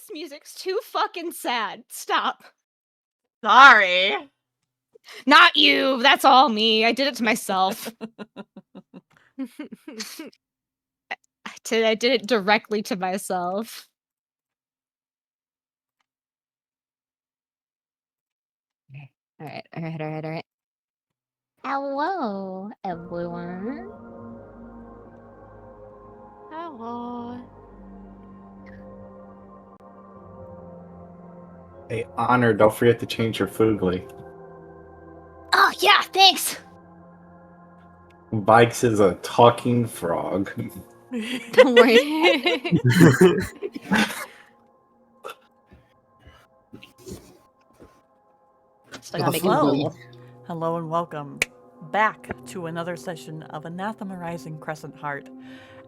This music's too fucking sad. Stop. Sorry. Not you. That's all me. I did it to myself. I did it directly to myself. All right. Hello, everyone. Hello. Hey, Honor, don't forget to change your Foogly. Oh, yeah, thanks. Vaiks is a talking frog. Don't worry. Still gotta make it Hello. Hello and welcome back to another session of Anathema Rising Crescent Heart.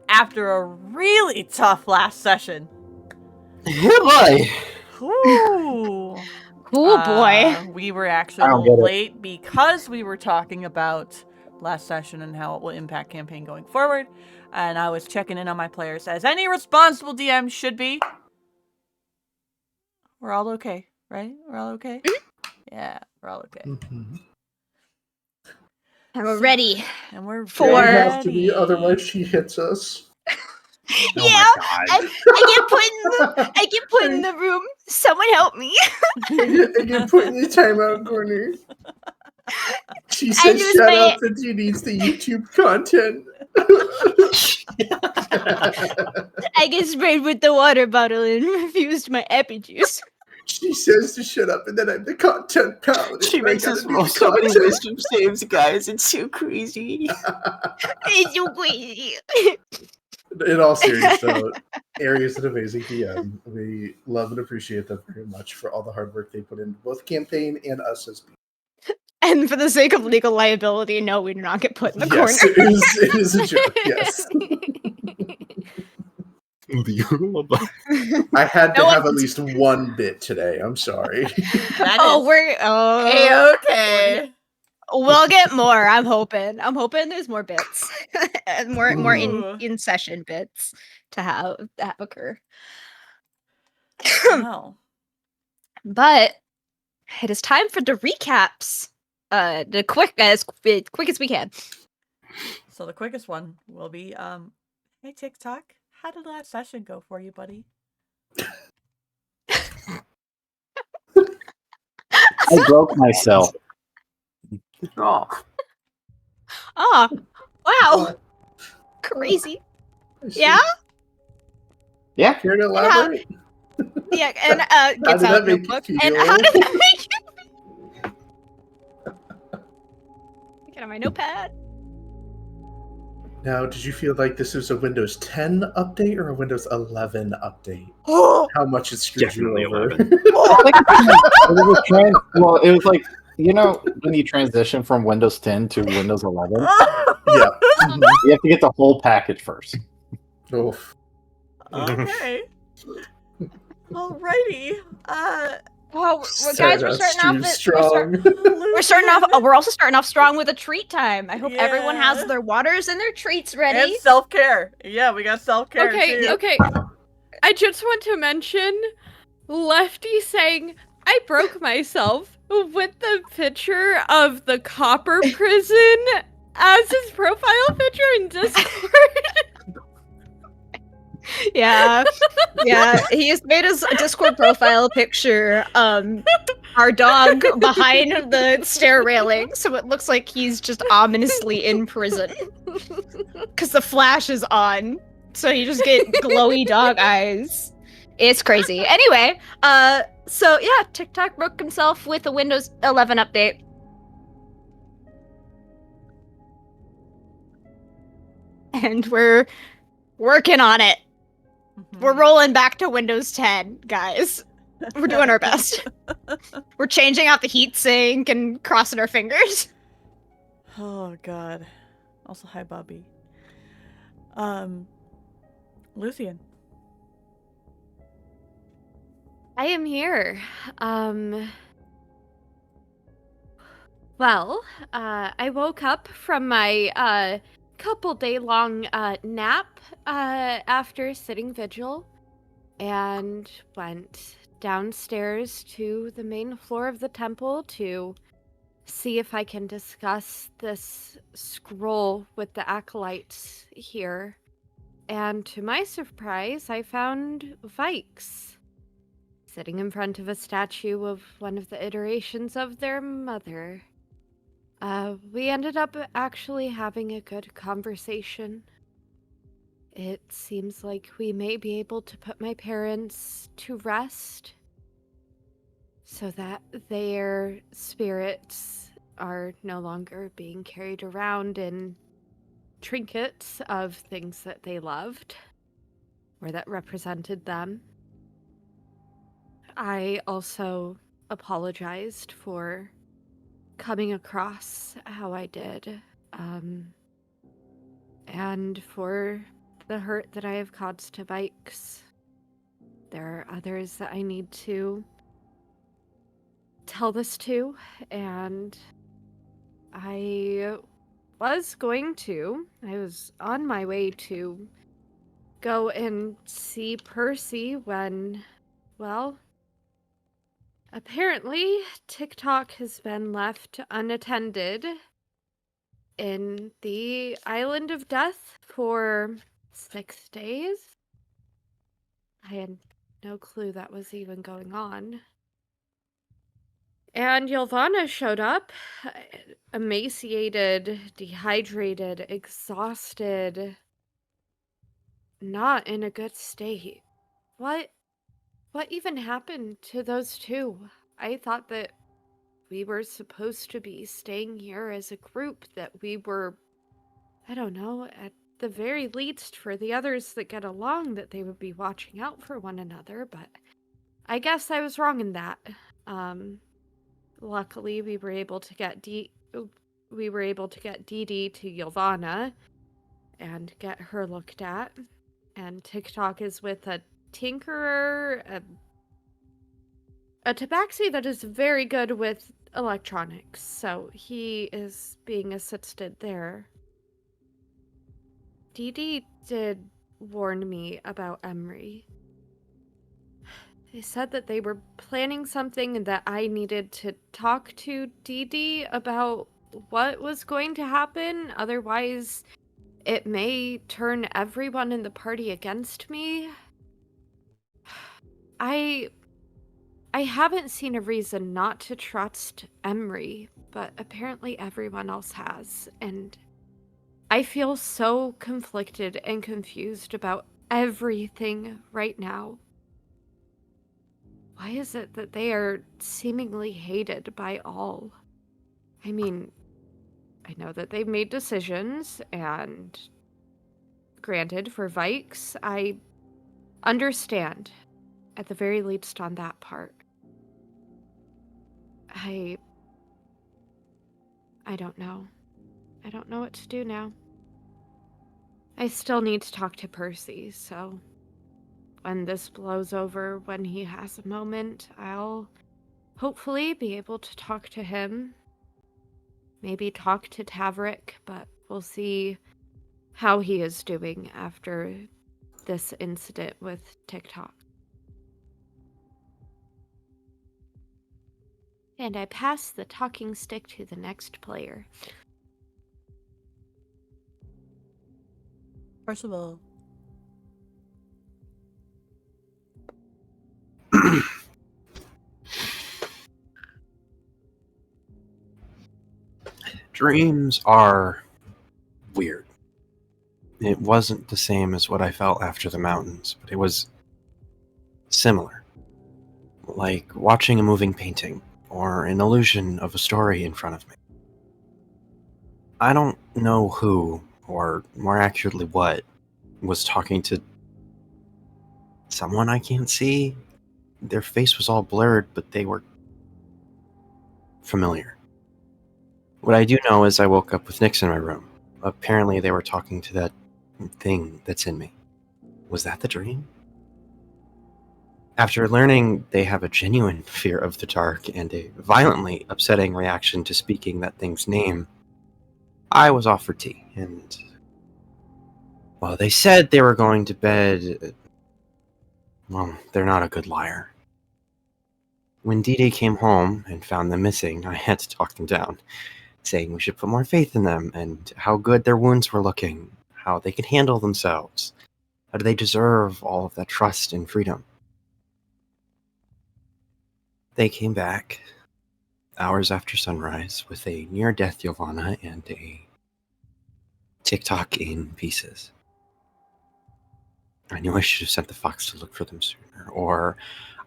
After a really tough last session. Boy. Ooh. Cool boy. We were actually a little late because we were talking about last session and how it will impact campaign going forward. And I was checking in on my players, as any responsible DM should be. We're all okay, right? We're all okay? Yeah, we're all okay. Mm-hmm. And we're ready. And we're For- We ready. have to be, otherwise she hits us. Yeah, I get put in the room. Someone help me. I get put in the timeout corner. She says, lose shut my- up, and she needs the YouTube content. I get sprayed with the water bottle and refused my epi juice. She says to shut up, and then I'm the content paladin. She I makes gotta us do roll the so many content. wisdom saves, guys. It's so crazy. It's so crazy. In all seriousness, though, Ari is an amazing DM. We love and appreciate them very much for all the hard work they put in both campaign and us as people. And for the sake of legal liability, no, we do not get put in the Yes, corner. it is a joke, yes. I had to No have one- at least one bit today. I'm sorry. Okay. We'll get more. I'm hoping there's more bits, and more Ooh. in session bits to have occur. Wow. But it is time for the recaps. The quick as we can. So the quickest one will be, hey TikTok, how did last session go for you, buddy? I broke myself. Oh, Oh, wow, crazy. Yeah, Yeah. Care to elaborate? yeah, and How gets did out that make you notebook. feel? And how did that make you? Get on my notepad. Now, did you feel like this was a Windows 10 update or a Windows 11 update? Oh, How much it screwed Definitely you over? 11. It was like, you know, when you transition from Windows 10 to Windows 11, Yeah. Mhm. you have to get the whole package first. Oof. Okay. Alrighty. well, Start guys, we're out starting off. strong. We're starting off. We're also starting off strong with a treat time. I hope everyone has Yeah. their waters and their treats And ready. self-care. Yeah, we got self-care Okay, too. okay. I just want to mention Lefty saying, I broke myself with the picture of the copper prison as his profile picture in Discord. Yeah, he's made his Discord profile picture. Our dog behind the stair railing, so it looks like he's just ominously in prison. Because the flash is on, so you just get glowy dog eyes. It's crazy. Anyway, so yeah, TikTok broke himself with a Windows 11 update. And we're working on it. We're rolling back to Windows 10, guys. We're doing our best. We're changing out the heatsink and crossing our fingers. Oh god. Also, hi Bobby. Luthien. I am here. Well, I woke up from my couple day long nap after sitting vigil and went downstairs to the main floor of the temple to see if I can discuss this scroll with the acolytes here. And to my surprise, I found Vaiks sitting in front of a statue of one of the iterations of their mother. We ended up actually having a good conversation. It seems like we may be able to put my parents to rest so that their spirits are no longer being carried around in trinkets of things that they loved or that represented them. I also apologized for coming across how I did, and for the hurt that I have caused to Vaiks. There are others that I need to tell this to, and I was on my way to go and see Percy when, well, apparently TikTok has been left unattended in the Island of Death for 6 days. I had no clue that was even going on. And Ylvanna showed up, emaciated, dehydrated, exhausted, not in a good state. What even happened to those two? I thought that we were supposed to be staying here as a group, that we were, I don't know, at the very least for the others that get along, that they would be watching out for one another, but I guess I was wrong in that. Luckily, we were able to get Dee Dee to Ylvanna and get her looked at. And TikTok is with a tinkerer, a tabaxi that is very good with electronics, so he is being assisted there. Dee Dee did warn me about Emery. They said that they were planning something and that I needed to talk to Dee Dee about what was going to happen. Otherwise, it may turn everyone in the party against me. I haven't seen a reason not to trust Emery, but apparently everyone else has, and I feel so conflicted and confused about everything right now. Why is it that they are seemingly hated by all? I mean, I know that they've made decisions, and granted, for Vaiks, I understand, at the very least on that part. I don't know. I don't know what to do now. I still need to talk to Percy, so when this blows over, when he has a moment, I'll hopefully be able to talk to him. Maybe talk to Tavrick, but we'll see how he is doing after this incident with TikTok. And I pass the talking stick to the next player. Percival. Dreams are weird. It wasn't the same as what I felt after the mountains, but it was similar. Like watching a moving painting, or an illusion of a story in front of me. I don't know who, or more accurately what, was talking to someone I can't see. Their face was all blurred, but they were familiar. What I do know is I woke up with Nyx in my room. Apparently they were talking to that thing that's in me. Was that the dream? After learning they have a genuine fear of the dark and a violently upsetting reaction to speaking that thing's name, I was offered tea, and well, they said they were going to bed Well, they're not a good liar. When D-Day came home and found them missing, I had to talk them down, saying we should put more faith in them and how good their wounds were looking, how they could handle themselves, how do they deserve all of that trust and freedom. They came back hours after sunrise with a near-death Ylvanna and a TikTok in pieces. I knew I should have sent the fox to look for them sooner, or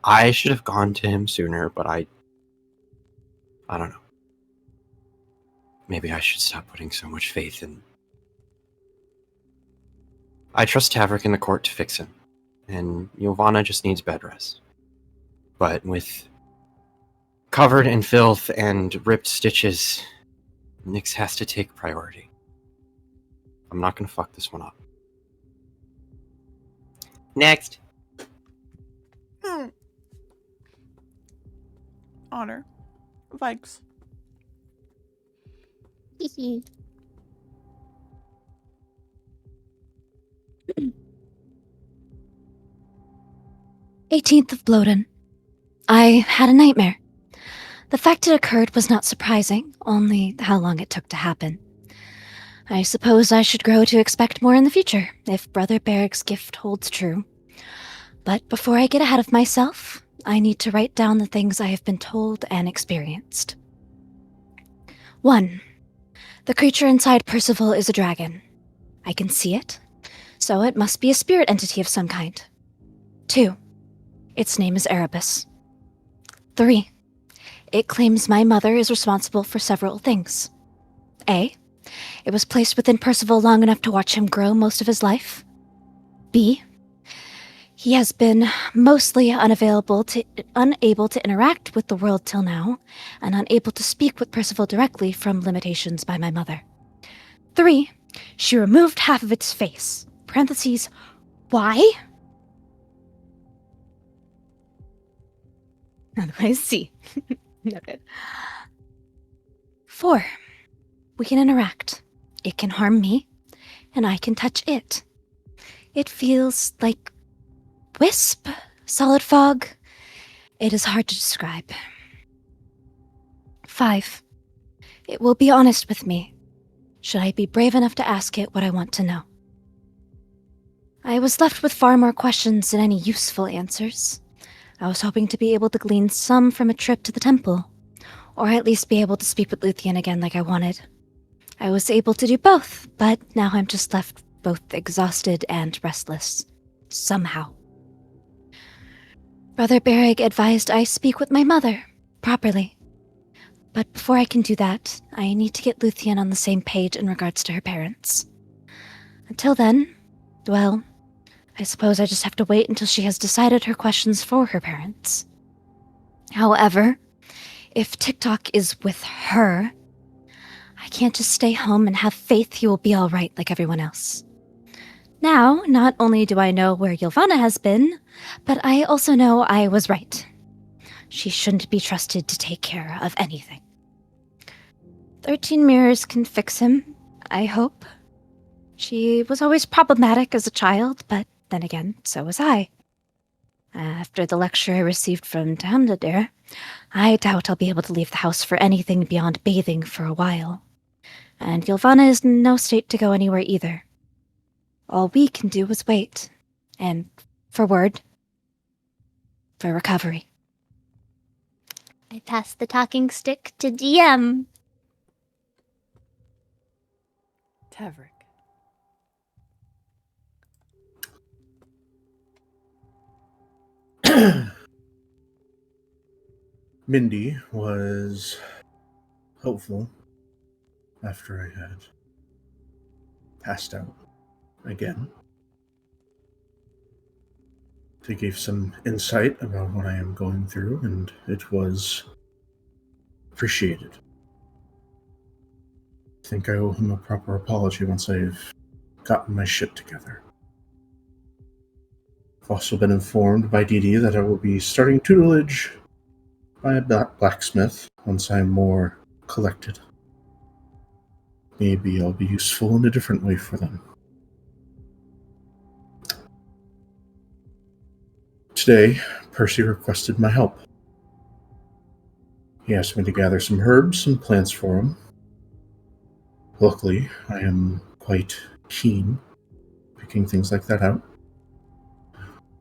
I should have gone to him sooner, but I don't know. Maybe I should stop putting so much faith in... I trust Tavrick in the court to fix him, and Ylvanna just needs bed rest. But with covered in filth and ripped stitches, Nyx has to take priority. I'm not gonna fuck this one up. Next. Honor. Vaiks. 18th of Bloden. I had a nightmare. The fact it occurred was not surprising, only how long it took to happen. I suppose I should grow to expect more in the future, if Brother Beric's gift holds true. But before I get ahead of myself, I need to write down the things I have been told and experienced. 1. The creature inside Percival is a dragon. I can see it, so it must be a spirit entity of some kind. 2. Its name is Erebus. 3. It claims my mother is responsible for several things. A. It was placed within Percival long enough to watch him grow most of his life. B. He has been mostly unable to interact with the world till now, and unable to speak with Percival directly from limitations by my mother. 3. She removed half of its face. Parentheses. Why? I see. Noted. 4. We can interact. It can harm me, and I can touch it. It feels like wisp, solid fog. It is hard to describe. 5. It will be honest with me, should I be brave enough to ask it what I want to know. I was left with far more questions than any useful answers. I was hoping to be able to glean some from a trip to the temple, or at least be able to speak with Luthien again like I wanted. I was able to do both, but now I'm just left both exhausted and restless. Somehow. Brother Beric advised I speak with my mother, properly. But before I can do that, I need to get Luthien on the same page in regards to her parents. Until then, well, I suppose I just have to wait until she has decided her questions for her parents. However, if TikTok is with her, I can't just stay home and have faith he will be all right like everyone else. Now, not only do I know where Ylvanna has been, but I also know I was right. She shouldn't be trusted to take care of anything. 13 mirrors can fix him, I hope. She was always problematic as a child, but then again, so was I. After the lecture I received from Damdadir, I doubt I'll be able to leave the house for anything beyond bathing for a while. And Ylvanna is in no state to go anywhere either. All we can do is wait. And, for word, for recovery. I pass the talking stick to DM. Tavrick. Mindy was hopeful after I had passed out again. They gave some insight about what I am going through, and it was appreciated. I think I owe him a proper apology once I've gotten my shit together. I've also been informed by Dee that I will be starting tutelage by a blacksmith once I'm more collected. Maybe I'll be useful in a different way for them. Today, Percy requested my help. He asked me to gather some herbs and plants for him. Luckily, I am quite keen picking things like that out.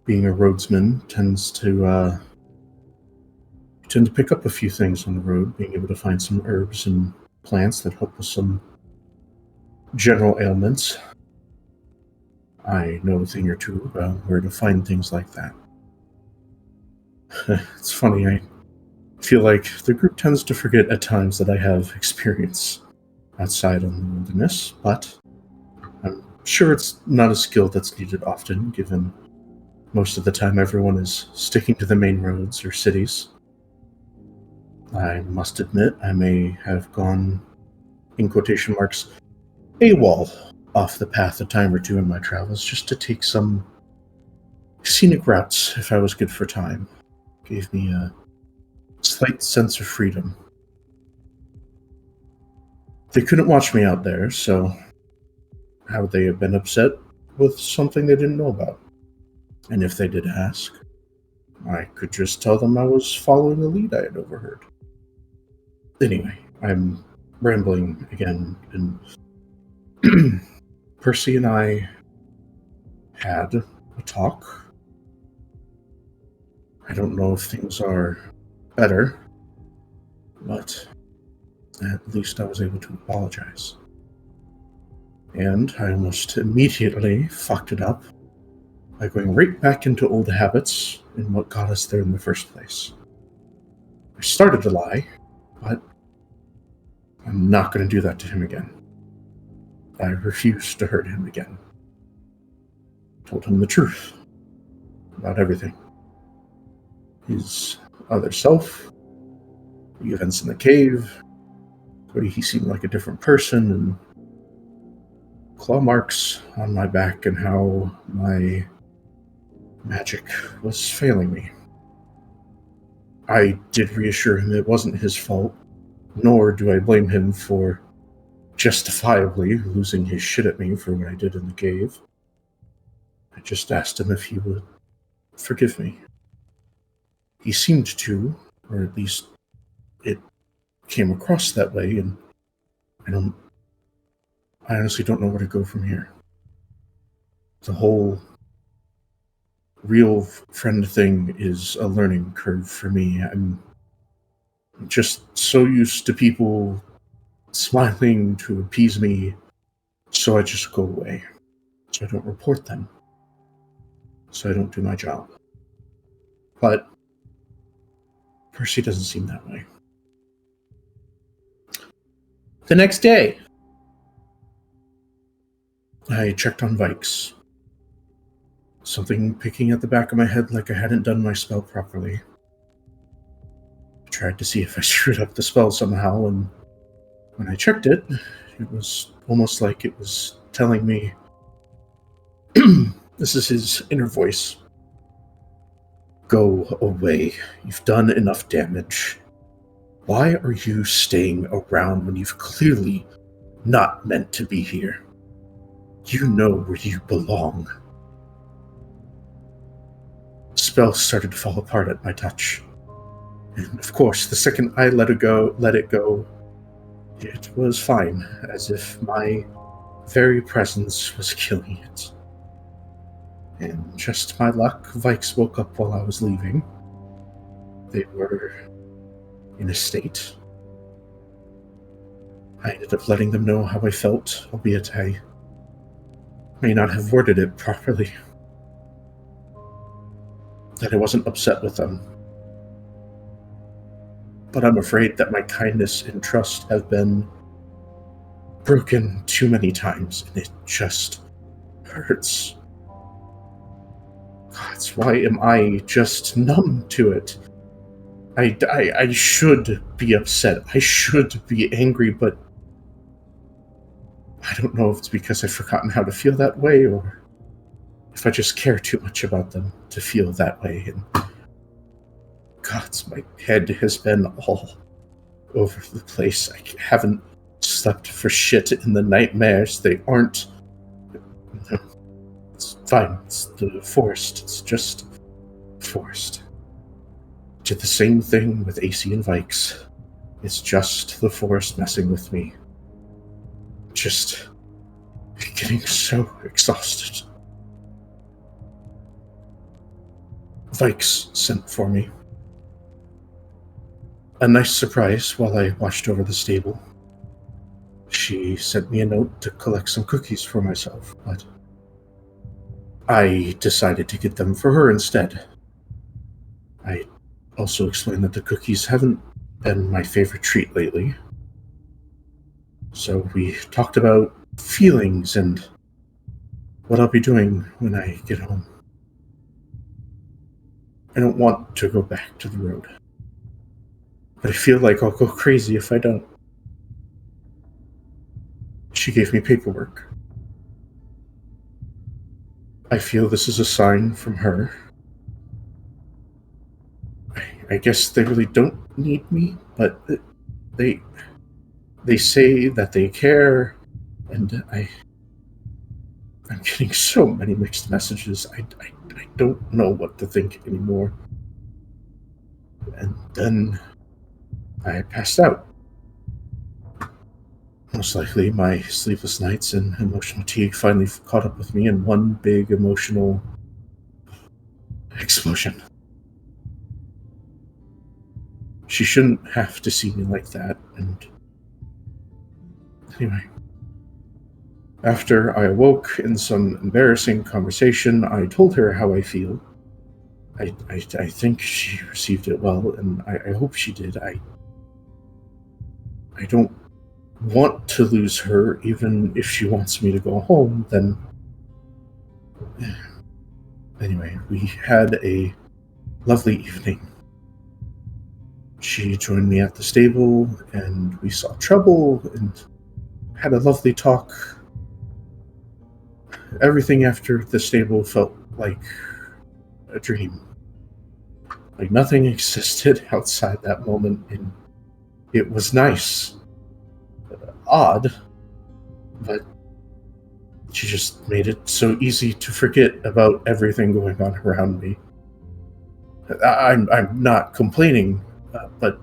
Being a roadsman tends to pick up a few things on the road, being able to find some herbs and plants that help with some general ailments. I know a thing or two about where to find things like that. It's funny, I feel like the group tends to forget at times that I have experience outside in the wilderness, but I'm sure it's not a skill that's needed often, given most of the time everyone is sticking to the main roads or cities. I must admit, I may have gone, in quotation marks, AWOL off the path a time or two in my travels, just to take some scenic routes if I was good for time. Gave me a slight sense of freedom. They couldn't watch me out there, so how would they have been upset with something they didn't know about? And if they did ask, I could just tell them I was following a lead I had overheard. Anyway, I'm rambling again, and Percy and I had a talk. I don't know if things are better, but at least I was able to apologize. And I almost immediately fucked it up by going right back into old habits and what got us there in the first place. I started to lie, but I'm not going to do that to him again. I refused to hurt him again. Told him the truth about everything. His other self, the events in the cave, the way he seemed like a different person, and claw marks on my back and how my magic was failing me. I did reassure him it wasn't his fault, nor do I blame him for justifiably losing his shit at me for what I did in the cave. I just asked him if he would forgive me. He seemed to, or at least it came across that way, and I honestly don't know where to go from here. The whole real friend thing is a learning curve for me. I'm just so used to people smiling to appease me, so I just go away. So I don't report them. So I don't do my job. But Percy doesn't seem that way. The next day, I checked on Vaiks. Something picking at the back of my head like I hadn't done my spell properly. I tried to see if I screwed up the spell somehow, and when I checked it, it was almost like it was telling me, this is his inner voice. Go away. You've done enough damage. Why are you staying around when you've clearly not meant to be here? You know where you belong. The spell started to fall apart at my touch. And of course, the second I let it go, it was fine, as if my very presence was killing it. And just my luck, Vaiks woke up while I was leaving. They were in a state. I ended up letting them know how I felt, albeit I may not have worded it properly. That I wasn't upset with them. But I'm afraid that my kindness and trust have been broken too many times, and it just hurts. God, why am I just numb to it? I should be upset. I should be angry, but I don't know if it's because I've forgotten how to feel that way, or if I just care too much about them to feel that way. And God, my head has been all over the place. I haven't slept for shit in the nightmares. They aren't... It's fine. It's the forest. It's just forest. Did the same thing with AC and Vaiks. It's just the forest messing with me. Just getting so exhausted. Vaiks sent for me. A nice surprise while I watched over the stable. She sent me a note to collect some cookies for myself, but I decided to get them for her instead. I also explained that the cookies haven't been my favorite treat lately. So we talked about feelings and what I'll be doing when I get home. I don't want to go back to the road, but I feel like I'll go crazy if I don't. She gave me paperwork. I feel this is a sign from her. I guess they really don't need me, but they say that they care, and I'm getting so many mixed messages. I don't know what to think anymore. And then I passed out. Most likely my sleepless nights and emotional fatigue finally caught up with me in one big emotional explosion. She shouldn't have to see me like that, and anyway. After I awoke in some embarrassing conversation, I told her how I feel. I think she received it well, and I hope she did. I don't want to lose her, even if she wants me to go home, then... Anyway, we had a lovely evening. She joined me at the stable, and we saw Trouble, and had a lovely talk. Everything after the stable felt like a dream. Like nothing existed outside that moment, and it was nice. Odd, but she just made it so easy to forget about everything going on around me. I'm not complaining, but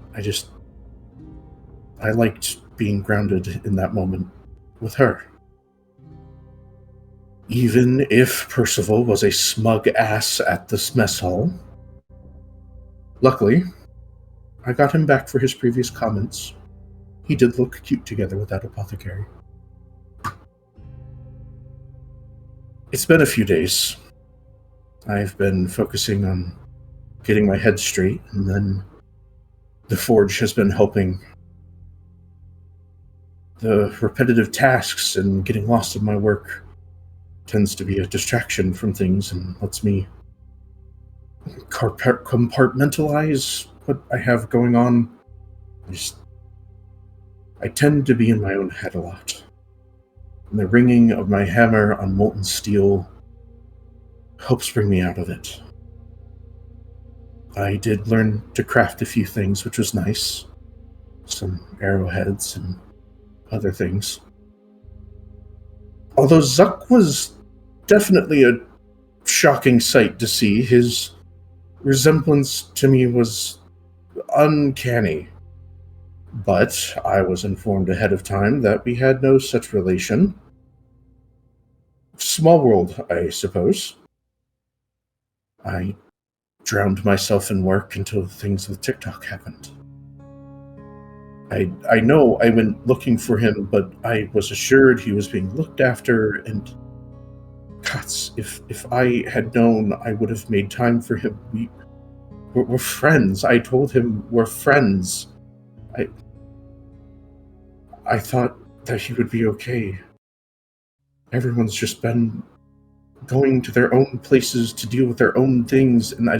I liked being grounded in that moment with her. Even if Percival was a smug ass at this mess hall. Luckily, I got him back for his previous comments. He did look cute together with that apothecary. It's been a few days. I've been focusing on getting my head straight, and then the forge has been helping. The repetitive tasks and getting lost in my work tends to be a distraction from things and lets me compartmentalize what I have going on. I tend to be in my own head a lot. And the ringing of my hammer on molten steel helps bring me out of it. I did learn to craft a few things, which was nice. Some arrowheads and other things. Although Zuck was definitely a shocking sight to see, his resemblance to me was uncanny. But I was informed ahead of time that we had no such relation. Small world, I suppose. I drowned myself in work until things with TikTok happened. I know I went looking for him, but I was assured he was being looked after, and gods, if I had known, I would have made time for him. We're friends. I told him we're friends. I thought that he would be okay. Everyone's just been going to their own places to deal with their own things, and I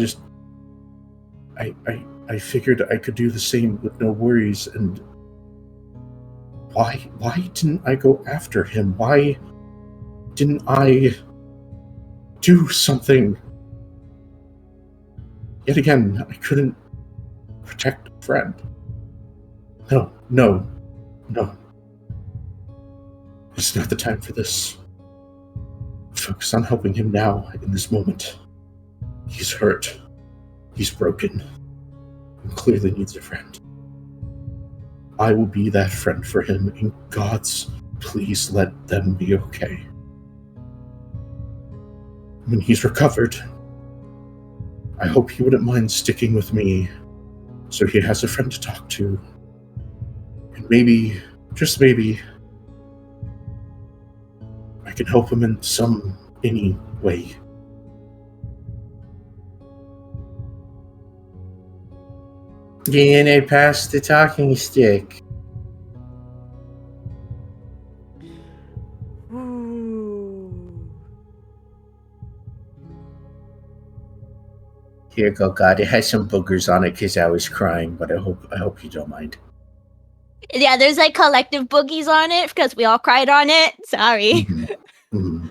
figured I could do the same with no worries, and why didn't I go after him? Why didn't I do something? Yet again, I couldn't protect a friend. No. It's not the time for this. Focus on helping him now, in this moment. He's hurt. He's broken and clearly needs a friend. I will be that friend for him, and gods, please let them be okay. When he's recovered, I hope he wouldn't mind sticking with me so he has a friend to talk to. And maybe, just maybe, I can help him in any way. Can I pass the talking stick? Ooh. Here, go, God. It has some boogers on it because I was crying, but I hope you don't mind. Yeah, there's like collective boogies on it because we all cried on it. Sorry. Mm-hmm.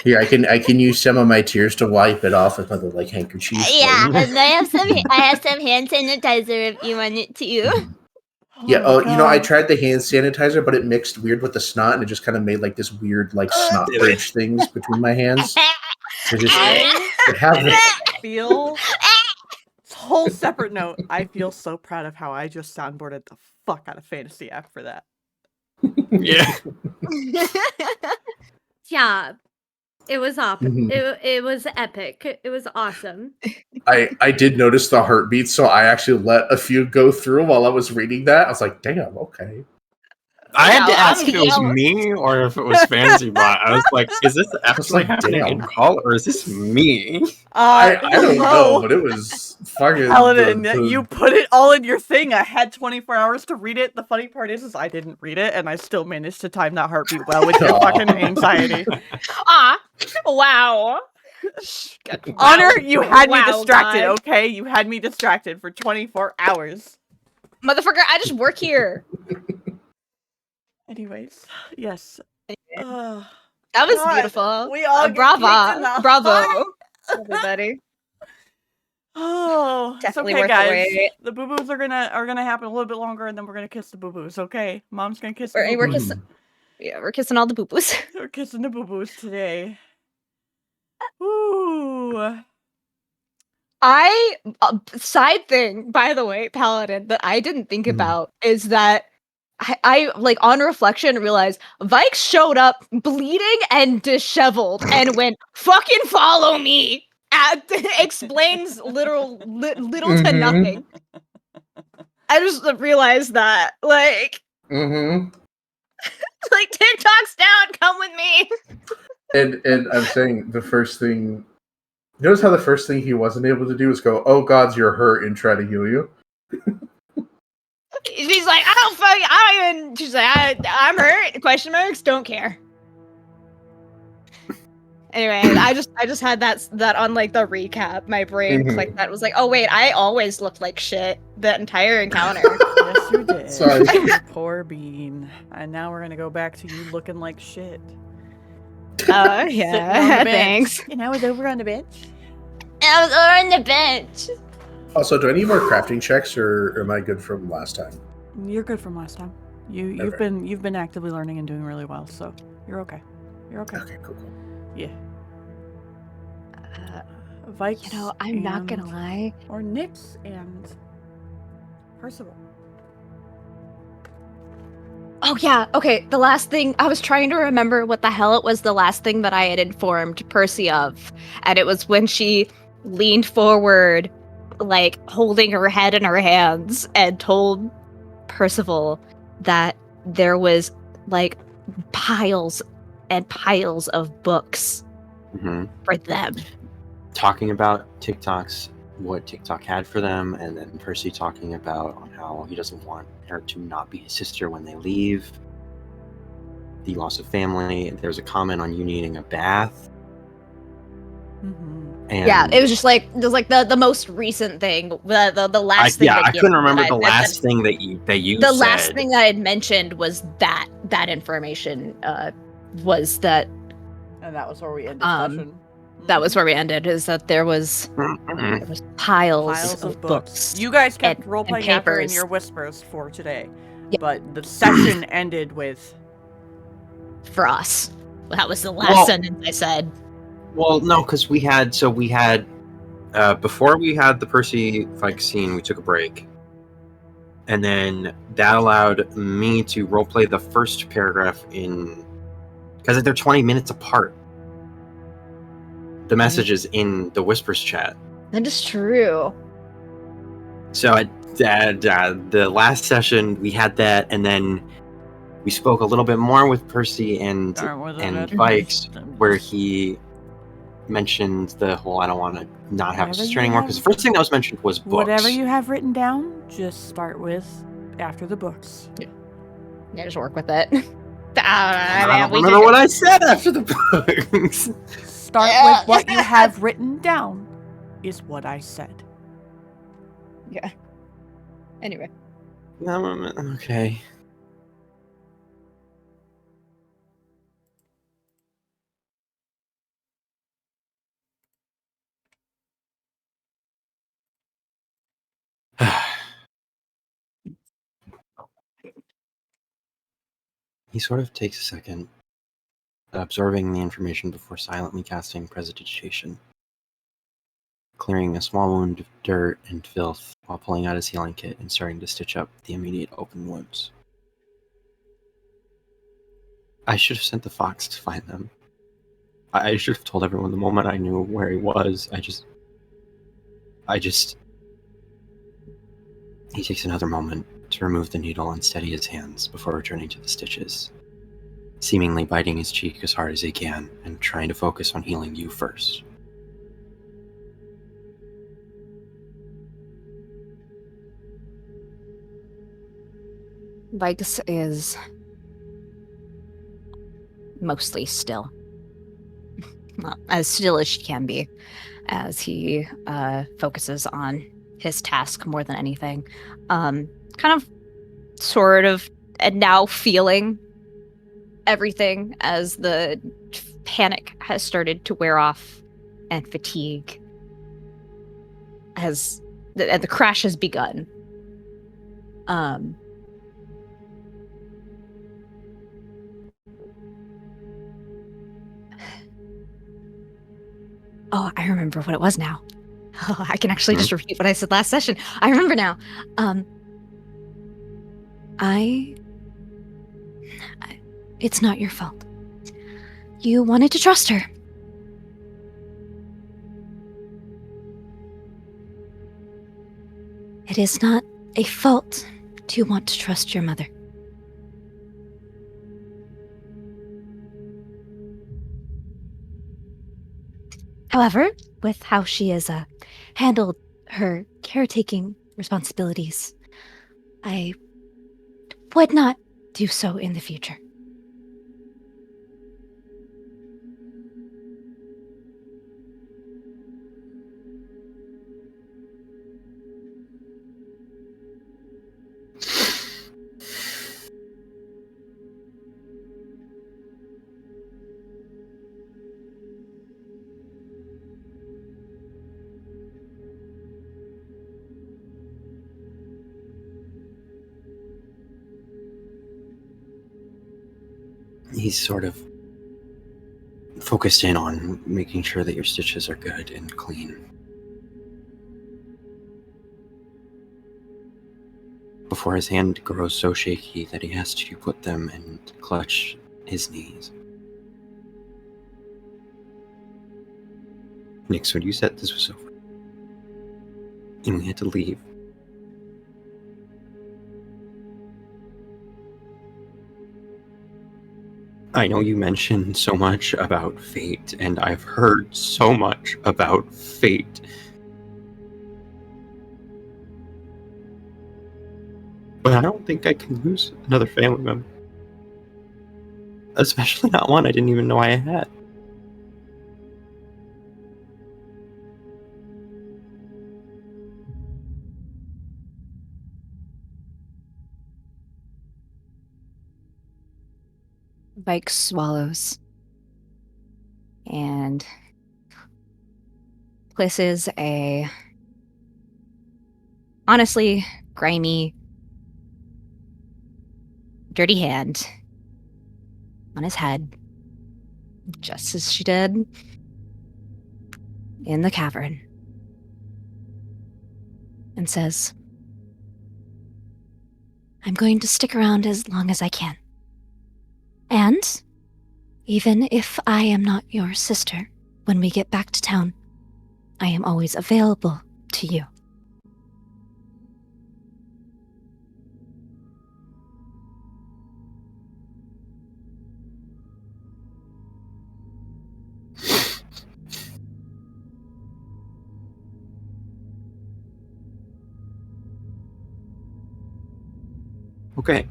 Here, I can use some of my tears to wipe it off with my little handkerchief. Yeah, and I have some hand sanitizer if you want it too. Yeah. Oh, I tried the hand sanitizer, but it mixed weird with the snot, and it just kind of made like this weird snot bridge things between my hands. So just I feel. Whole separate note. I feel so proud of how I just soundboarded the fuck out of Fantasy after that. Yeah. Yeah. It was Mhm. It was epic. It was awesome. I did notice the heartbeats, so I actually let a few go through while I was reading that. I was like, damn, okay. I had to ask if it was me or if it was Fantasy Bot. I was like, is this actually happening in call or is this me? I don't know, but it was fucking... Paladin, you put it all in your thing. I had 24 hours to read it. The funny part is I didn't read it, and I still managed to time that heartbeat well with your fucking anxiety. Wow. Honor, you had me Wow, distracted, God. okay? You had me distracted for 24 hours. Motherfucker, I just work here. Anyways, yes. That was God, beautiful. we all get bravo, kicked in the bravo, heart. everybody. Oh, Definitely it's okay, worth the guys. wait. The boo-boos are gonna happen a little bit longer, and then we're gonna kiss the boo-boos. Okay, Mom's gonna kiss the We're boo-boos. kissing. Yeah, we're kissing all the boo-boos. We're kissing the boo-boos today. Ooh. Side thing, by the way, Paladin, that I didn't think about is that I like on reflection realized Vaiks showed up bleeding and disheveled and went, fucking follow me. Explains little to nothing. I just realized that. Like TikTok's down, come with me. And I'm saying the first thing... Notice how the first thing he wasn't able to do was go, oh gods, you're hurt, and try to heal you? She's like, she's like, I'm hurt, question marks, don't care. Anyway, I just had that on like the recap. My brain clicked that. It was like, oh wait, I always looked like shit the entire encounter. Yes, you did. Sorry. Poor Bean. And now we're gonna go back to you looking like shit. Oh Sitting yeah, on the bench. thanks. And I was over on the bench. I was over on the bench. Also, do I need more crafting checks, or am I good from last time? You're good from last time. You've been actively learning and doing really well, so you're okay. You're okay. Okay, cool. Yeah. Vaiks, I'm not gonna lie. Or Nyx and Percival. Oh yeah, okay. The last thing I was trying to remember what the hell it was. The last thing that I had informed Percy of, and it was when she leaned forward, like holding her head in her hands, and told Percival that there was like piles and piles of books for them. Talking about TikToks, what TikTok had for them, and then Percy talking about how he doesn't want her to not be his sister when they leave. The loss of family. There's a comment on you needing a bath. And Yeah, it was just like the most recent thing, the last thing. I couldn't remember the last thing that you The said. last thing that I had mentioned was that information was that. And that was where we ended session. That was where we ended. Is that there was piles of books. You guys kept and role-playing after in papers. your whispers for today. Yeah. But the session ended with... For us. That was the last sentence I said. Well, no, because we had Before we had the Percy Vaiks scene, we took a break. And then that allowed me to roleplay the first paragraph in... Because they're 20 minutes apart. The messages in the Whispers chat. That is true. So the last session, we had that, and then we spoke a little bit more with Percy and Vaiks, where he mentioned the whole I don't want to not have a sister anymore, because the first thing that was mentioned was books. Whatever you have written down, just start with after the books. Yeah, just work with it. I don't remember what I said after the books. Start with what you have written down, is what I said. Yeah. Anyway. Okay. He sort of takes a second, absorbing the information before silently casting Prestidigitation, clearing a small wound of dirt and filth while pulling out his healing kit and starting to stitch up the immediate open wounds. I should have sent the fox to find them. I should have told everyone the moment I knew where he was. He takes another moment to remove the needle and steady his hands before returning to the stitches, seemingly biting his cheek as hard as he can and trying to focus on healing you first. Vaiks is mostly still. Well, as still as she can be, as he focuses on his task more than anything. Kind of, sort of, and now feeling everything as the panic has started to wear off and fatigue and the crash has begun. Oh, I remember what it was now. Oh, I can actually just repeat what I said last session. I remember now. It's not your fault. You wanted to trust her. It is not a fault to want to trust your mother. However, with how she has handled her caretaking responsibilities, I would not do so in the future. He's sort of focused in on making sure that your stitches are good and clean. Before his hand grows so shaky that he has to put them and clutch his knees. Nix, when you said this was over, and we had to leave, I know you mentioned so much about fate, and I've heard so much about fate. But I don't think I can lose another family member. Especially not one I didn't even know I had. Vaiks swallows and places a honestly grimy, dirty hand on his head, just as she did in the cavern. and says, I'm going to stick around as long as I can. And even if I am not your sister, when we get back to town, I am always available to you. Okay.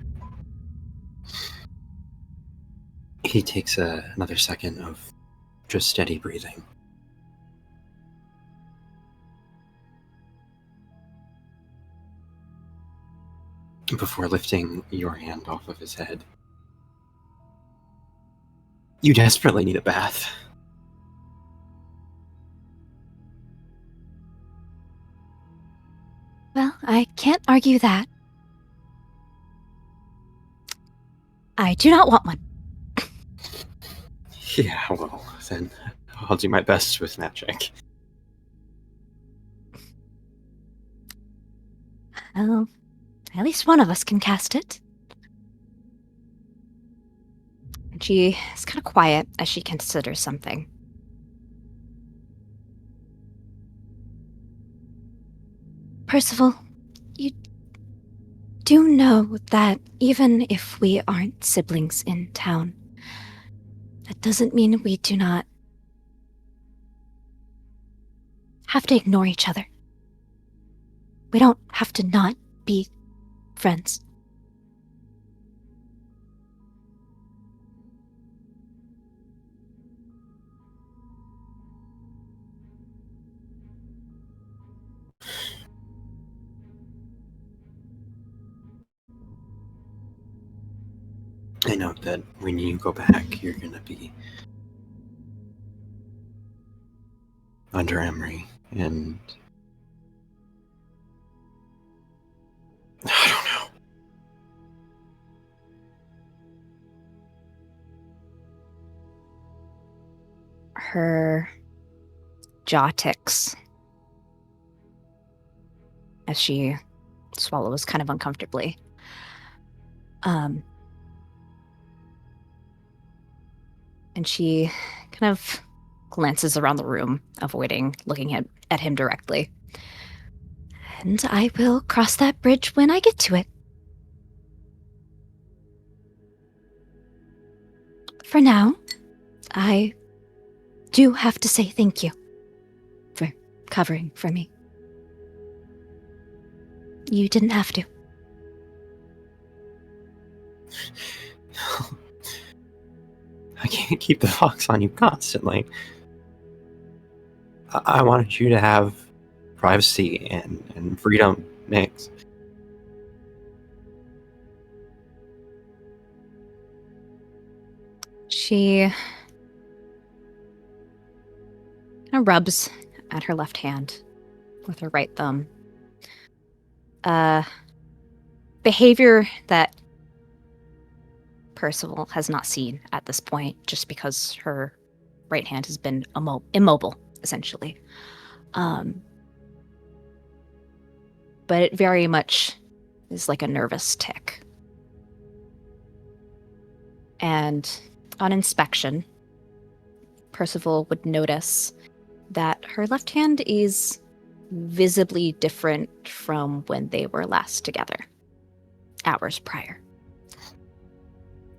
He takes another second of just steady breathing. Before lifting your hand off of his head. You desperately need a bath. Well, I can't argue that. I do not want one. Yeah, well, then I'll do my best with magic. Well, at least one of us can cast it. And she is kind of quiet as she considers something. Percival, you do know that even if we aren't siblings in town, that doesn't mean we do not have to ignore each other. We don't have to not be friends. I know that when you go back, you're gonna be under Emery, and I don't know. Her jaw ticks as she swallows kind of uncomfortably. And she kind of glances around the room, avoiding looking at him directly. And I will cross that bridge when I get to it. For now, I do have to say thank you for covering for me. You didn't have to. I can't keep the fox on you constantly. I wanted you to have privacy and freedom mixed. She kind of rubs at her left hand with her right thumb. Behavior that Percival has not seen at this point, just because her right hand has been immobile, essentially. But it very much is like a nervous tick. And on inspection, Percival would notice that her left hand is visibly different from when they were last together, hours prior.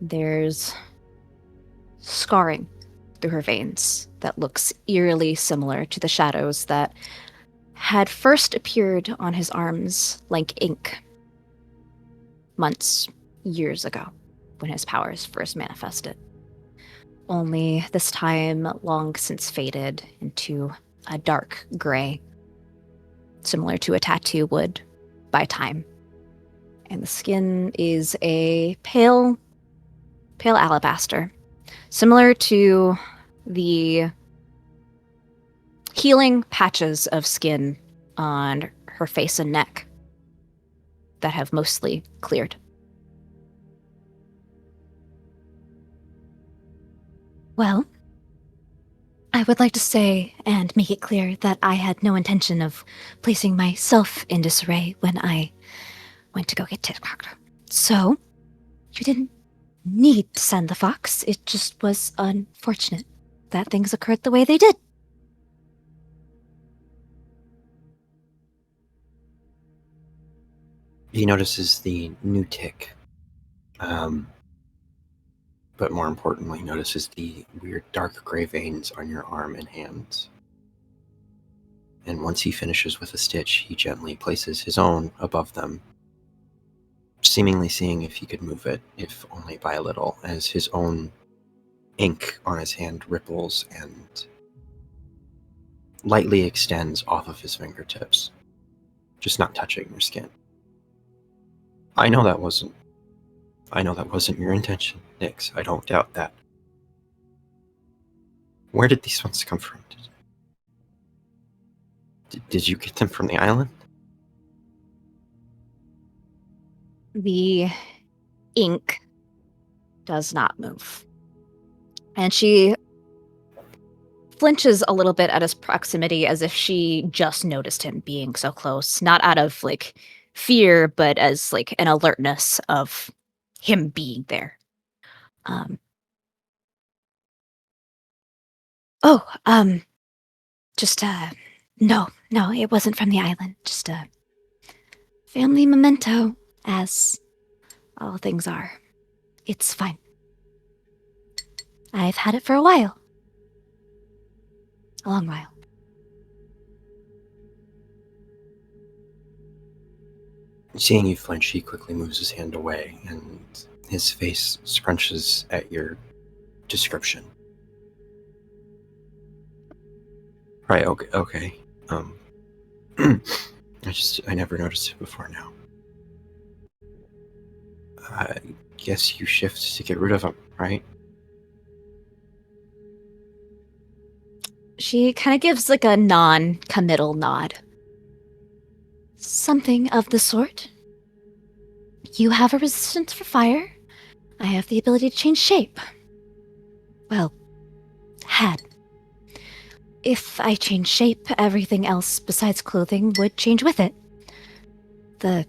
There's scarring through her veins that looks eerily similar to the shadows that had first appeared on his arms like ink months, years ago, when his powers first manifested. Only this time long since faded into a dark gray, similar to a tattoo would by time. And the skin is a pale alabaster, similar to the healing patches of skin on her face and neck that have mostly cleared. Well, I would like to say and make it clear that I had no intention of placing myself in disarray when I went to go get Tock. So, you didn't need to send the fox. It just was unfortunate that things occurred the way they did. He notices the new tick, but more importantly, notices the weird dark gray veins on your arm and hands. And once he finishes with a stitch, he gently places his own above them, seemingly seeing if he could move it, if only by a little, as his own ink on his hand ripples and lightly extends off of his fingertips, just not touching your skin. I know that wasn't your intention, Nix. I don't doubt that. Where did these ones come from? Did you get them from the island? The ink does not move. And she flinches a little bit at his proximity as if she just noticed him being so close. Not out of, like, fear, but as, like, an alertness of him being there. No, it wasn't from the island. Just a family memento, as all things are. It's fine. I've had it for a while. A long while. Seeing you flinch, he quickly moves his hand away, and his face scrunches at your description. Right, okay. I never noticed it before now. I guess you shift to get rid of him, right? She kind of gives, like, a non-committal nod. Something of the sort. You have a resistance for fire. I have the ability to change shape. Well, had. If I change shape, everything else besides clothing would change with it. The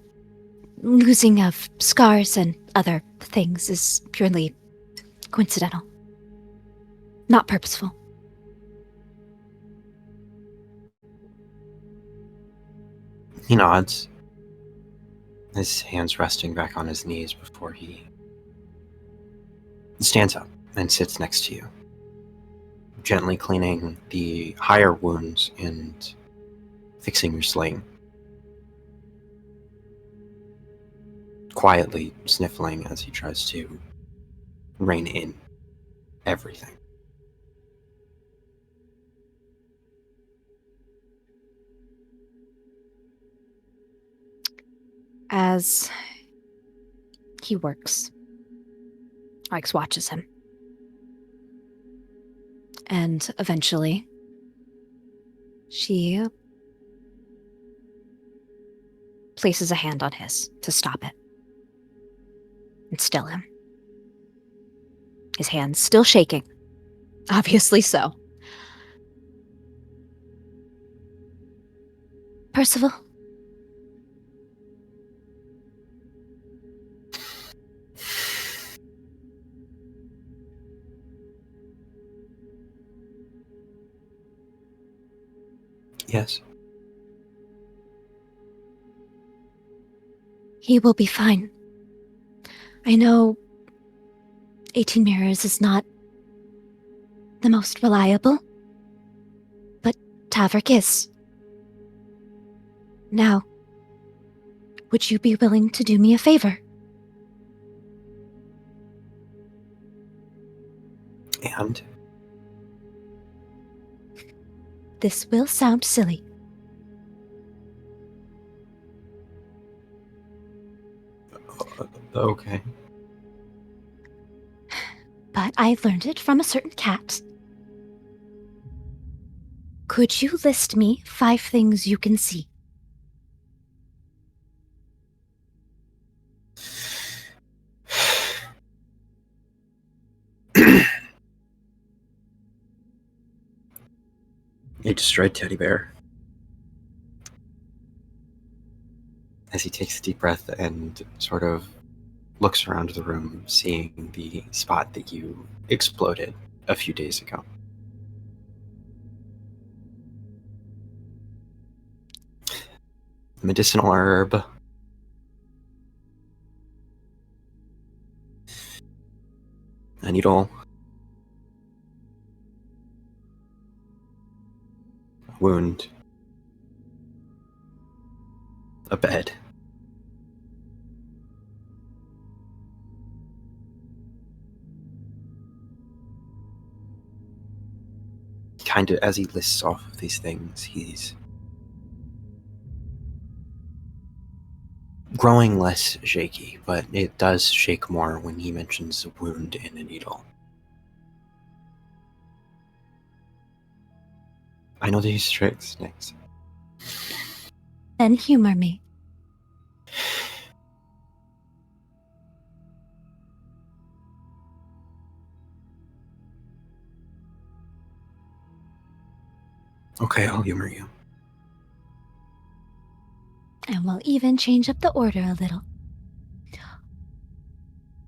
losing of scars and other things is purely coincidental. Not purposeful. He nods, his hands resting back on his knees before he stands up and sits next to you, gently cleaning the higher wounds and fixing your sling. Quietly sniffling as he tries to rein in everything. As he works, Alex watches him. And eventually, she places a hand on his to stop it and still him. His hand's still shaking. Obviously so. Percival? Yes. He will be fine. I know 18 Mirrors is not the most reliable, but Tavrick is. Now, would you be willing to do me a favor? And? This will sound silly. Okay. But I learned it from a certain cat. Could you list me 5 things you can see? A destroyed teddy bear. As he takes a deep breath and sort of looks around the room, seeing the spot that you exploded a few days ago. Medicinal herb. A needle. A wound. A bed. Kind of, as he lists off of these things, he's growing less shaky, but it does shake more when he mentions a wound and a needle. I know these tricks, Nix. Then humor me. Okay, I'll humor you. And we'll even change up the order a little.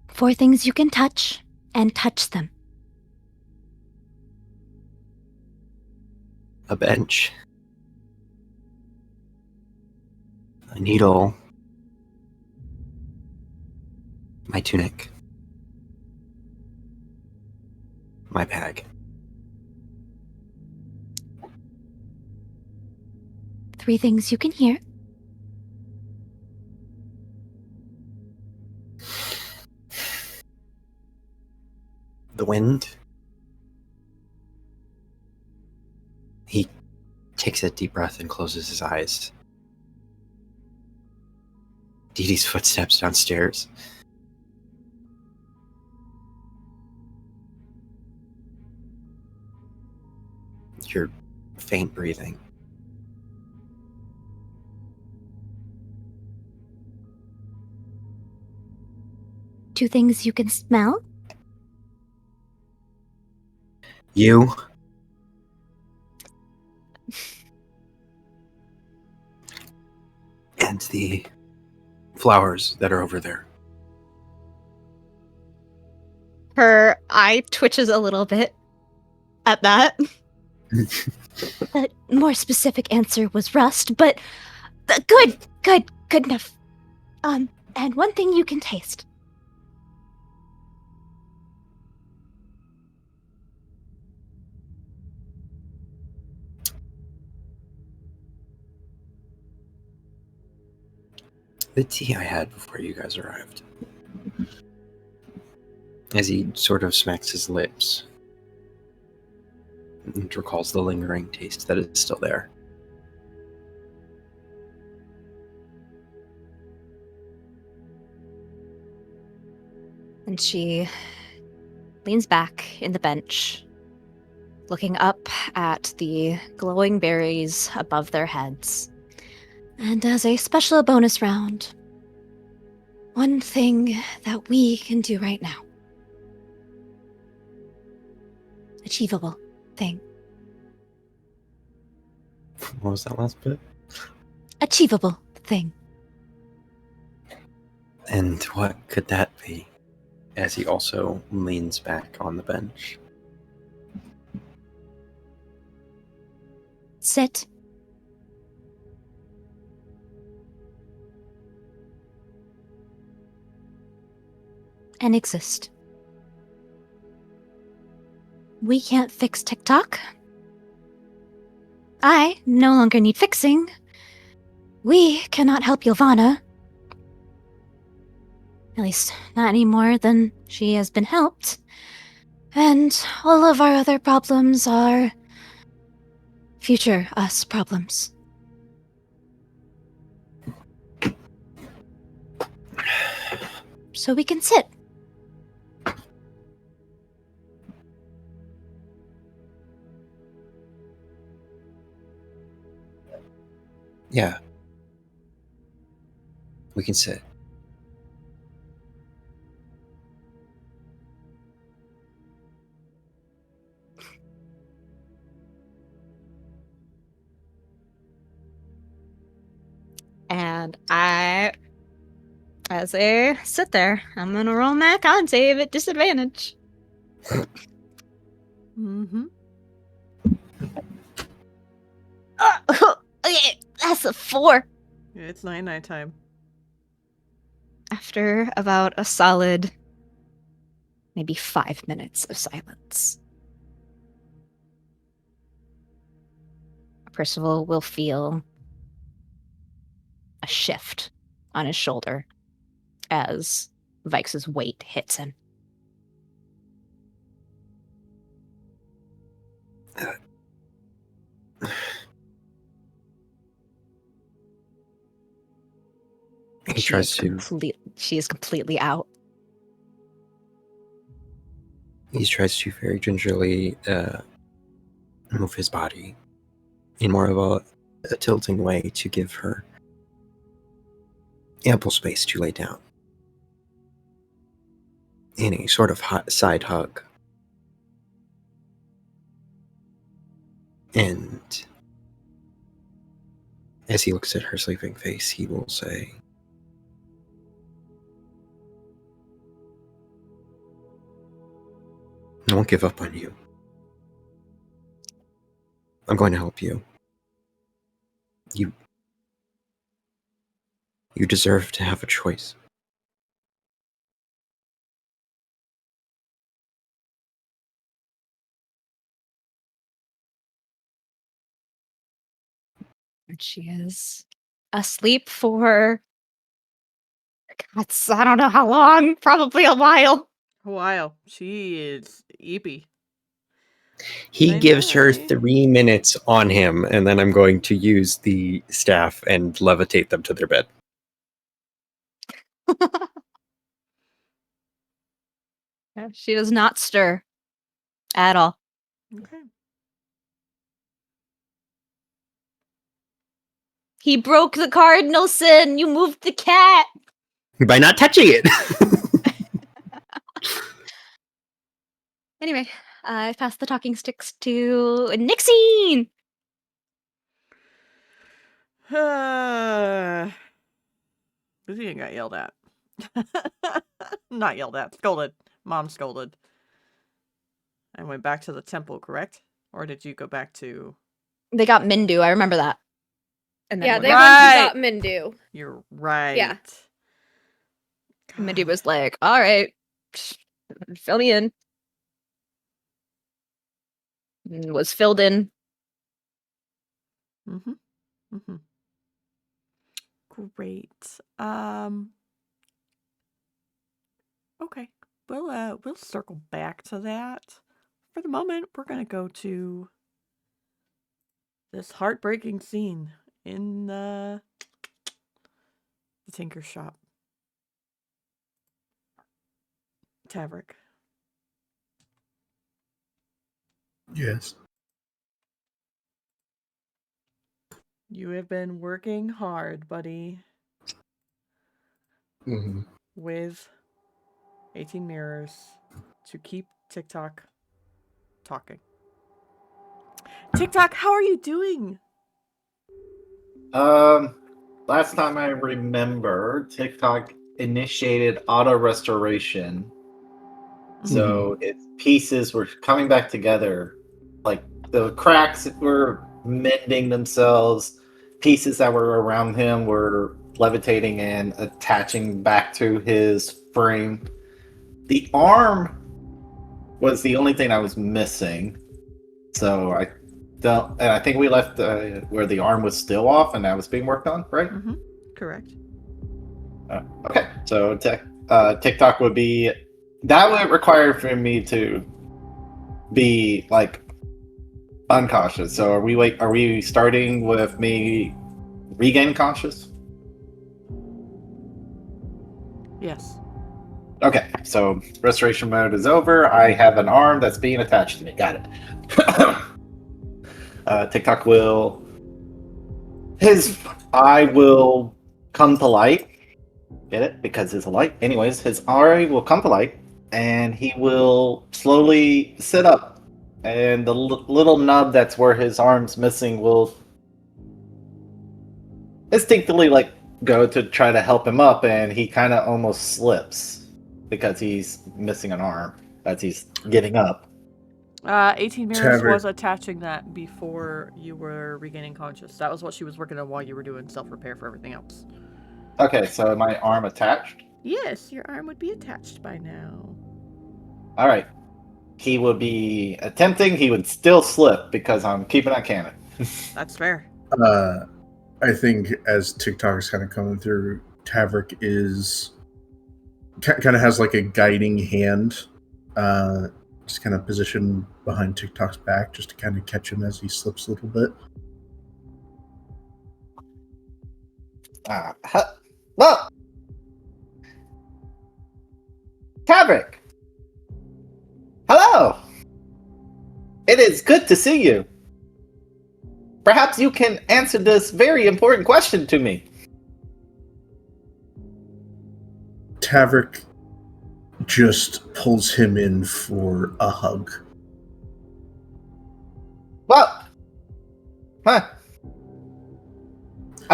4 things you can touch, and touch them. A bench. A needle. My tunic. My bag. 3 things you can hear. The wind. He takes a deep breath and closes his eyes. Dee Dee's footsteps downstairs. Your faint breathing. Two things you can smell. You. And the flowers that are over there. Her eye twitches a little bit at that. The more specific answer was rust, but good enough. And 1 thing you can taste. The tea I had before you guys arrived. As he sort of smacks his lips and recalls the lingering taste that is still there. And she leans back in the bench, looking up at the glowing berries above their heads. And as a special bonus round, 1 thing that we can do right now. Achievable thing. What was that last bit? Achievable thing. And what could that be? As he also leans back on the bench. Sit. And exist. We can't fix TikTok. I no longer need fixing. We cannot help Ylvanna. At least, not any more than she has been helped. And all of our other problems are future us problems. So we can sit. Yeah. We can sit. And as I sit there, I'm gonna roll my con save at disadvantage. Mm-hmm. Okay, that's a 4. Yeah, it's night time. After about a solid, maybe 5 minutes of silence, Percival will feel a shift on his shoulder as Vaiks' weight hits him. He tries to. She is completely out. He tries to very gingerly move his body in more of a tilting way to give her ample space to lay down in a sort of side hug. And as he looks at her sleeping face, he will say, "I won't give up on you. I'm going to help you. You deserve to have a choice." And she is asleep for, I don't know how long, probably a while. A while. She is eepy. He gives her 3 minutes on him, and then I'm going to use the staff and levitate them to their bed. Yeah, she does not stir at all. Okay. He broke the cardinal sin. You moved the cat. By not touching it. Anyway, I pass the talking sticks to Nixine. Luthien got yelled at. Not yelled at. Scolded. Mom scolded. I went back to the temple, correct? Or did you go back to... They got Mindu, I remember that. And then Yeah, went they back. went to Mindu. You're right. Yeah. Mindu was like, all right, fill me in. And was filled in. Mm-hmm. Mm-hmm. Great. Okay. We'll circle back to that. For the moment, we're gonna go to this heartbreaking scene in the Tinker shop. Tavrick. Yes. You have been working hard, buddy, Mm-hmm. with 18 mirrors to keep TikTok talking. TikTok, how are you doing? Last time I remember, TikTok initiated auto restoration. So its pieces were coming back together. Like the cracks were mending themselves. Pieces that were around him were levitating and attaching back to his frame. The arm was the only thing I was missing. So I think we left where the arm was still off and that was being worked on, right? Mm-hmm. Correct. Okay, so TikTok would be... That would require for me to be like uncautious. So are we starting with me regain conscious? Yes. Okay, so restoration mode is over. I have an arm that's being attached to me. Got it. TikTok will... His eye will come to light. Get it? Because it's a light. Anyways, his eye will come to light. And he will slowly sit up, and the little nub that's where his arm's missing will instinctively go to try to help him up, and he kind of almost slips because he's missing an arm as he's getting up. 18 Mirrors Tavrick. was attaching that before you were regaining conscious. That was what she was working on while you were doing self-repair for everything else. Okay, so my arm attached? Yes, your arm would be attached by now. Alright. He would be attempting, he would still slip because I'm keeping that cannon. That's fair. I think as TikTok is kind of coming through, Tavrick is kind of has like a guiding hand, just kind of positioned behind TikTok's back, just to kind of catch him as he slips a little bit. Well, Tavrick. Hello. It is good to see you. Perhaps you can answer this very important question to me. Tavrick just pulls him in for a hug. Well, I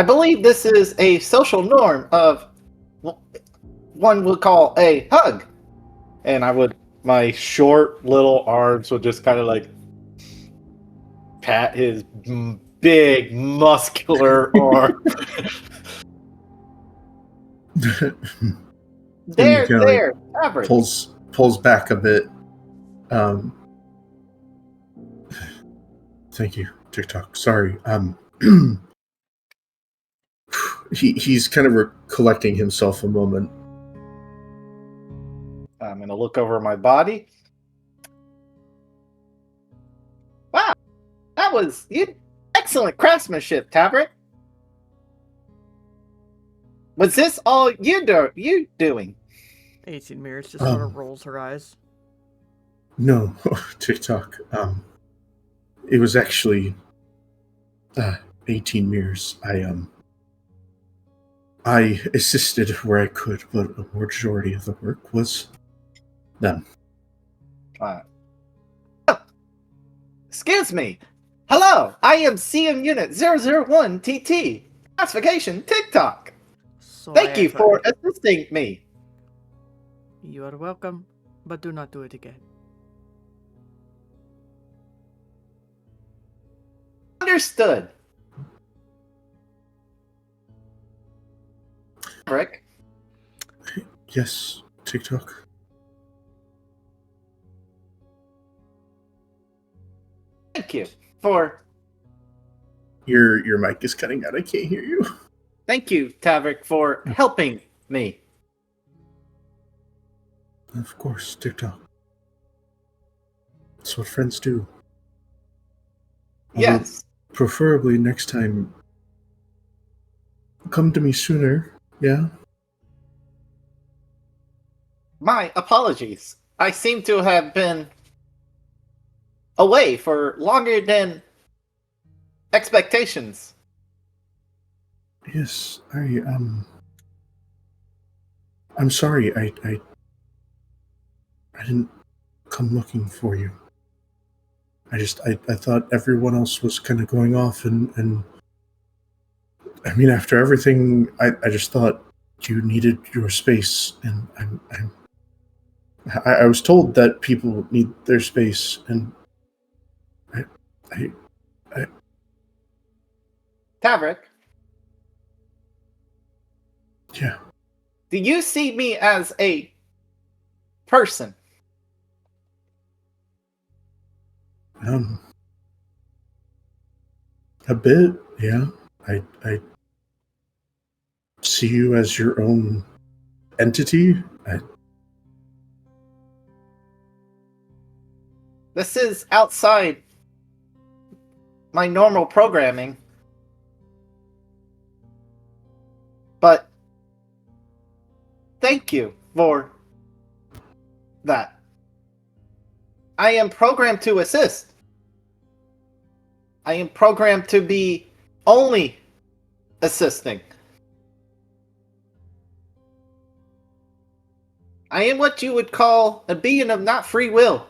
believe this is a social norm of one would call a hug. And my short little arms would just kind of like pat his big muscular arm. there, average. Pulls back a bit. Thank you, TikTok. Sorry. He's kind of recollecting himself a moment. I'm going to look over my body. Wow, that was excellent craftsmanship, Tavrick. Was this all you doing? 18 Mirrors just sort of rolls her eyes. No, TikTok. It was actually 18 Mirrors. I assisted where I could, but a majority of the work was done. Excuse me. Hello, I am CM Unit 001 TT. Classification TikTok. So Thank you for assisting me. You are welcome, but do not do it again. Understood. Rick? Yes, TikTok. Thank you for... Your mic is cutting out. I can't hear you. Thank you, Tavrick, for helping me. Of course, TikTok. That's what friends do. Yes. Preferably next time, come to me sooner, yeah? My apologies. I seem to have been away for longer than expectations. Yes, I'm sorry, I didn't come looking for you. I thought everyone else was kind of going off and I mean, after everything, I just thought you needed your space, and I was told that people need their space, and I Tavrick, yeah. do you see me as a person? A bit, yeah. I see you as your own entity. This is outside my normal programming. But thank you for that. I am programmed to assist. I am programmed to be only assisting. I am what you would call a being of not free will.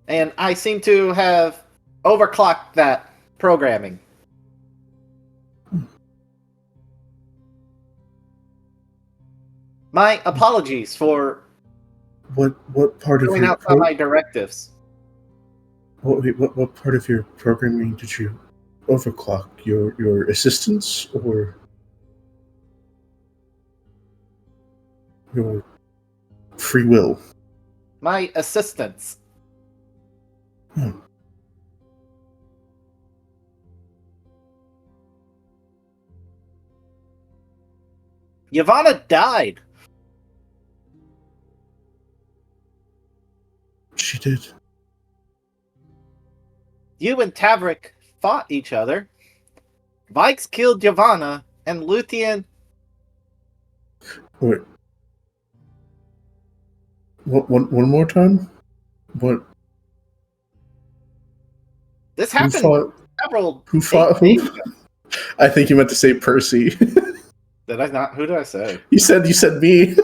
And I seem to have overclocked that programming. My apologies for What part of going your outside my directives. what part of your programming did you overclock? Your assistance or your free will? My assistants. Hmm. Ylvanna died. She did. You and Tavrick fought each other. Vaiks killed Ylvanna, and Luthien. Wait. One more time? What? This Who happened fought? several. Who fought days who? ago. I think you meant to say Percy. Did I not? Who did I say? You said me.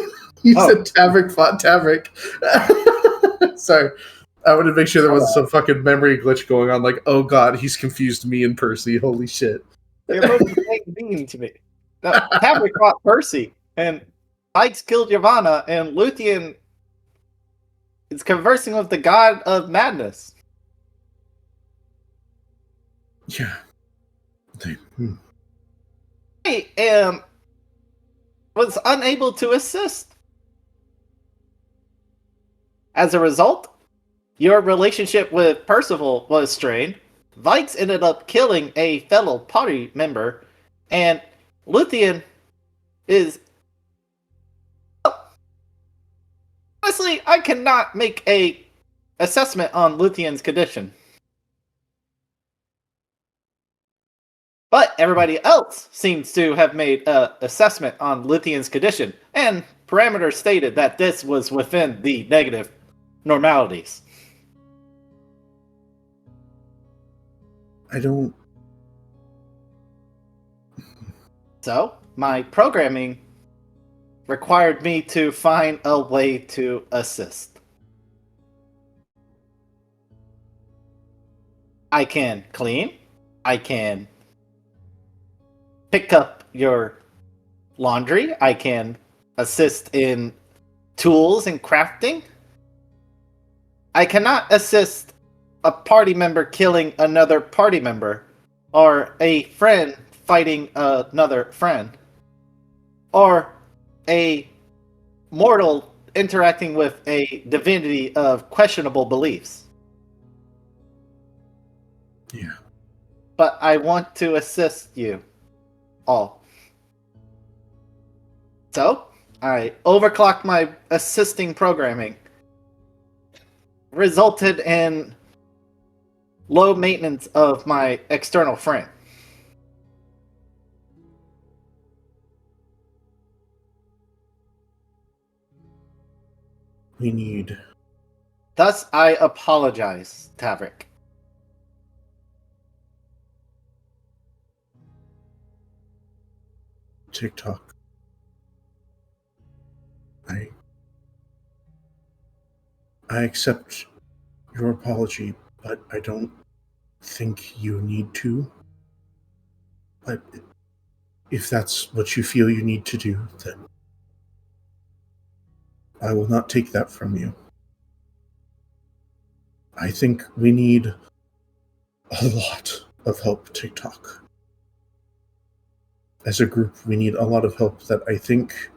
You Oh. said Tavrick fought Tavrick. Sorry. I wanted to make sure there wasn't some fucking memory glitch going on. Like, oh god, he's confused me and Percy. Holy shit. You're both the same being to me. No, Tavrick fought Percy, and Vaiks killed Ylvanna, and Luthien is conversing with the god of madness. Yeah. I was unable to assist. As a result, your relationship with Percival was strained. Vaiks ended up killing a fellow party member, and Luthien is... Honestly, I cannot make a assessment on Luthien's condition. But everybody else seems to have made an assessment on Luthien's condition, and parameters stated that this was within the negative normalities. I don't. So, my programming required me to find a way to assist. I can clean. I can pick up your laundry. I can assist in tools and crafting. I cannot assist a party member killing another party member, or a friend fighting another friend, or a mortal interacting with a divinity of questionable beliefs. Yeah. But I want to assist you all. So, I overclocked my assisting programming. Resulted in low maintenance of my external frame. We need. Thus, I apologize, Tavrick. TikTok. I accept your apology, but I don't think you need to. But if that's what you feel you need to do, then I will not take that from you. I think we need a lot of help, TikTok. As a group, we need a lot of help that I think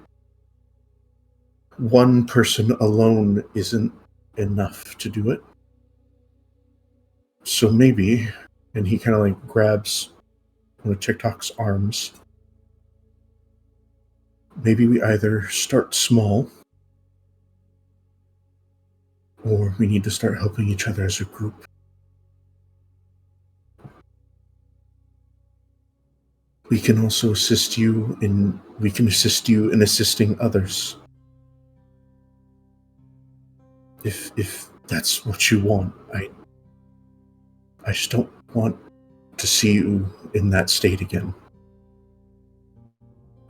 one person alone isn't enough to do it. So maybe, and he kind of like grabs one of TikTok's arms, maybe we either start small, or we need to start helping each other as a group. We can also assist you in assisting others. If that's what you want. I just don't want to see you in that state again.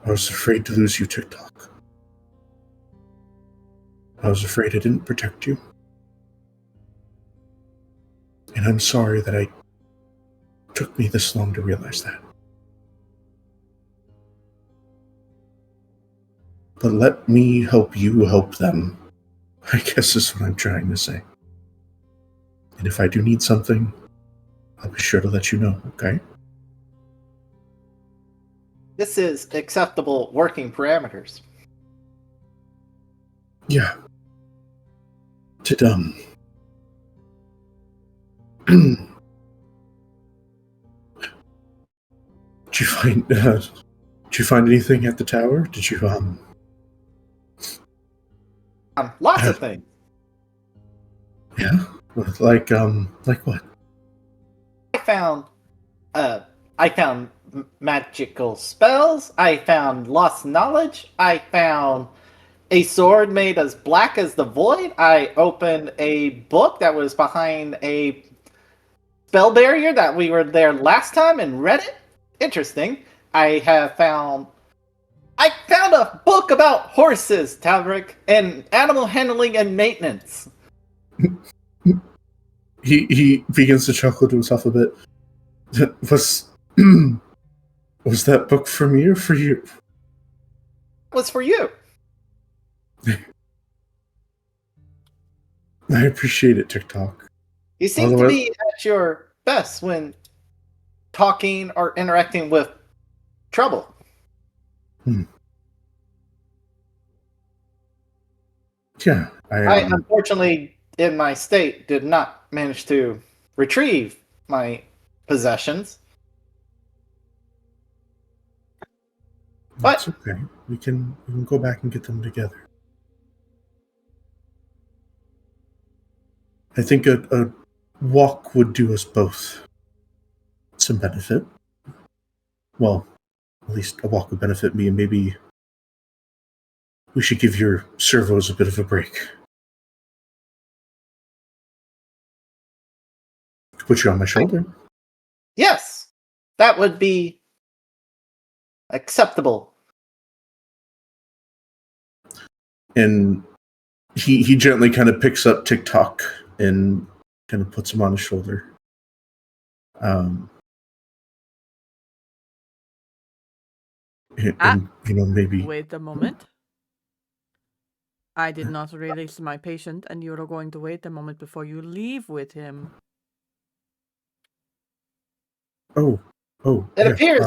I was afraid to lose you, TikTok. I was afraid I didn't protect you. And I'm sorry that it took me this long to realize that. But let me help you help them, I guess is what I'm trying to say. And if I do need something, I'll be sure to let you know, okay? This is acceptable working parameters. Yeah. Did did you find anything at the tower? Did you Lots of things. Yeah? Like what? I found magical spells. I found lost knowledge. I found a sword made as black as the void. I opened a book that was behind a spell barrier that we were there last time and read it. Interesting. I found a book about horses, Tavrick, and animal handling and maintenance. He begins to chuckle to himself a bit. Was that book for me or for you? It was for you. I appreciate it, TikTok. You seem to be at your best when talking or interacting with trouble. Yeah, I unfortunately, in my state, did not manage to retrieve my possessions. That's okay. We can go back and get them together. I think a walk would do us both some benefit. Well, at least a walk would benefit me, and maybe we should give your servos a bit of a break. Put you on my shoulder. Yes, that would be acceptable. And he gently kind of picks up TikTok and kind of puts him on his shoulder. And maybe... Wait a moment. I did not release my patient, and you're going to wait a moment before you leave with him. Oh. It appears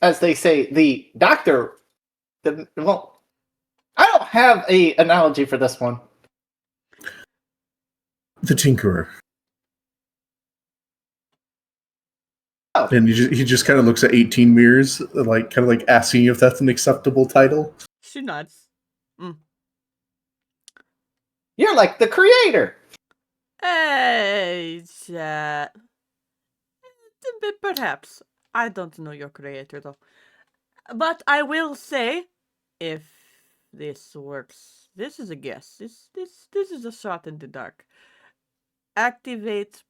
as they say, the doctor. Well, I don't have an analogy for this one. The Tinkerer. Oh. And he just kind of looks at 18 mirrors, like kind of like asking if that's an acceptable title. She nods. You're like the creator. Hey, chat. Perhaps. I don't know your creator, though. But I will say, if this works, this is a guess. This is a shot in the dark. Activate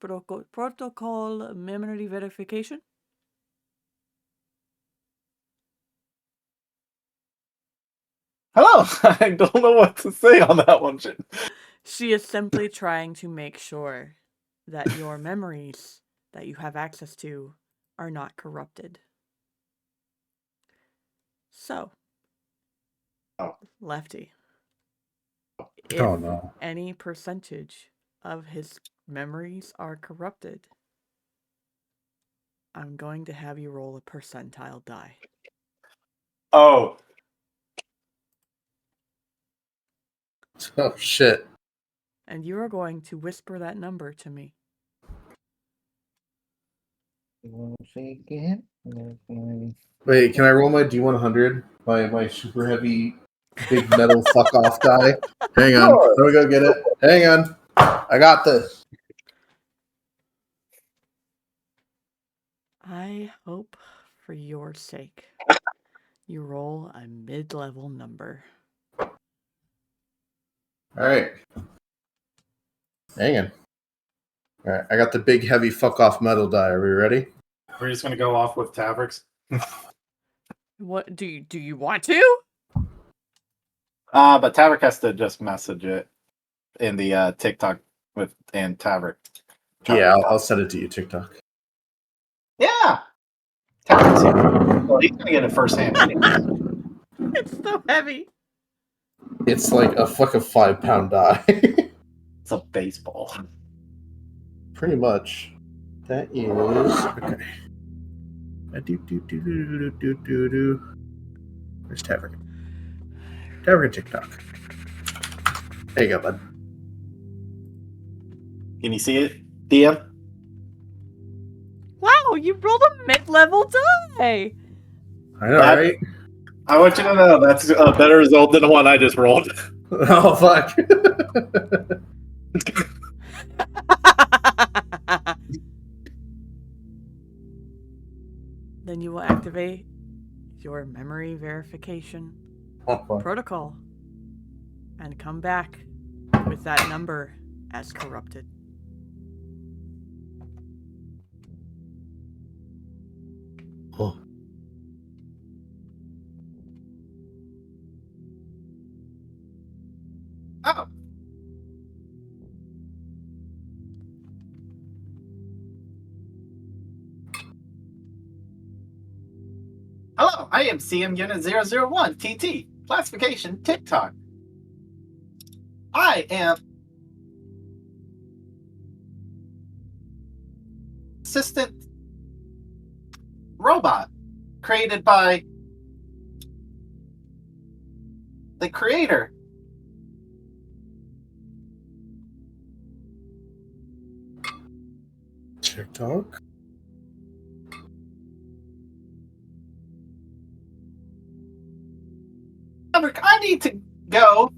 protocol memory verification. Hello. I don't know what to say on that one. She is simply trying to make sure that your memories that you have access to are not corrupted. So, Lefty, if any percentage of his memories are corrupted, I'm going to have you roll a percentile die. Oh. Oh, shit. And you are going to whisper that number to me. Wait, can I roll my D100? My super heavy, big metal fuck off die? Hang on. Let me go get it. Hang on. I got this. I hope, for your sake, you roll a mid-level number. Alright. Hang on. Alright, I got the big, heavy fuck off metal die. Are we ready? We're just going to go off with Tavrick's. What do you want to? But Tavrick has to just message it in the TikTok and Tavrick. Yeah, I'll send it to you, TikTok. Yeah. Tavrick's here. Well, he's going to get it firsthand anyway. It's so heavy. It's like a fucking 5-pound die. It's a baseball. Pretty much. That is okay. Where's Tavrick? Tavrick TikTok. There you go, bud. Can you see it, DM? Wow, you rolled a mid-level die. I know, right? I want you to know that's a better result than the one I just rolled. Oh fuck. Then you will activate your memory verification protocol and come back with that number as corrupted. Oh. Oh. Hello, I am CM Unit 001 TT. Classification TikTok. I am assistant robot created by the creator. TikTok? I need to go.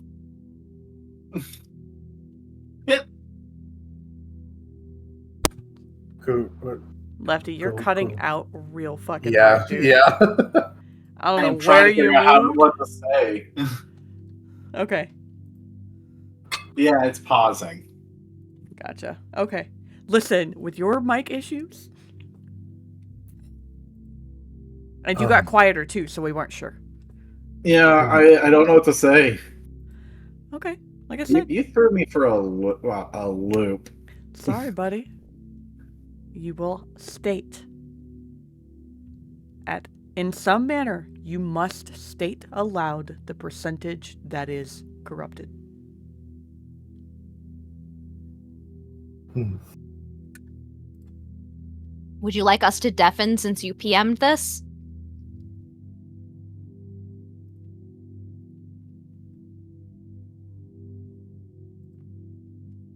Lefty, you're cutting out real fucking Yeah, hard, dude. yeah. I don't I'm know trying where to figure you out moved. what to say. Okay, Yeah, it's pausing. gotcha. Okay. Listen, with your mic issues, and you got quieter too, so we weren't sure. Yeah, I don't know what to say. Okay, like I said, You threw me for a loop. sorry, buddy. You will state in some manner, you must state aloud the percentage that is corrupted. Would you like us to deafen since you PM'd this?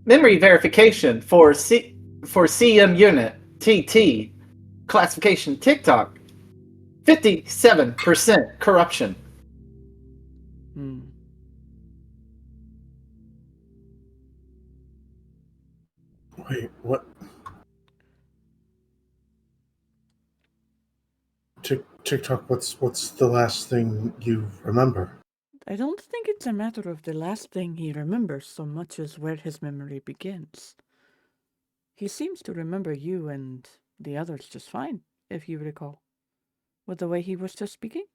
Memory verification for CM Unit TT. Classification TikTok. 57% corruption. Wait, what? TikTok, what's the last thing you remember? I don't think it's a matter of the last thing he remembers so much as where his memory begins. He seems to remember you and the others just fine, if you recall. With the way he was just speaking?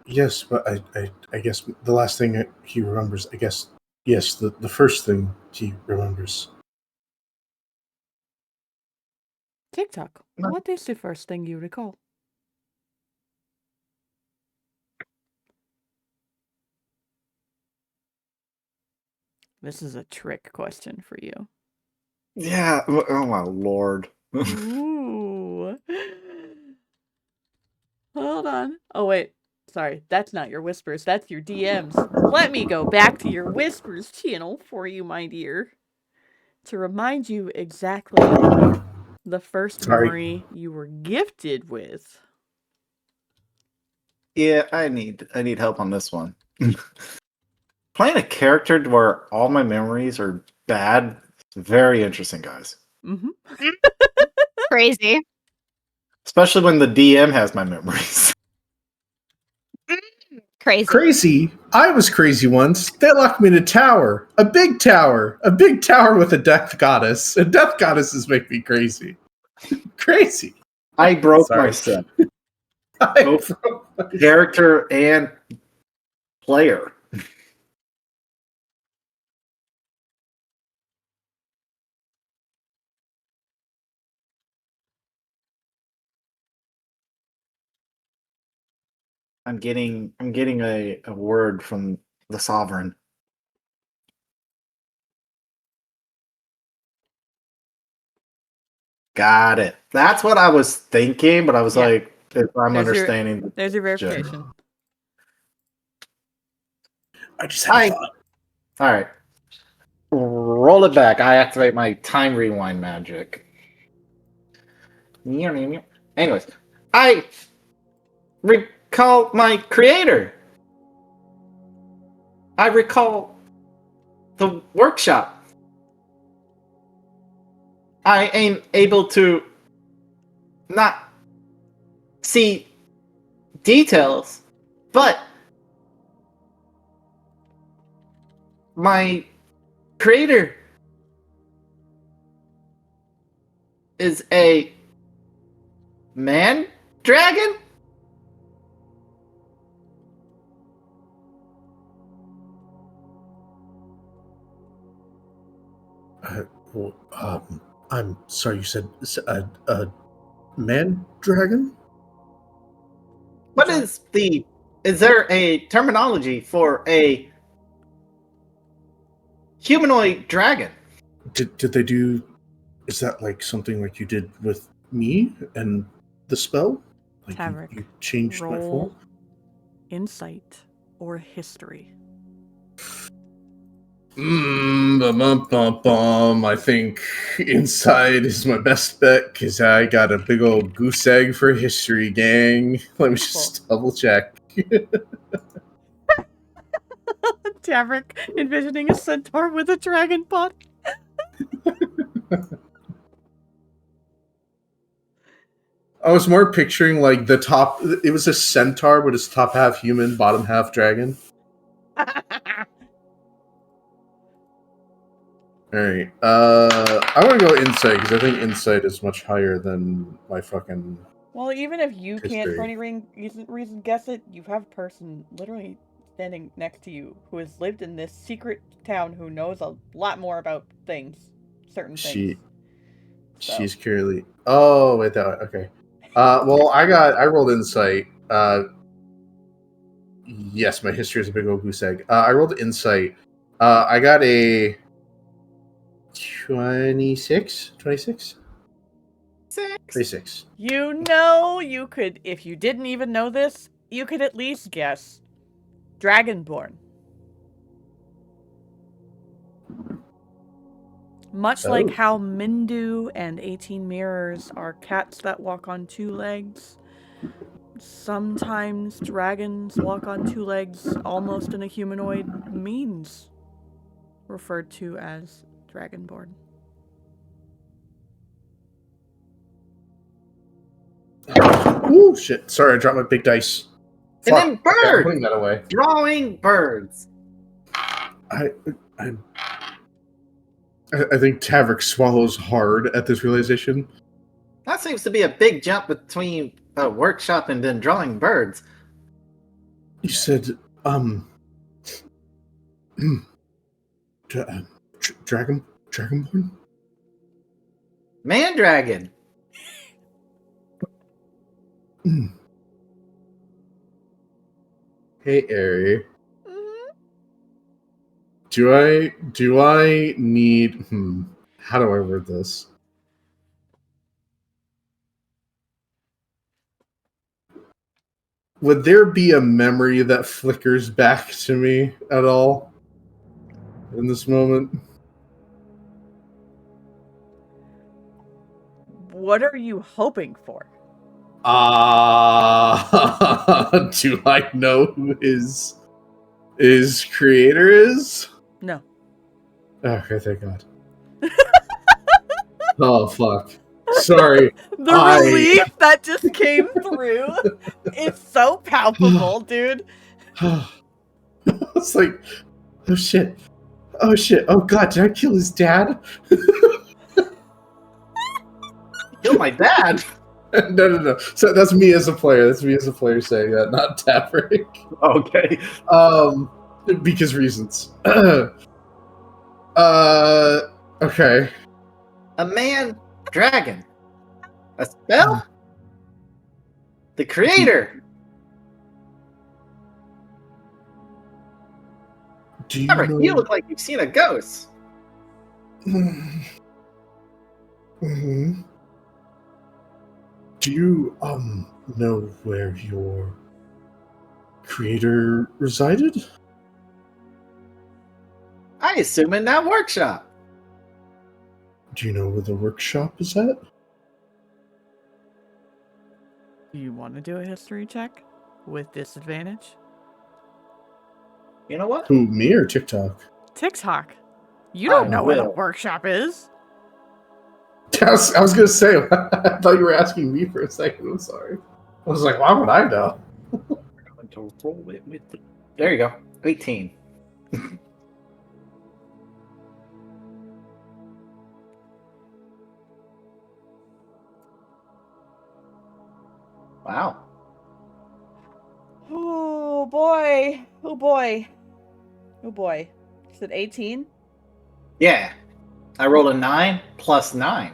Yes, but I guess the last thing that he remembers, I guess, yes, the first thing he remembers. TikTok, what is the first thing you recall? This is a trick question for you. Yeah, oh my lord. Ooh. Hold on. Oh, wait. Sorry, that's not your whispers. That's your DMs. Let me go back to your whispers channel for you, my dear. To remind you exactly the first memory you were gifted with. Yeah, I need help on this one. Playing a character where all my memories are bad, it's very interesting, guys. Mm-hmm. Crazy. Especially when the DM has my memories. Crazy. Crazy? I was crazy once. They locked me in a tower. A big tower. A big tower with a death goddess. And death goddesses make me crazy. Crazy. I broke Sorry. myself. Both character and player. I'm getting a word from the sovereign. Got it. That's what I was thinking, but I was Yeah. like, if I'm There's your- understanding. There's your verification. I just had a thought. All right. Roll it back. I activate my time rewind magic. Anyways, I recall my creator. I recall the workshop. I am able to not see details, but my creator is a man dragon? I'm sorry, you said a man dragon? What is there a terminology for a humanoid dragon? Did they do? Is that like something like you did with me and the spell? Like Tavrick, you changed my roll form? insight or history. I think inside is my best bet because I got a big old goose egg for history, gang. Let me just double check. Tavrick envisioning a centaur with a dragon body. I was more picturing like the top. It was a centaur, but it's top half human, bottom half dragon. All right. I want to go insight because I think insight is much higher than my fucking. Well, even if you can't for history. any reason guess it, you have a person literally standing next to you who has lived in this secret town who knows a lot more about things, certain things. She's clearly. Oh wait, that okay. Well, I rolled insight. Yes, my history is a big old goose egg. I rolled insight. I got a 26. 26? 26. You know, you could, if you didn't even know this, you could at least guess Dragonborn. Much like how Mindu and 18 Mirrors are cats that walk on two legs, sometimes dragons walk on two legs almost in a humanoid means, referred to as Dragonborn. Ooh, shit. Sorry, I dropped my big dice. And Fuck. then Okay, I'm birds! putting that away. Drawing birds. I think Tavrick swallows hard at this realization. That seems to be a big jump between a workshop and then drawing birds. You said, Dragonborn? Man dragon. Hey, Aerie. Do I need, how do I word this? Would there be a memory that flickers back to me at all in this moment? What are you hoping for? Do I know who his creator is? No. Okay, thank God. Oh, fuck. Sorry. The relief that just came through is so palpable, dude. It's like, oh shit. Oh shit. Oh god, did I kill his dad? Kill my dad? No. So that's me as a player. That's me as a player saying that, not Tavrick. Okay. Because reasons. Okay. A man dragon. A spell? The creator. Do you Tavrick, know? you look like you've seen a ghost. Mm-hmm. Do you know where your creator resided? I assume in that workshop. Do you know where the workshop is at? Do you want to do a history check with disadvantage? You know what? Who, me or TikTok? TikTok. You don't I know where the will. workshop is. I was gonna say, I thought you were asking me for a second. I'm sorry. I was like, why would I know? Going to roll it with the... There you go. 18. Wow. Oh boy. Oh boy. Oh boy. Is it 18? Yeah. I rolled a 9 plus 9.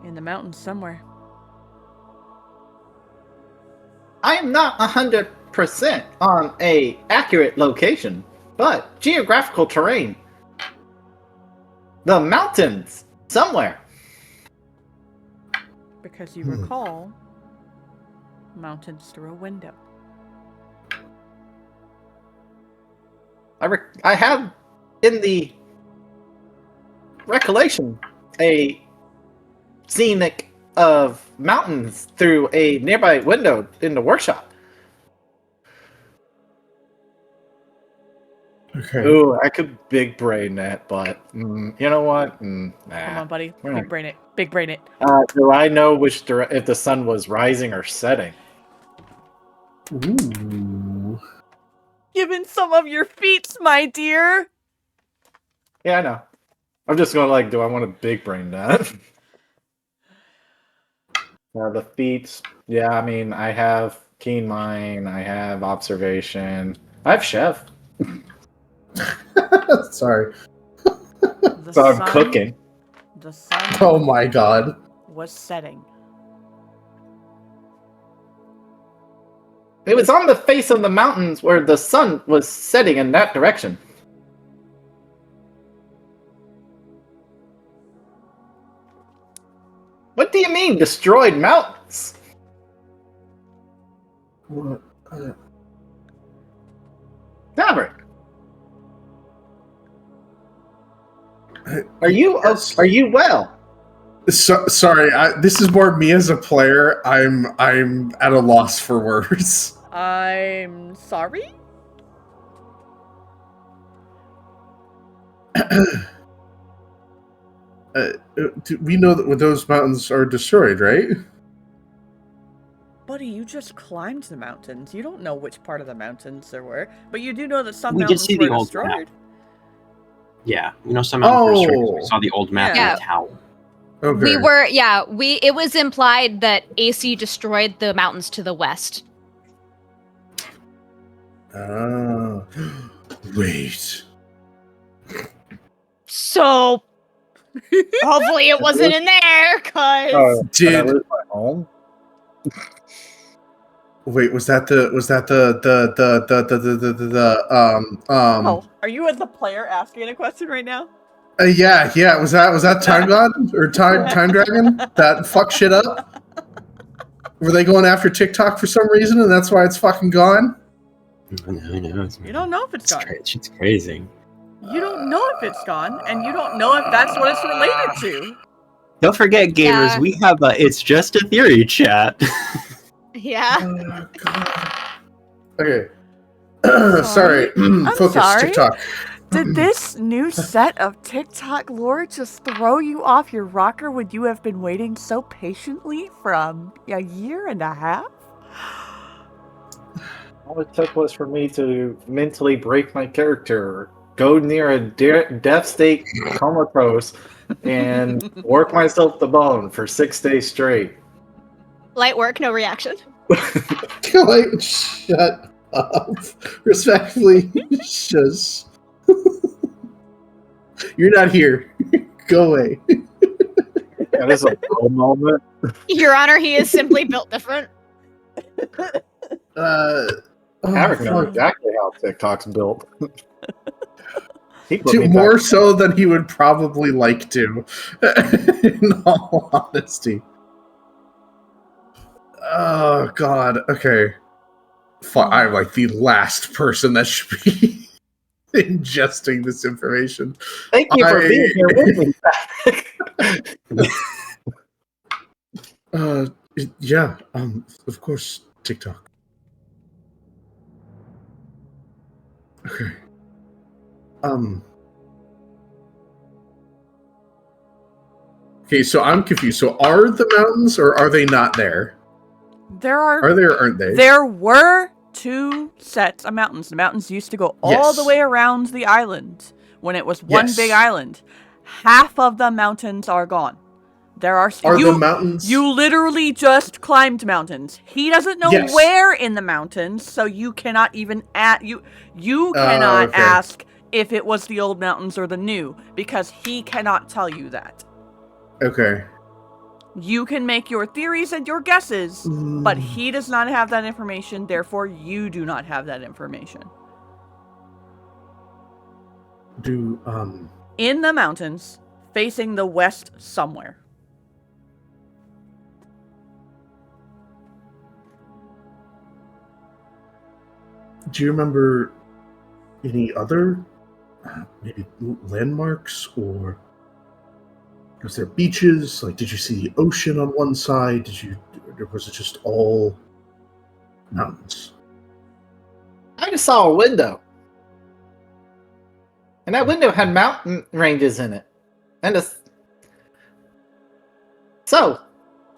In the mountains somewhere. I am not 100% on a accurate location, but geographical terrain. The mountains somewhere. Because you recall mountains through a window. I have in the recollection a scenic of mountains through a nearby window in the workshop. Okay. Ooh, I could big brain that, but you know what? Nah. Come on, buddy. We're Big not- brain it. Big brain it. Do I know which if the sun was rising or setting? Ooh. Given some of your feats, my dear. Yeah, I know. I'm just going do I want to big brain that? The feats. Yeah, I mean, I have keen mind. I have observation. I have chef. Sorry. The So I'm sun- cooking. The sun Oh my god. was setting. It was on the face of the mountains where the sun was setting in that direction. What do you mean, destroyed mountains? What? Tavrick, I- are you Yes. are you well? Sorry, this is more me as a player. I'm at a loss for words. I'm sorry? We know that those mountains are destroyed, right? Buddy, you just climbed the mountains. You don't know which part of the mountains there were, but you do know that some We did mountains see were the old destroyed. Yeah, some mountains were destroyed. We Oh. saw the old map Yeah. in the tower. Okay. It was implied that AC destroyed the mountains to the west. Ah. Wait. So hopefully it wasn't in there, cause Did I lose my home? wait? Was that the Oh, are you as the player asking a question right now? yeah. Was that Time God or Time Dragon that fucked shit up? Were they going after TikTok for some reason, and that's why it's fucking gone? Who knows? You don't know if it's gone. It's crazy. You don't know if it's gone, and you don't know if that's what it's related to. Don't forget, gamers, Yeah. we have a It's Just a Theory chat. yeah. Oh, God. Okay. Sorry. I'm Focus. sorry. TikTok. Did this new set of TikTok lore just throw you off your rocker when you have been waiting so patiently from a year and a half? All it took was for me to mentally break my character, go near a death state comatose, and work myself the bone for 6 days straight. Light work, no reaction. Like, shut up. Respectfully, shush. You're not here. Go away. That is a low moment. Your Honor, he is simply built different. Tavrick knows fuck. exactly how TikTok's built. He put me More back- so than he would probably like to, in all honesty. Oh, God. Okay. I'm like the last person that should be ingesting this information. Thank you for being here with me, Tavrick. Yeah, of course, TikTok. Okay. Okay, so I'm confused. So are the mountains or are they not there? Are they or aren't they? There were 2 sets of mountains. The mountains used to go all the Yes. way around the island when it was one Yes. big island. Half of the mountains are gone. There are the mountains? You literally just climbed mountains. He doesn't know Yes. where in the mountains, so you cannot even you cannot okay. ask if it was the old mountains or the new, because he cannot tell you that. Okay. You can make your theories and your guesses, but he does not have that information, therefore you do not have that information. In the mountains, facing the west somewhere. Do you remember any other maybe landmarks, or was there beaches? Like, did you see the ocean on one side? Or was it just all mountains? I just saw a window. And that window had mountain ranges in it. So,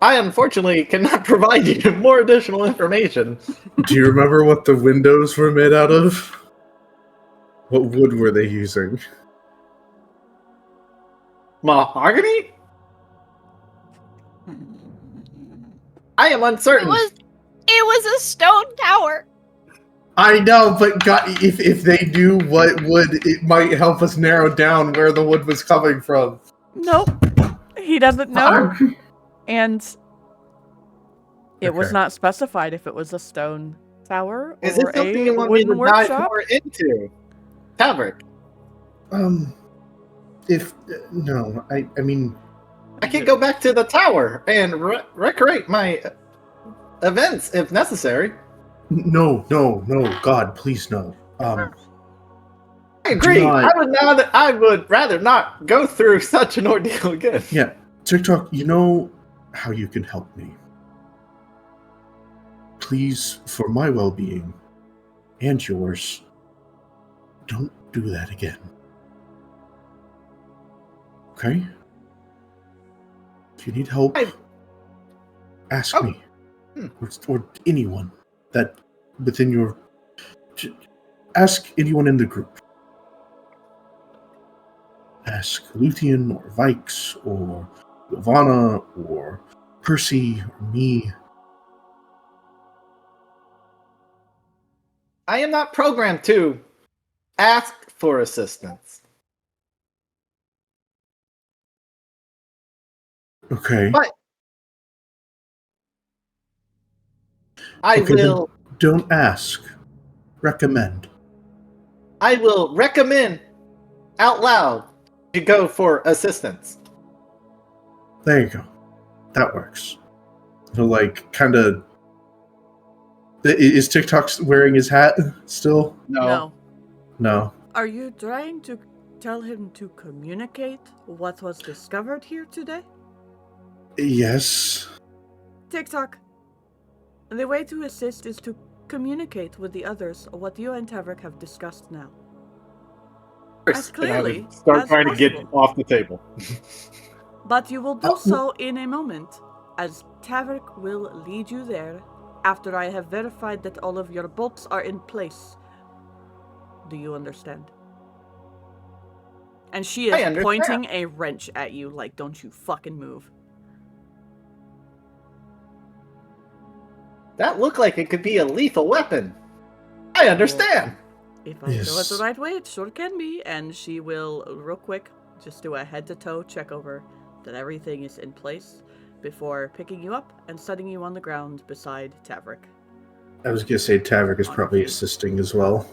I unfortunately cannot provide you more additional information. Do you remember what the windows were made out of? What wood were they using? Mahogany? I am uncertain. It was a stone tower. I know, but God, if they knew what wood, it might help us narrow down where the wood was coming from. Nope. He doesn't know. And it was not specified if it was a stone tower Is this or something a you want me to wooden dive workshop. more into? Tavrick. I mean, I can go back to the tower and recreate my events if necessary. no, God, please no. I agree. not- I would rather not go through such an ordeal again. Yeah, TikTok, you know how you can help me. Please, for my well-being and yours, don't do that again. Okay? If you need help, ask me. Or anyone that within your... Ask anyone in the group. Ask Luthien or Vaiks or Ylvanna or Percy or me. I am not programmed to ask for assistance. Okay. But I Okay, will. Don't ask. Recommend. I will recommend out loud to go for assistance. There you go. That works. He'll like kind of. Is TikTok wearing his hat still? No. No. Are you trying to tell him to communicate what was discovered here today? Yes. TikTok. The way to assist is to communicate with the others what you and Tavrick have discussed now. As clearly And I would start as trying to get possible. off the table. But you will do so in a moment, as Tavrick will lead you there after I have verified that all of your bolts are in place. Do you understand? And she I is understand. pointing a wrench at you like, don't you fucking move. That looked like it could be a lethal weapon. I understand. If I show it the right way, it sure can be. And she will, real quick, just do a head-to-toe check over that everything is in place before picking you up and setting you on the ground beside Tavrick. I was gonna say Tavrick is On probably feet. assisting as well.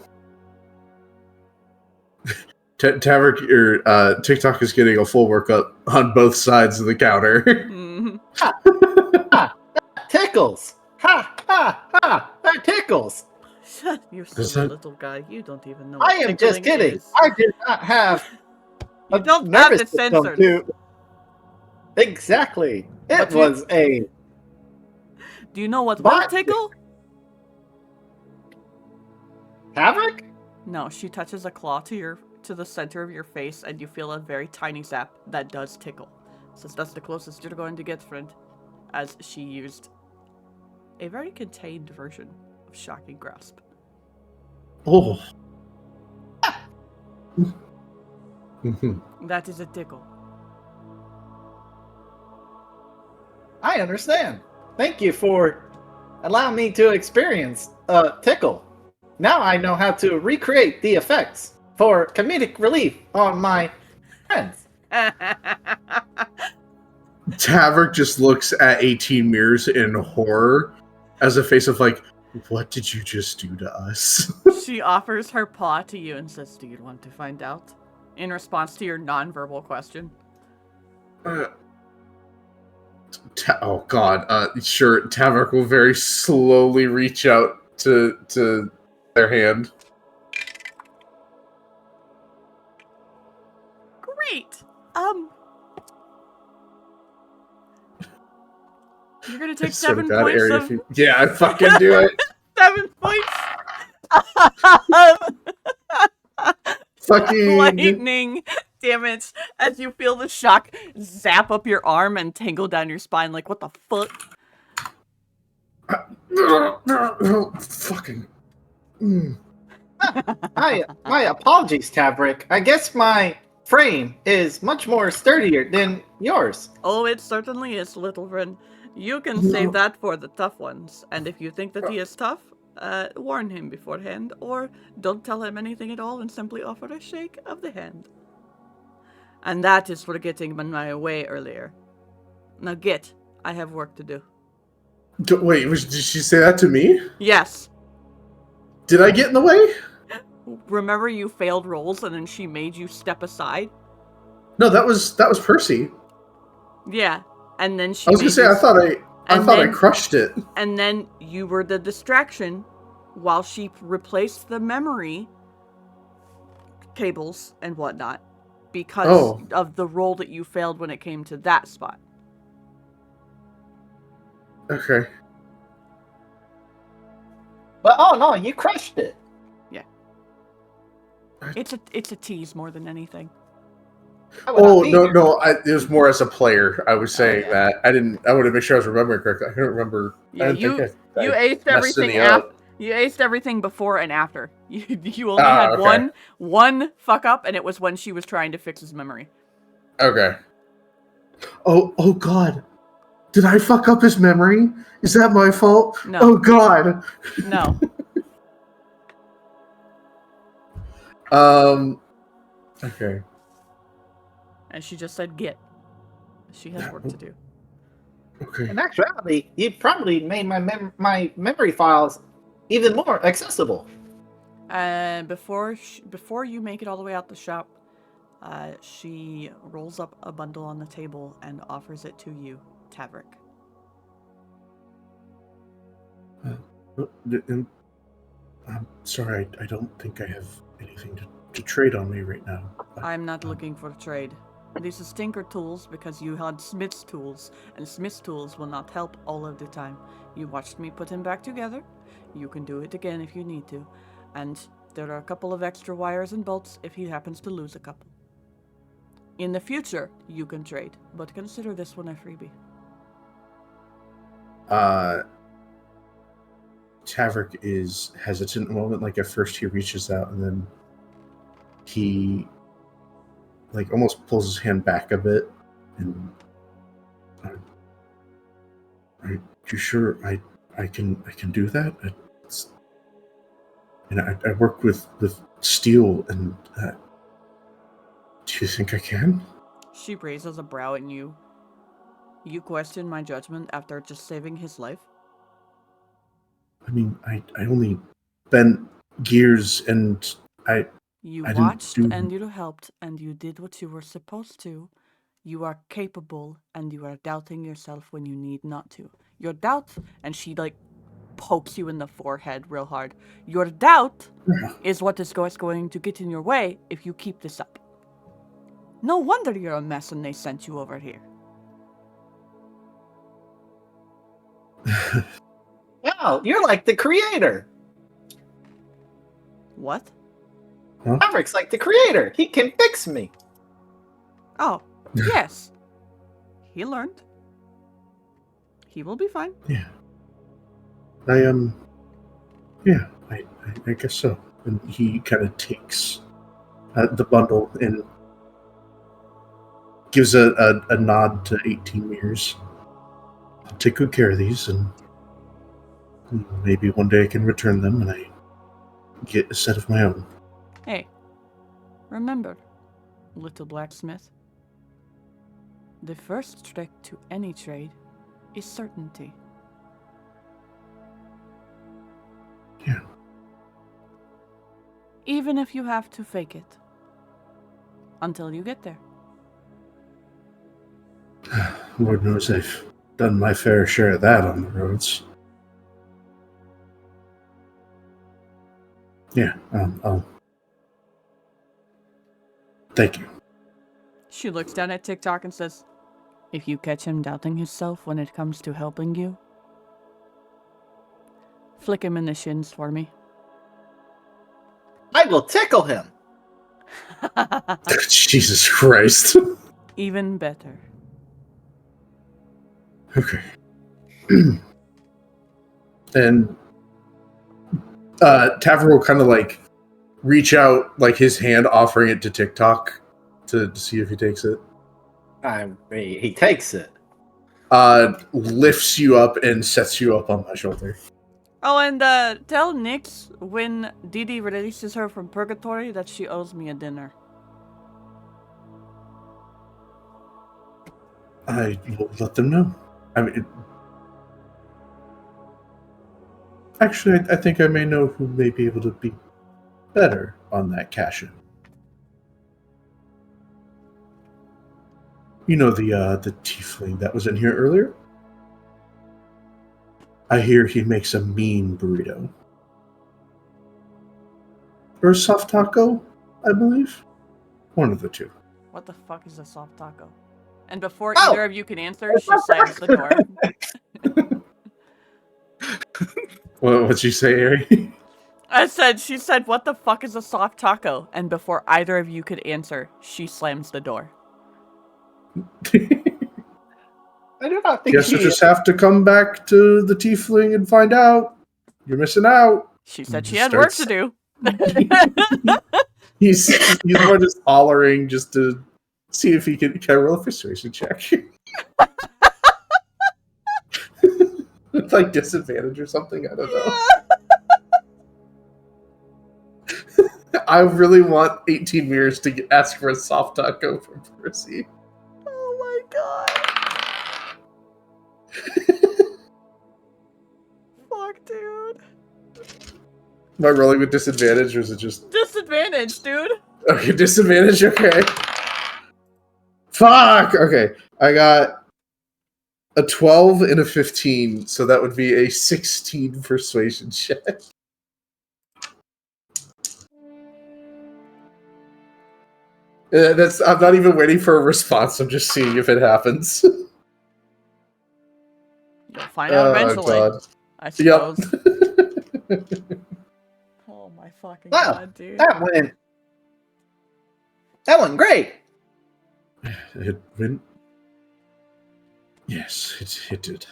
Tavrick or TikTok is getting a full workup on both sides of the counter. Mhm. That tickles! Ha! Ha! Ha! That tickles! You're Does silly that- little guy. You don't even know. I what am just tickling kidding. is. I did not have You a don't have nervous the system sensors. to... Exactly. It But you- was a... Do you know what will But- tickle? Tavrick? No, she touches a claw to the center of your face, and you feel a very tiny zap that does tickle. Since that's the closest you're going to get, friend, as she used a very contained version of Shocking Grasp. Oh. Mhm. That is a tickle. I understand. Thank you for allowing me to experience a tickle. Now I know how to recreate the effects for comedic relief on my friends. Tavrick just looks at 18 mirrors in horror as a face of like, what did you just do to us? She offers her paw to you and says, "Do you want to find out?" In response to your nonverbal question. Oh god, sure, Tavrick will very slowly reach out to their hand. Great! You're gonna take I swear to 7 God, points Area of... Fe- Yeah, I fucking do it. 7 points Fucking lightning damage as you feel the shock zap up your arm and tingle down your spine. Like, what the fuck? fucking. My apologies, Tavrick. I guess my frame is much more sturdier than yours. Oh, it certainly is, little friend. You can No. save that for the tough ones. And if you think that he is tough, warn him beforehand, or don't tell him anything at all and simply offer a shake of the hand. And that is for getting him in my way earlier. Now get. I have work to do. Wait, did she say that to me? Yes. Did I get in the way? Remember you failed rolls and then she made you step aside? No, that was Percy. Yeah. And then she I was gonna made say you I thought I then- crushed it. And then you were the distraction while she replaced the memory cables and whatnot because of the roll that you failed when it came to that spot. Okay. But oh no, you crushed it. It's a tease more than anything. That would Oh not be no, here. no! It was more as a player. I was saying Okay. that I didn't. I want to make sure I was remembering correctly. I couldn't remember. Yeah, I didn't think you I aced messed everything any up. You aced everything before and after. You only Ah, had okay. one fuck up, and it was when she was trying to fix his memory. Okay. Oh God! Did I fuck up his memory? Is that my fault? No. Oh God! No. Okay. And she just said get. She has work to do. Okay. In actuality, you probably made my memory files even more accessible. And before you make it all the way out the shop, she rolls up a bundle on the table and offers it to you, Tavrick. I'm sorry. I don't think I have anything to trade on me right now. I'm not looking for trade. These are stinker tools because you had smith's tools, and smith's tools will not help all of the time. You watched me put him back together. You can do it again if you need to. And there are a couple of extra wires and bolts if he happens to lose a couple. In the future, you can trade, but consider this one a freebie. Tavrick is hesitant a moment. Like at first he reaches out and then he like almost pulls his hand back a bit and are you sure I can do that? I work with steel and do you think I can? She raises a brow at you. You question my judgment after just saving his life? I mean, I only bent gears and You I didn't watched do- and you helped and you did what you were supposed to. You are capable and you are doubting yourself when you need not to. Your doubt, and she like pokes you in the forehead real hard. Your doubt is what is going to get in your way if you keep this up. No wonder you're a mess and they sent you over here. Wow, you're like the creator. What? Tavrick's like the creator. He can fix me. Oh, yes. He learned. He will be fine. Yeah. I guess so. And he kind of takes the bundle and gives a nod to 18 mirrors. I'll take good care of these, and maybe one day I can return them and I get a set of my own. Hey, remember, little blacksmith, the first trick to any trade is certainty. Yeah. Even if you have to fake it. Until you get there. Lord knows I've done my fair share of that on the roads. Yeah, I'll... Thank you. She looks down at TikTok and says, if you catch him doubting himself when it comes to helping you, flick him in the shins for me. I will tickle him. Jesus Christ. Even better. Okay. And Tavrick will kind of like reach out, like his hand offering it to TikTok to see if he takes it. He takes it. Lifts you up and sets you up on my shoulder. Oh, and tell Nyx when Didi releases her from purgatory that she owes me a dinner. I will let them know. I mean, actually, I think I may know who may be able to be better on that cash-in. You know the tiefling that was in here earlier? I hear he makes a mean burrito. Or a soft taco, I believe. One of the two. What the fuck is a soft taco? And before either of you can answer, she slams the door. What'd you say, Ari? She said, what the fuck is a soft taco? And before either of you could answer, she slams the door. I do not think Guess you'll just have to come back to the tiefling and find out. You're missing out. She said she had work to do. He's more just hollering just to see if he can roll a persuasion check. With like disadvantage or something, I don't know. I really want 18 mirrors to ask for a soft taco from Percy. Oh my god. Fuck, dude. Am I rolling with disadvantage or is it just... Disadvantage, dude. Okay, disadvantage, okay. Fuck! Okay, I got a 12 and a 15, so that would be a 16 persuasion check. I'm not even waiting for a response, I'm just seeing if it happens. You'll find out eventually. God. I suppose. Yep. Oh my fucking god, dude. That went great. It went... Yes, it did.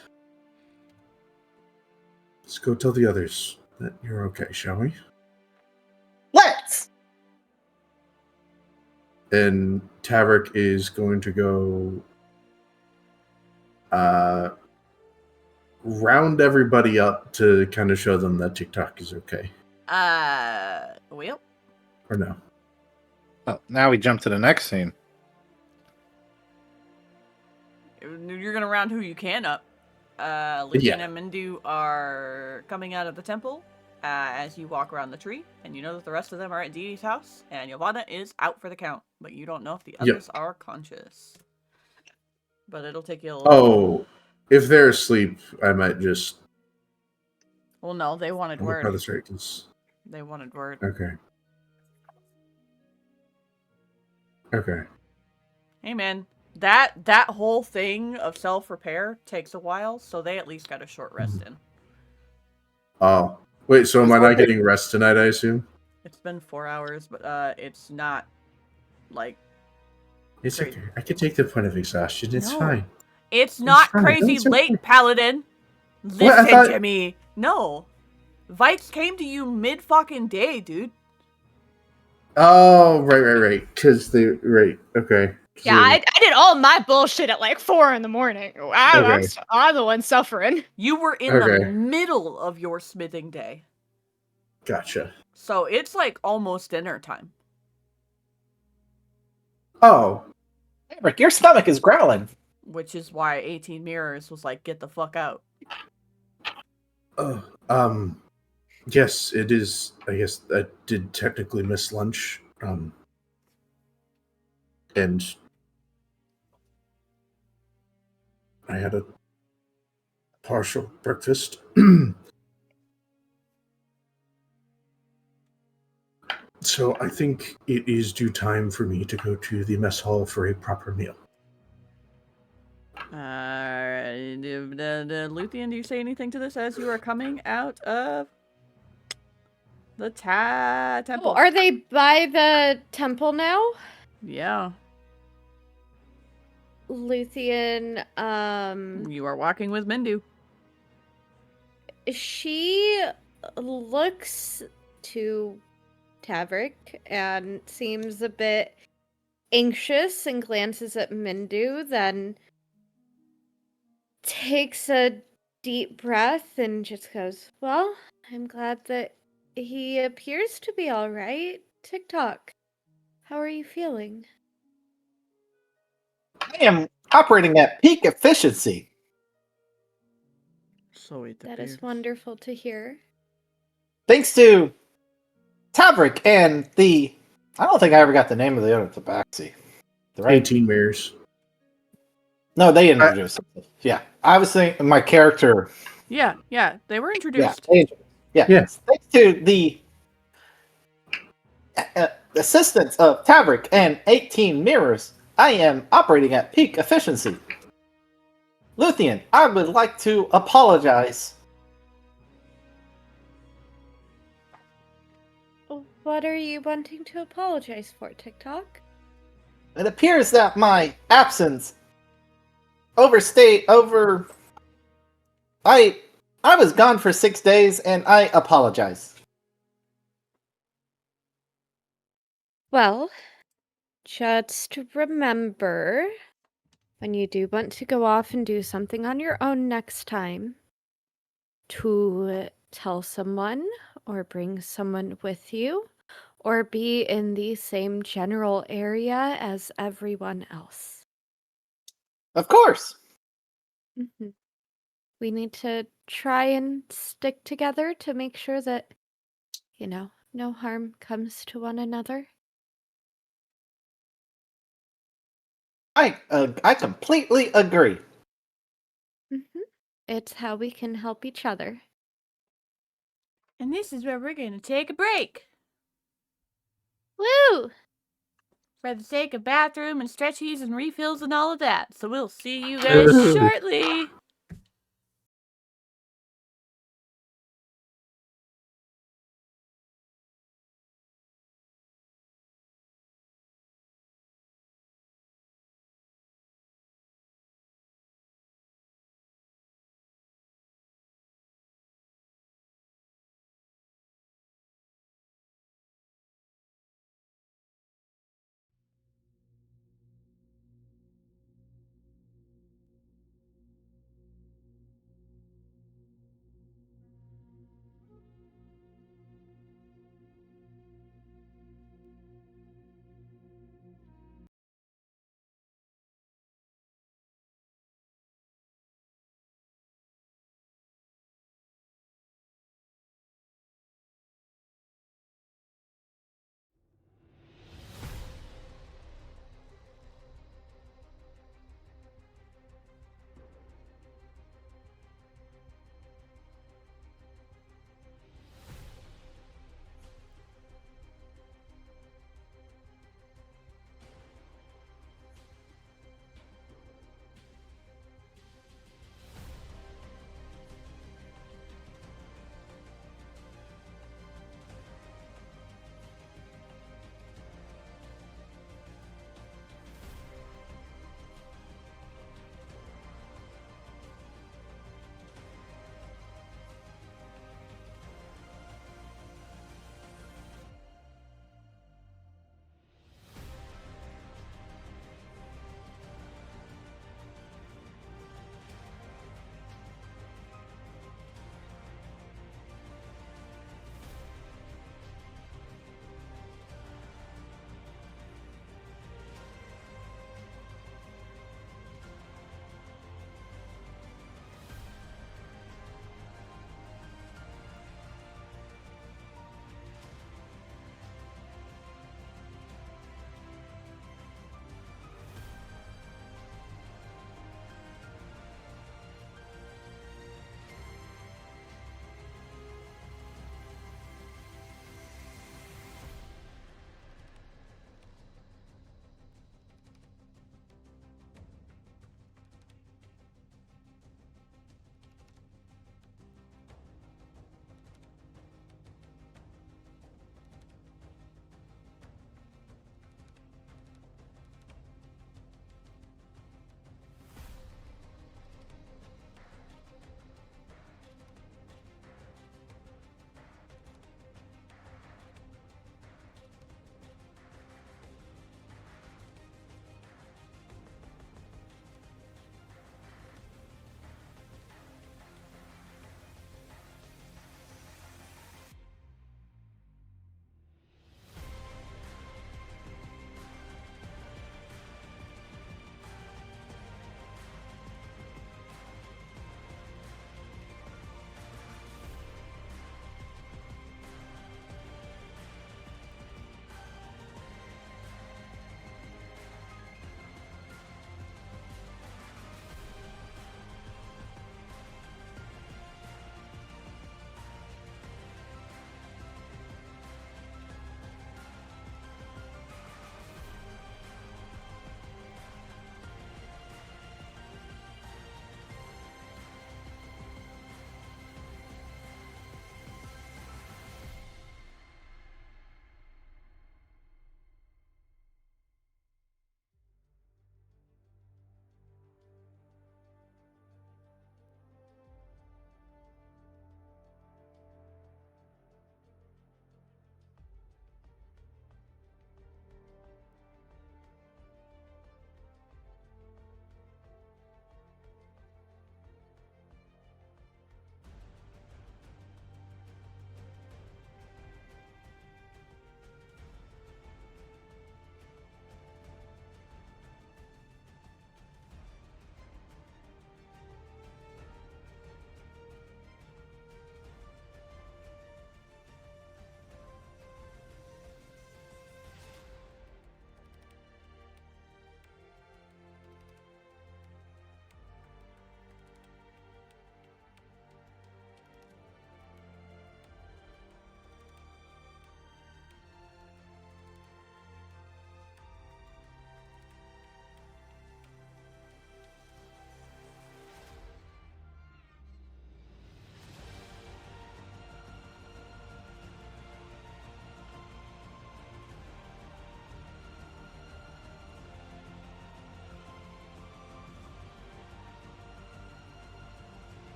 Let's go tell the others that you're okay, shall we? Let's. And Tavrick is going to go round everybody up to kind of show them that TikTok is okay. Well. Or no? Oh, now we jump to the next scene. You're gonna round who you can up. Luthien and Mindu are coming out of the temple as you walk around the tree, and you know that the rest of them are at Dee Dee's house, and Ylvanna is out for the count, but you don't know if the others are conscious. But it'll take you a little... Oh, if they're asleep, I might just... Well, no, they wanted word. That's right, 'cause... They wanted word. Okay. Okay. Hey, man. That whole thing of self-repair takes a while, so they at least got a short rest in. Oh. Wait, so am I not getting rest tonight, I assume? It's been 4 hours, but it's not, like... It's crazy. okay. I can take the point of exhaustion. It's fine. It's not fine. crazy It's okay. late, Paladin. Listen to me. No. Vaiks came to you mid-fucking day, dude. Oh, right. Because they... Right, okay. Yeah, I did all my bullshit at like 4 in the morning. I'm the one suffering. You were in the middle of your smithing day. Gotcha. So it's like almost dinner time. Oh. Rick, your stomach is growling. Which is why 18 Mirrors was like, get the fuck out. Yes, it is. I guess I did technically miss lunch. And I had a partial breakfast. So I think it is due time for me to go to the mess hall for a proper meal. Luthien, do you say anything to this as you are coming out of the temple? Oh, are they by the temple now? Yeah. Luthien, You are walking with Mindu. she looks to Tavrick and seems a bit anxious and glances at Mindu, then takes a deep breath and just goes, well, I'm glad that he appears to be all right. TikTok, how are you feeling? I am operating at peak efficiency. So it That is wonderful to hear. Thanks to Tavrick and the... I don't think I ever got the name of the other tabaxi. The right? 18 mirrors. No, they introduced it. Yeah. I was thinking my character... Yeah, they were introduced. Yeah. Thanks to the assistance of Tavrick and 18 mirrors, I am operating at peak efficiency. Luthien, I would like to apologize. What are you wanting to apologize for, TikTok? It appears that my absence I was gone for 6 days, and I apologize. Well, just remember, when you do want to go off and do something on your own next time, to tell someone or bring someone with you, or be in the same general area as everyone else. Of course. Mm-hmm. We need to try and stick together to make sure that, no harm comes to one another. I completely agree. Mm-hmm. It's how we can help each other. And this is where we're going to take a break. Woo! For the sake of bathroom and stretchies and refills and all of that. So we'll see you guys shortly.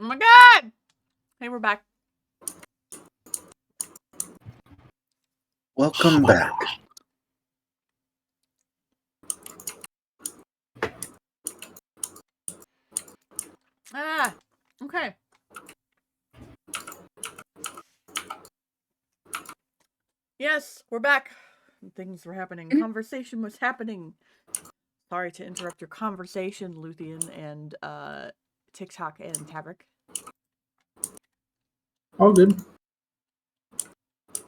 Oh my god! Hey, we're back. Welcome back. Ah, okay. Yes, we're back. Things were happening. Conversation was happening. Sorry to interrupt your conversation, Luthien and TikTok and Tavrick. All good.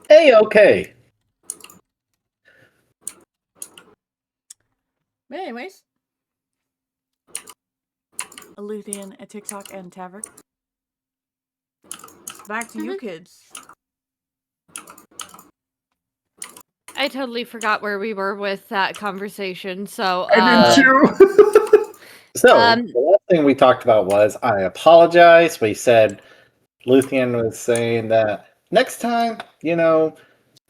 Hey, okay. But anyways, Luthien, a TikTok, and Tavrick. Back to you kids. I totally forgot where we were with that conversation. So I did too. So, the last thing we talked about was I apologize. We said Luthien was saying that next time,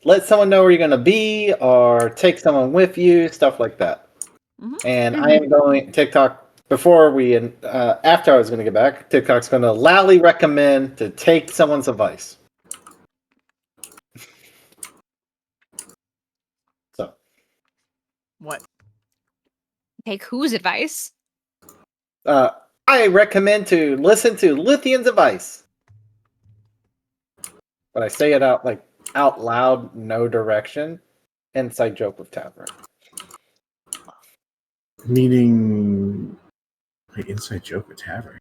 let someone know where you're going to be or take someone with you, stuff like that. Mm-hmm. And I am going, TikTok, after I was going to get back, TikTok's going to loudly recommend to take someone's advice. So. What? Take whose advice? I recommend to listen to Luthien's advice. But I say it out loud, no direction. Inside joke with Tavrick. Meaning, inside joke with Tavrick.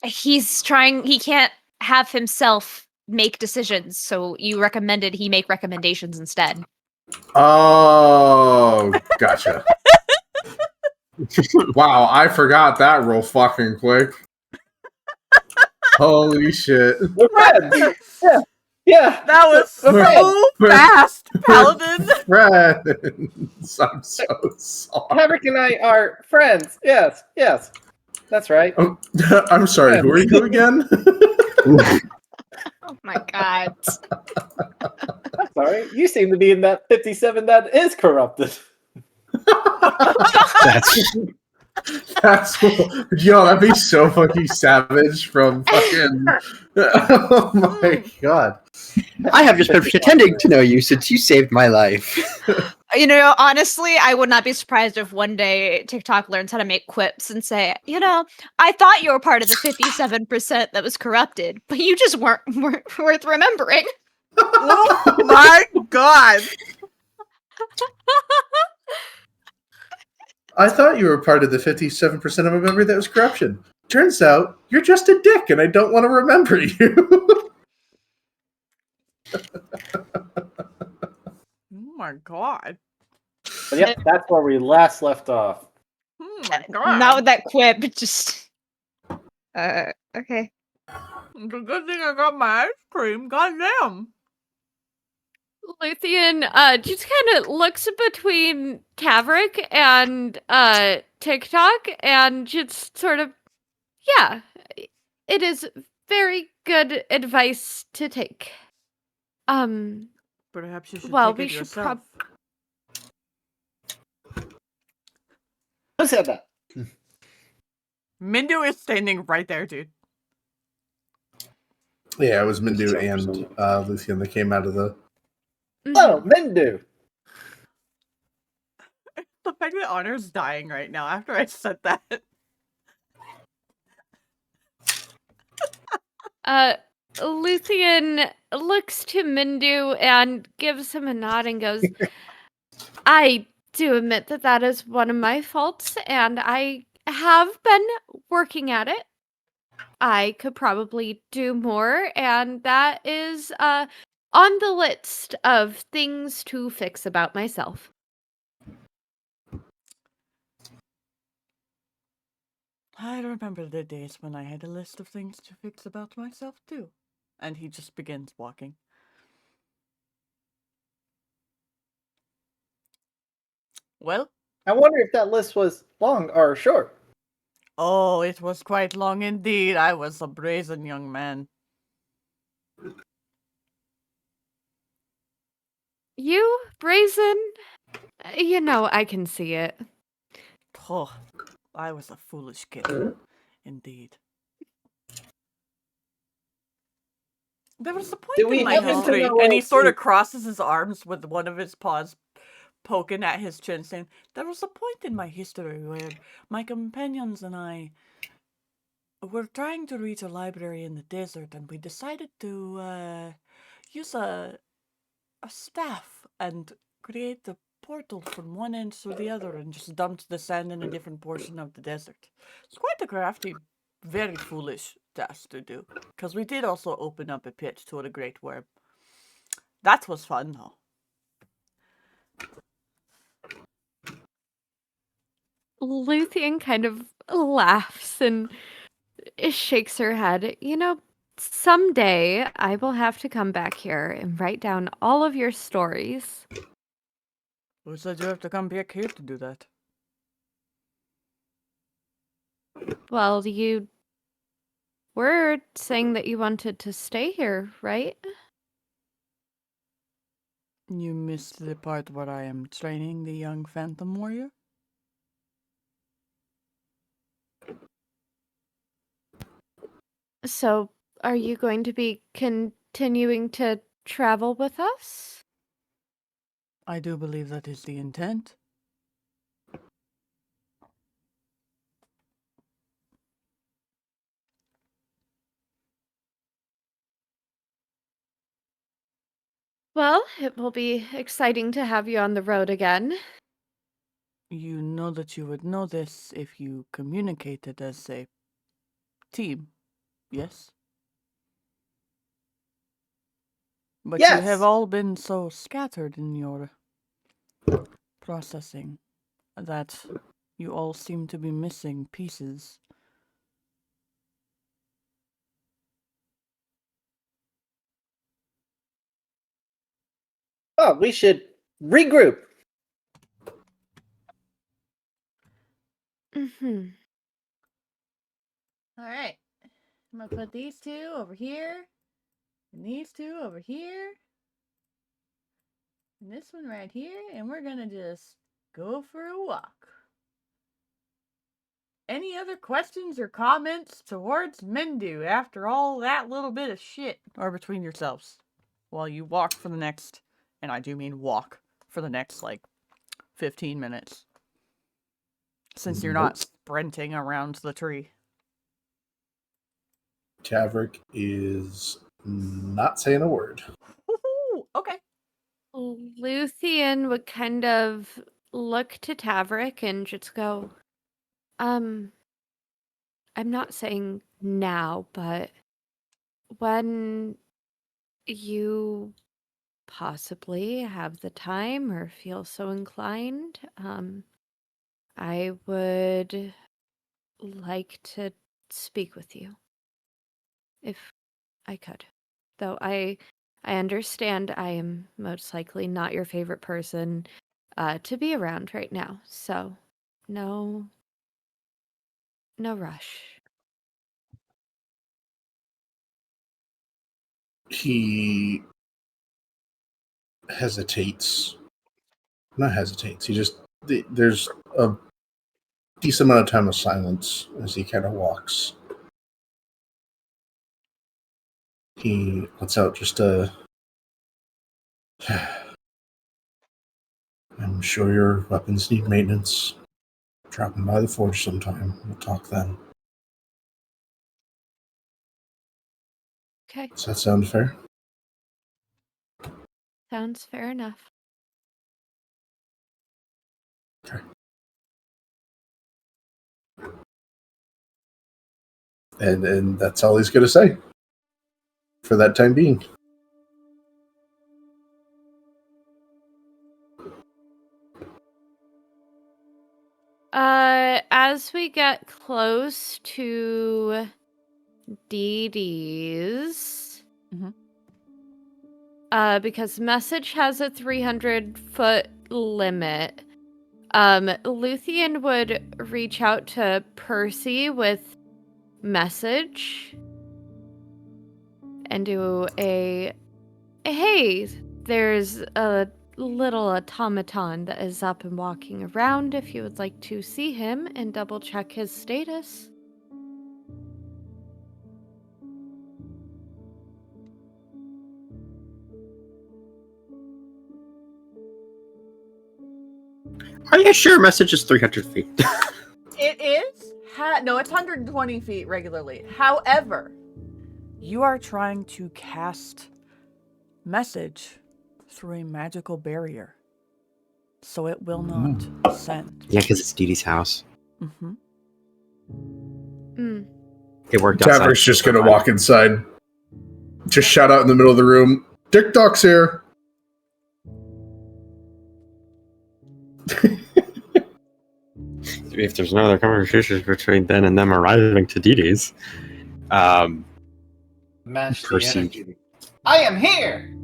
He can't have himself make decisions, so you recommended he make recommendations instead. Oh, gotcha. Wow, I forgot that real fucking quick. Holy shit. We're friends. Yeah. That was so fast, Paladin. Friends. I'm so sorry. Tavrick and I are friends. Yes. That's right. I'm sorry, who are you again? Oh my god. I'm sorry. You seem to be in that 57 that is corrupted. That's cool. Yo, that'd be so fucking savage from fucking. Oh my god. I have just been pretending to know you since you saved my life. Honestly, I would not be surprised if one day TikTok learns how to make quips and say, I thought you were part of the 57% that was corrupted, but you just weren't worth remembering. Oh my god. I thought you were part of the 57% of a memory that was corruption. Turns out you're just a dick and I don't want to remember you. Oh my god. But yep, that's where we last left off. Oh my god. Not with that quip, just... okay. It's a good thing I got my ice cream. Goddamn. Luthien just kind of looks between Tavrick and TikTok and just sort of, yeah, it is very good advice to take. Perhaps you should well, take we it should yourself. Who said that? Mindu is standing right there, dude. Yeah, it was Mindu and Luthien that came out of the... Oh, Mindu. The fact that Honor's dying right now after I said that. Luthien looks to Mindu and gives him a nod and goes, I do admit that is one of my faults, and I have been working at it. I could probably do more, and that is on the list of things to fix about myself. I remember the days when I had a list of things to fix about myself, too. And he just begins walking. Well? I wonder if that list was long or short. Oh, it was quite long indeed. I was a brazen young man. You, brazen? I can see it. Oh, I was a foolish kid. Indeed. There was a Do point we in my happen to history, know and he if sort we- of crosses his arms with one of his paws poking at his chin, saying, "There was a point in my history where my companions and I were trying to reach a library in the desert, and we decided to use a staff and create the portal from one end to the other and just dumped the sand in a different portion of the desert. It's quite a crafty, very foolish task to do, because we did also open up a pit to the Great Worm. That was fun, though. Luthien kind of laughs and shakes her head. You know, someday I will have to come back here and write down all of your stories. Who said you have to come back here to do that? Well, you were saying that you wanted to stay here, right? You missed the part where I am training the young Phantom Warrior? So, are you going to be continuing to travel with us? I do believe that is the intent. Well, it will be exciting to have you on the road again. You know that you would know this if you communicated as a team, yes? But you have Yes. all been so scattered in your processing that you all seem to be missing pieces. Oh, we should regroup. Mm-hmm. All right. I'm going to put these two over here, and these two over here, and this one right here, and we're going to just go for a walk. Any other questions or comments towards Mendu after all that little bit of shit? Or between yourselves while you walk for the next, and I do mean walk, for the next, 15 minutes. Since you're not sprinting around the tree. Tavrick is not saying a word. Woohoo! Okay. Luthien would kind of look to Tavrick and just go, I'm not saying now, but when you possibly have the time or feel so inclined, I would like to speak with you. If I could. Though I understand I am most likely not your favorite person to be around right now. So no rush. He hesitates. Not hesitates. He just there's a decent amount of time of silence as he kind of walks. He lets out just a. I'm sure your weapons need maintenance. Drop them by the forge sometime. We'll talk then. Okay, Does that sound fair? sounds fair enough. Okay. And that's all he's going to say for that time being. As we get close to DD's, because message has a 300-foot limit, Luthien would reach out to Percy with message and do a, hey, there's a little automaton that is up and walking around if you would like to see him and double check his status. yeah, sure. Message is 300 feet. It is? No, it's 120 feet regularly. However, you are trying to cast message through a magical barrier. So it will not send. Yeah, because it's Dee Dee's house. Mm-hmm. It worked out. Tavrick's just gonna walk inside. Just shout out in the middle of the room, TikTok's here. If there's no other conversations between then and them arriving to Dee Dee's, Match the Percy. energy. I am here!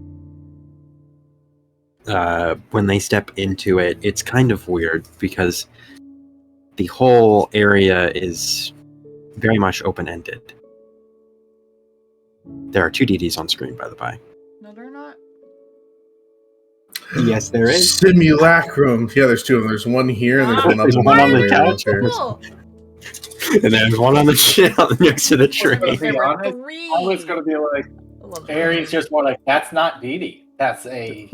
When they step into it, it's kind of weird because the whole area is very much open-ended. There are 2 DDs on screen, by the by. No, they're not. Yes, there is. Simulacrum. Yeah, there's 2 of them. There's one here and there's one up There's in one on the way couch. over here. Cool. And there's one on the shit next to the tree. To be There were honest, 3. I was gonna be like, I love Aries just more like, that's not Dee Dee. That's a...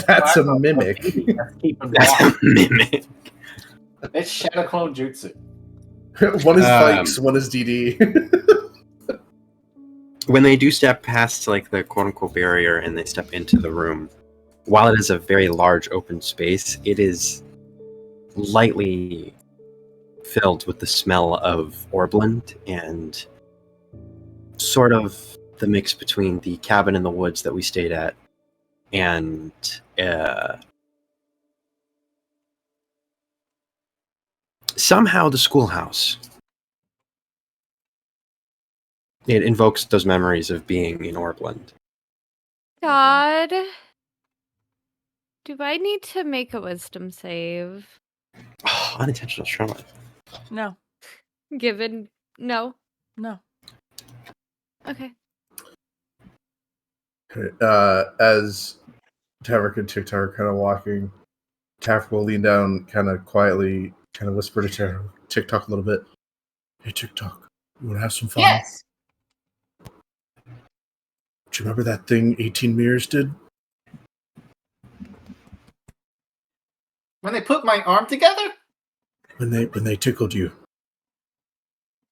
That's a mimic. That's keeping That's a mimic. It's Shadow Clone Jutsu. One is Vaiks, one is DD. When they do step past like the quote-unquote barrier and they step into the room, while it is a very large open space, it is lightly filled with the smell of Orblend and sort of the mix between the cabin in the woods that we stayed at and somehow the schoolhouse. It invokes those memories of being in Orblend. God. Do I need to make a wisdom save? Oh, unintentional trauma. No. Given... No. No. Okay. As Tavrick and TikTok are kind of walking, Tavrick will lean down kind of quietly, kind of whisper to TikTok a little bit. Hey, TikTok, you want to have some fun? Yes! Do you remember that thing 18 Mirrors did? When they put my arm together? When they tickled you.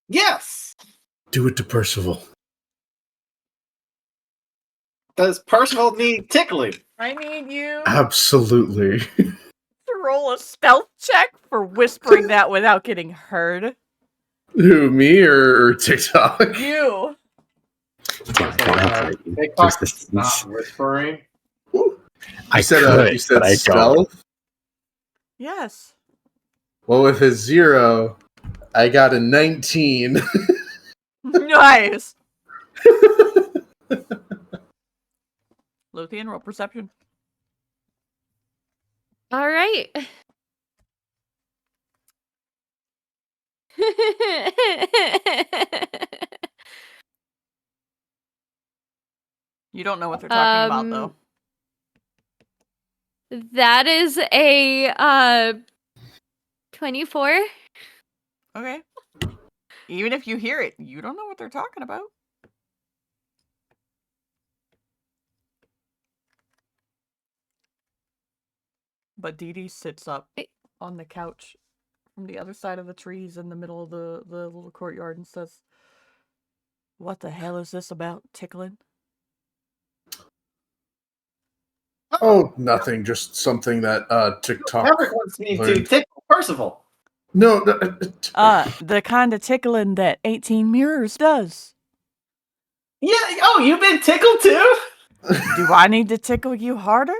Yes! Do it to Percival. Does Percival need tickling? I need you Absolutely. to roll a stealth check for whispering that without getting heard. Who, me or TikTok? You. TikTok's not whispering. I You said but I don't. stealth? Yes. Well, with a 0, I got a 19. Nice. Luthien, roll perception. All right. You don't know what they're talking about, though. That is a 24. Okay. Even if you hear it, you don't know what they're talking about. But Dee Dee sits up on the couch from the other side of the trees in the middle of the little courtyard and says, "What the hell is this about tickling?" Oh, nothing. Just something that TikTok. Tavrick wants me to learned. tickle Percival. No, The kind of tickling that 18 Mirrors does. Yeah, oh, you've been tickled too? Do I need to tickle you harder?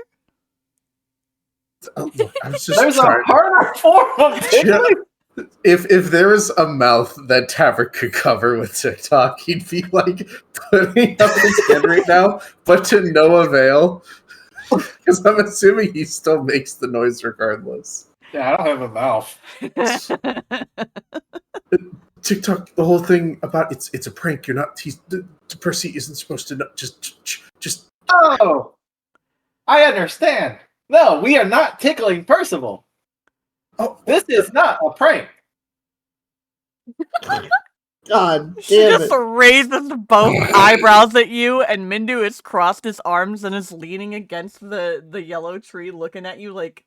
Look, I was just There's a trying. harder form of tickling? If there was a mouth that Tavrick could cover with TikTok, he'd be like putting up his hand right now, but to no avail. Because I'm assuming he still makes the noise regardless. Yeah, I don't have a mouth. TikTok, the whole thing about it's a prank. You're not. Percy isn't supposed to know. Just. Oh, I understand. No, we are not tickling Percival. Oh, This is not a prank. God She damn just it. raises both eyebrows at you, and Mindu has crossed his arms and is leaning against the yellow tree, looking at you like,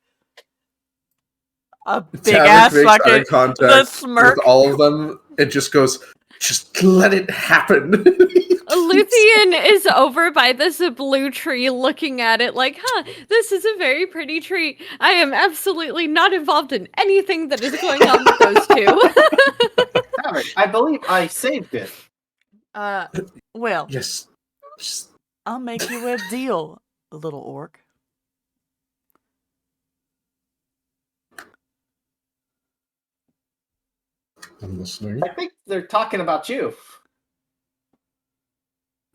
A big Tavrick ass makes eye fucking contact the smirk. with all of them. It just goes, just let it happen. Luthien is over by this blue tree looking at it like, this is a very pretty tree. I am absolutely not involved in anything that is going on with those two. Tavrick, I believe I saved it. Well, Yes. I'll make you a deal, little orc. I'm listening. I think they're talking about you.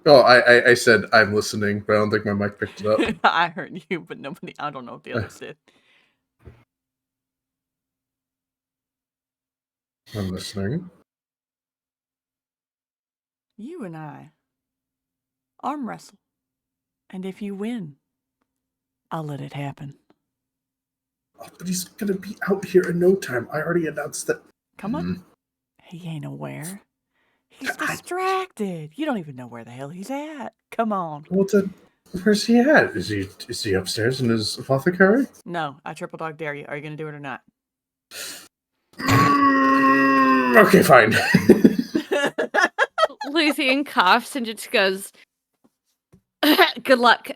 Oh, I said I'm listening, but I don't think my mic picked it up. I heard you, but nobody. I don't know if the others did. I'm listening. You and I arm wrestle, and if you win, I'll let it happen. Oh, but he's gonna be out here in no time. I already announced that. Come on. He ain't aware. He's distracted. You don't even know where the hell he's at. Come on. Well, then, where's he at? Is he upstairs in his apothecary? No, I triple dog dare you. Are you gonna do it or not? Okay, fine. Luthien coughs and just goes, good luck.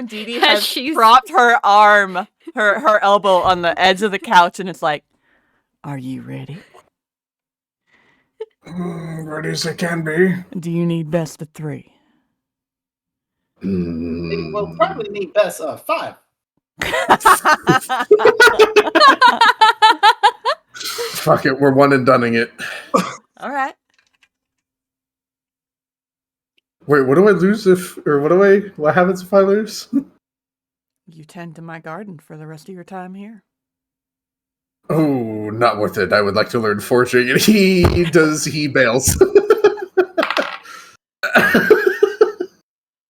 Dee Dee has propped her arm, her elbow on the edge of the couch, and it's like, are you ready? Ready as I can be. Do you need best of 3? We'll probably need best of 5. Fuck it, we're one and doneing it. All right. Wait, what do I lose what happens if I lose? You tend to my garden for the rest of your time here. Oh, not worth it. I would like to learn forging, and he bails.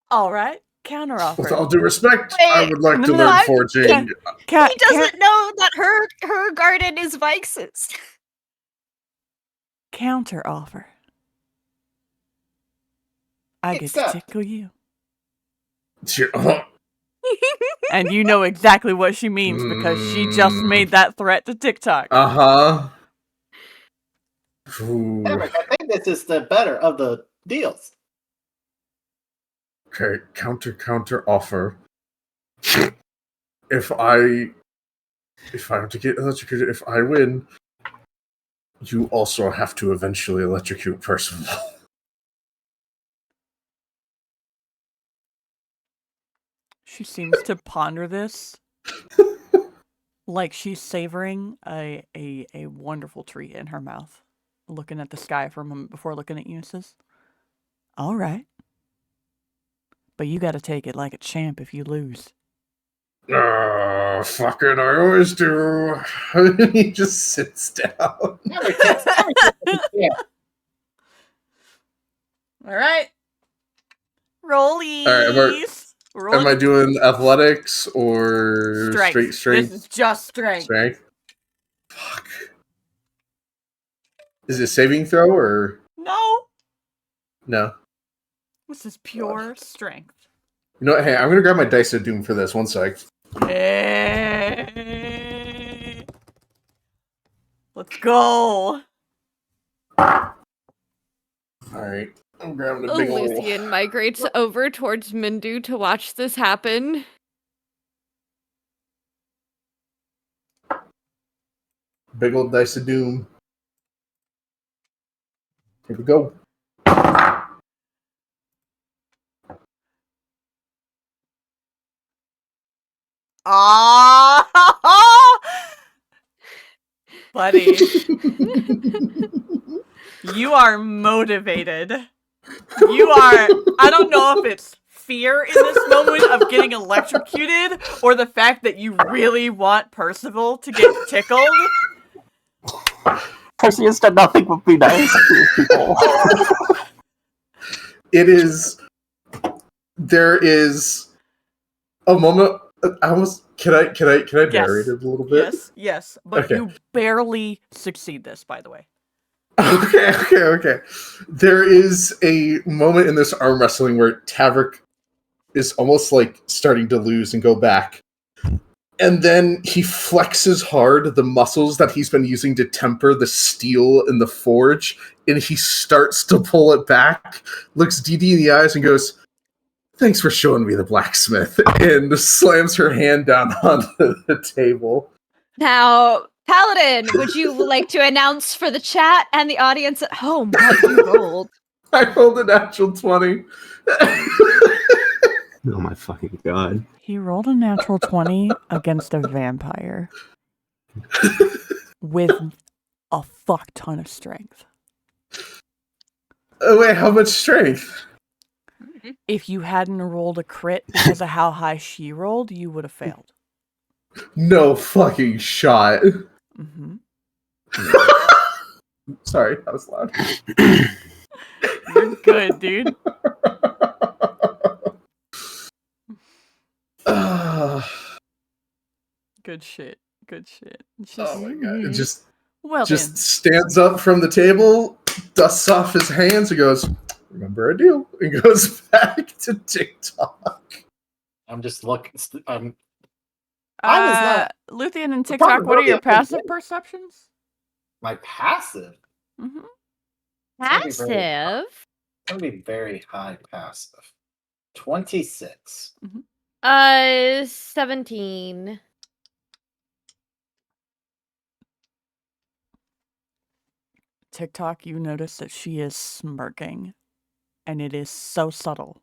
All right, counter offer. With all due respect, Wait, I would like to no, learn forging. He doesn't know that her garden is Vaiks's. Counter offer. I get to tickle you. And you know exactly what she means because she just made that threat to TikTok. Uh-huh. Tavrick, I think this is the better of the deals. Okay, counter offer. If I have to get electrocuted, if I win, you also have to eventually electrocute Percival. She seems to ponder this like she's savoring a wonderful treat in her mouth, looking at the sky for a moment before looking at you and says, all right. But you gotta take it like a champ if you lose. Fucking I always do. He just sits down. All right. Rollies. All right, am I doing athletics or strength? Strength? This is just strength. Strength? Fuck. Is it saving throw or? No. This is pure strength. You know what? Hey, I'm gonna grab my Dice of Doom for this. 1 sec. Hey. Let's go. Alright. I'm grabbing a big ol' Luthien migrates over towards Mindu to watch this happen. big old Dice of Doom. Here we go. Buddy. You are motivated. You are, I don't know if it's fear in this moment of getting electrocuted or the fact that you really want Percival to get tickled. Percy has done nothing but be nice to people. There is a moment. I almost can I narrate it a little bit? Yes, but Okay. you barely succeed this, by the way. Okay. There is a moment in this arm wrestling where Tavrick is almost like starting to lose and go back. And then he flexes hard the muscles that he's been using to temper the steel in the forge, and he starts to pull it back, looks Dee Dee in the eyes and goes, "Thanks for showing me the blacksmith," and slams her hand down onto the table. Now, Paladin, would you like to announce for the chat and the audience at home what you rolled? I rolled a natural 20. Oh my fucking god. He rolled a natural 20 against a vampire with a fuck ton of strength. Oh, wait, how much strength? If you hadn't rolled a crit because of how high she rolled, you would have failed. No fucking shot. Mm-hmm. Sorry, that was loud. You're good, dude. Good shit. Good shit. Oh my god. It just well just then. stands up from the table, dusts off his hands, and goes, "Remember I do," and goes back to TikTok. I'm just looking. Luthien and TikTok, what are probability your of passive hitting. perceptions? My passive. Mm-hmm. Passive? It's gonna be very high passive. 26. 17. TikTok, you notice that she is smirking, and it is so subtle.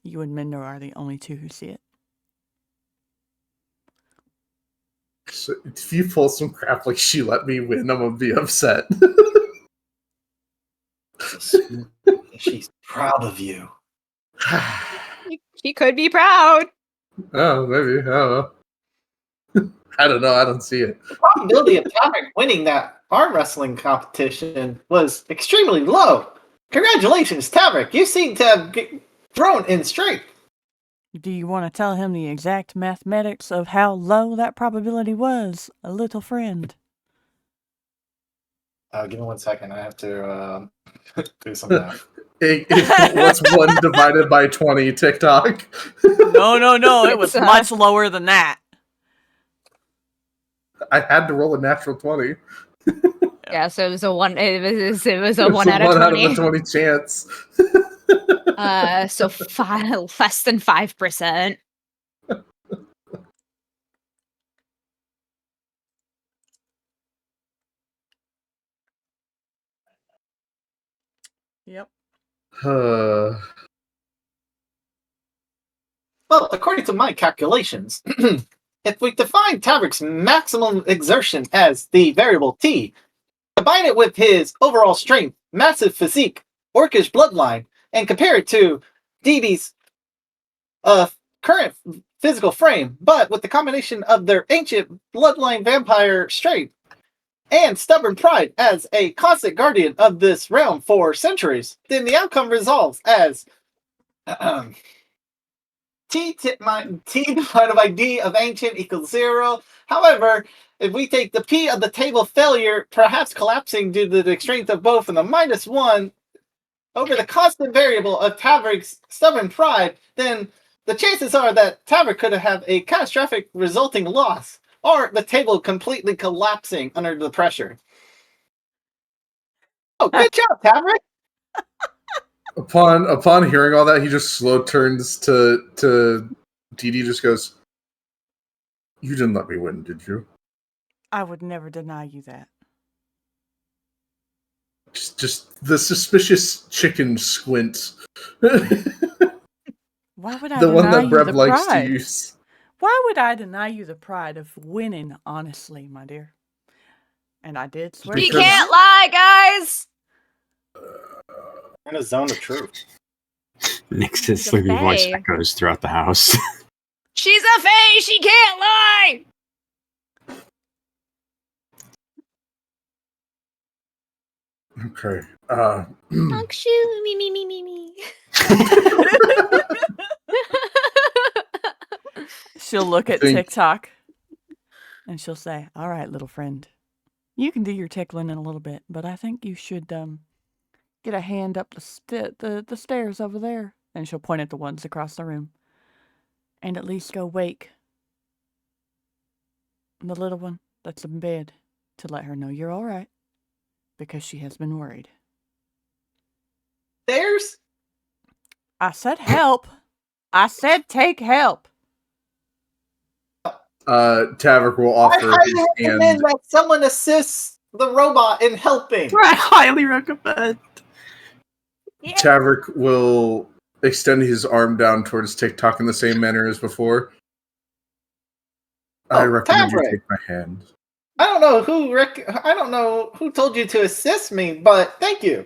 You and Mindo are the only two who see it. So if you pull some crap like she let me win, I'm gonna be upset. She's proud of you. She could be proud. Oh, maybe. I don't know. I don't know. I don't see it. The probability of Tavrick winning that arm wrestling competition was extremely low. Congratulations, Tavrick. You seem to have grown in strength. Do you want to tell him the exact mathematics of how low that probability was, a little friend? Give me 1 second. I have to do some math. What's 1 divided by 20, TikTok? No. It was much lower than that. I had to roll a natural 20. Yeah, so it was a 1. It was a 1 It's a out of 1 20. out of a 20 chance. So less than 5%. Yep. Well, according to my calculations, if we define Tavrick's maximum exertion as the variable T, combine it with his overall strength, massive physique, orcish bloodline, and compare it to DB's current physical frame, but with the combination of their ancient bloodline vampire strength and stubborn pride as a constant guardian of this realm for centuries, then the outcome resolves as T divided by D of ancient equals 0. However, if we take the P of the table failure, perhaps collapsing due to the strength of both, and the -1 over the constant variable of Tavrick's stubborn pride, then the chances are that Tavrick could have a catastrophic resulting loss, or the table completely collapsing under the pressure. Oh, good job, Tavrick! Upon hearing all that, he just slow turns to Dee Dee, just goes, "You didn't let me win, did you?" I would never deny you that. Just the suspicious chicken squint. Why would I The one deny that you Breb the likes to pride? use. Why would I deny you the pride of winning honestly, my dear? And I did swear. You Because- can't lie, guys! In a zone of truth. Nix's She's a sleepy voice fae. echoes throughout the house. She's a fae! She can't lie! Okay. Honk shoe, me. She'll look at think- TikTok and she'll say, "All right, little friend, you can do your tickling in a little bit, but I think you should get a hand up the stairs over there. And she'll point at the ones across the room. And at least go wake the little one that's in bed to let her know you're all right. Because she has been worried. There's. I said help. I said take help. Tavrick will I offer highly his recommend hand. that someone assists the robot in helping. I highly recommend. Yeah. Tavrick will extend his arm down towards TikTok in the same manner as before. I recommend Tavrick. you take my hand. I don't know who told you to assist me, but thank you.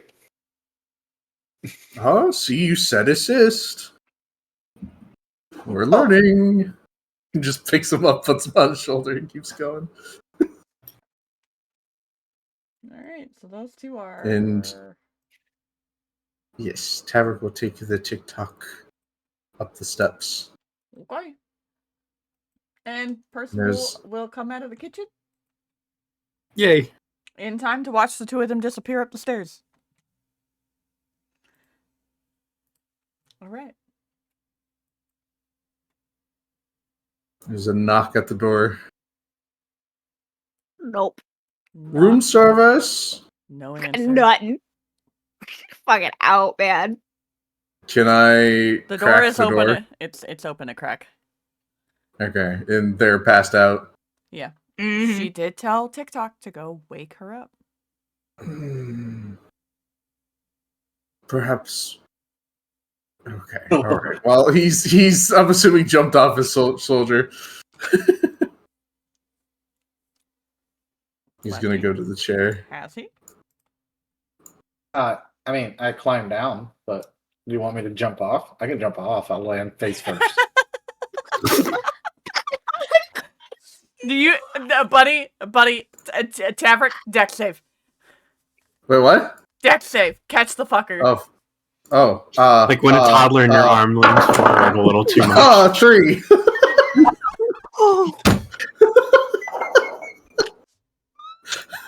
Oh, see, you said assist. We're learning. He just picks him up, puts him on his shoulder, and keeps going. Alright, so those two are... And yes, Tavrick will take the TikTok up the steps. Okay. And Percival will come out of the kitchen Yay. in time to watch the two of them disappear up the stairs. Alright. There's a knock at the door. Nope. Room service? No answer. Nothing. Fucking out, man. Can I The door crack is the open. door? It's open a crack. Okay, and they're passed out. Yeah. Mhm. She did tell TikTok to go wake her up. Perhaps. Okay, alright. Well, he's I'm assuming jumped off his soldier. He's gonna go to the chair. Has he? I mean, I climbed down, but do you want me to jump off? I can jump off. I'll land face first. Do you, buddy, Tavrick, deck save. Wait, what? Deck save. Catch the fucker. Like when a toddler in your arm leans forward a little too much. 3.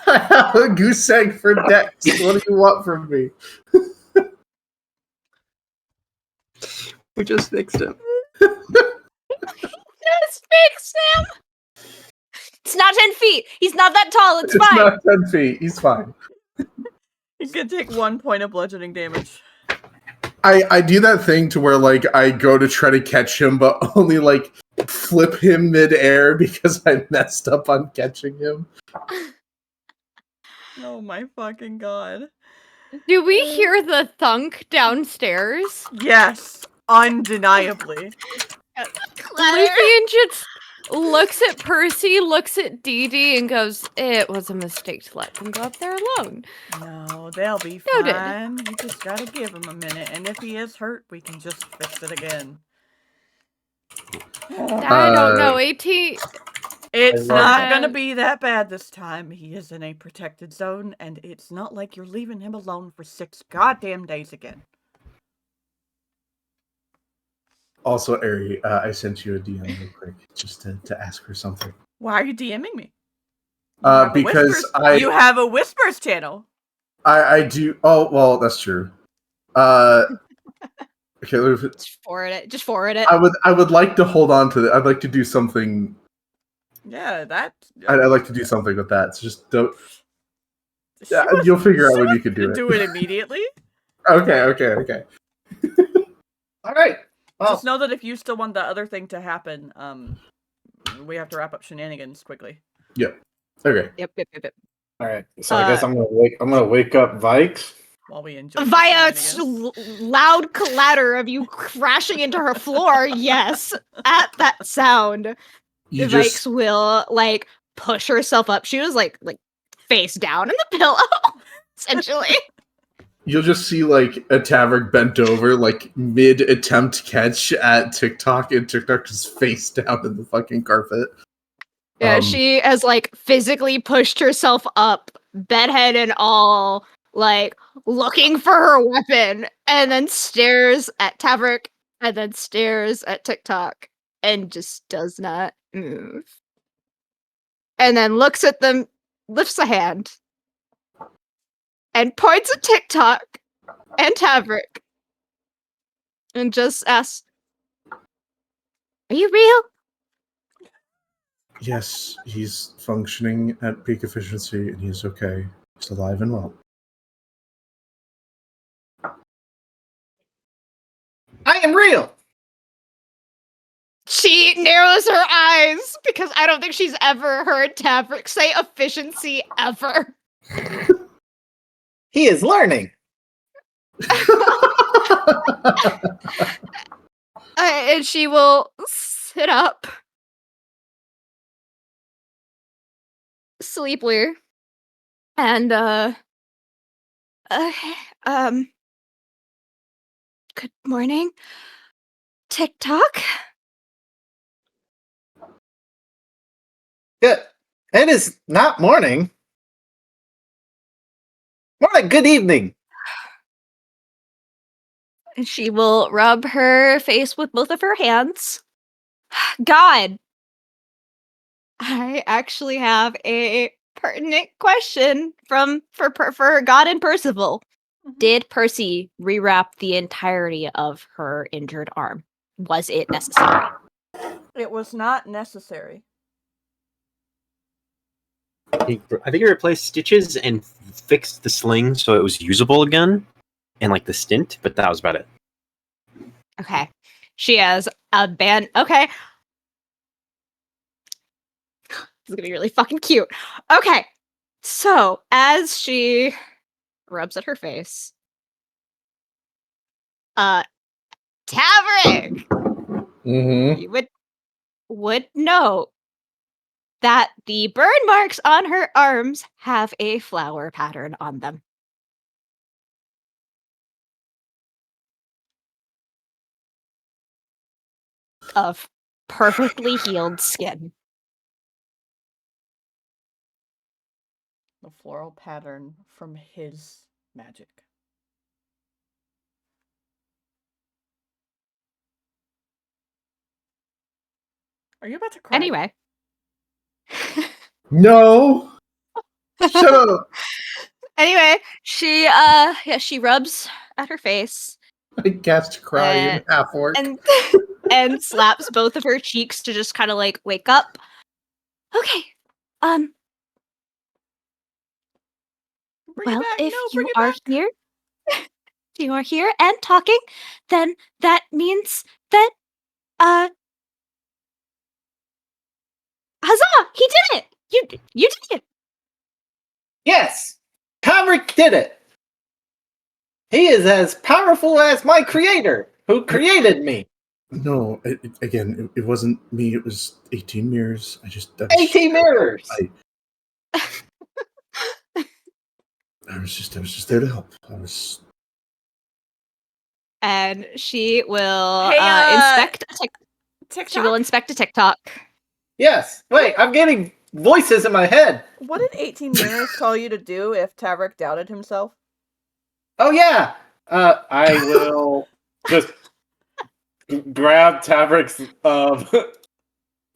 I have a goose egg for Dex. What do you want from me? We just fixed him. Just fix him. It's not 10 feet. He's not that tall. It's fine. Not 10 feet. He's fine. He's gonna take 1 point of bludgeoning damage. I do that thing to where, like, I go to try to catch him, but only, like, flip him midair because I messed up on catching him. Oh my fucking god. Do we hear the thunk downstairs? Yes, undeniably. Luthien just looks at Percy, looks at Dee Dee, and goes, "It was a mistake to let them go up there alone." No, they'll be Noted. fine. You just gotta give him a minute, and if he is hurt, we can just fix it again. I don't know, AT. It's I love not that. gonna be that bad this time. He is in a protected zone, and it's not like you're leaving him alone for 6 goddamn days again. Also, Ari, I sent you a DM real quick just to ask her something. Why are you DMing me? You have a Because Whispers- you have a Whispers channel. I do. Oh, well, that's true. Okay, Just forward it. I would like to hold on to that. I'd like to do something. Yeah, that. I'd like to do something with that. So just don't. She Yeah, wasn't- you'll figure out she when you wasn't can do gonna it. Do it immediately. Okay. All right. Well, Just know that if you still want the other thing to happen, we have to wrap up shenanigans quickly. Okay. Yep. all right. So I guess I'm gonna wake up Vaiks. While we enjoy Via shenanigans. loud clatter of you crashing into her floor, yes. At that sound, You Vaiks just will like push herself up. She was like face down in the pillow, essentially. you'll just see like a Tavrick bent over, like mid attempt catch at TikTok, and TikTok just face down in the fucking carpet. Yeah, she has like physically pushed herself up, bedhead and all, like looking for her weapon, and then stares at Tavrick, and then stares at TikTok, and just does not move. And then looks at them, lifts a hand, and points at TikTok and Tavrick, and just asks, "Are you real?" Yes, he's functioning at peak efficiency, and he's okay. He's alive and well. I am real. She narrows her eyes because I don't think she's ever heard Tavrick say efficiency ever. He is learning. And she will sit up. Sleepily. And, good morning. TikTok? Good. It is not morning. More like good evening. And she will rub her face with both of her hands. God! I actually have a pertinent question for God and Percival. Did Percy rewrap the entirety of her injured arm? Was it necessary? It was not necessary. I think he replaced stitches and fixed the sling so it was usable again, and like the stint, but that was about it. Okay. She has a band. Okay. This is gonna be really fucking cute. Okay. So, as she rubs at her face, Tavrick! Mm-hmm. You would know that the burn marks on her arms have a flower pattern on them. Of perfectly healed skin. The floral pattern from his magic. Are you about to cry? Anyway. No! Shut up! Anyway, she she rubs at her face. I cast cry in half orc. And slaps both of her cheeks to just kind of like wake up. Okay. Well, if you are here, you are here and talking, then that means that huzzah! He did it! You did it! Yes, Tavrick did it. He is as powerful as my creator, who created me. No, it wasn't me. It was 18 mirrors. 18 mirrors. I was just there to help. And she will Hey, inspect TikTok? She will inspect a TikTok. Yes. Wait, I'm getting voices in my head. What did 18 mirrors tell you to do if Tavrick doubted himself? Oh yeah. I will just grab Tavrick's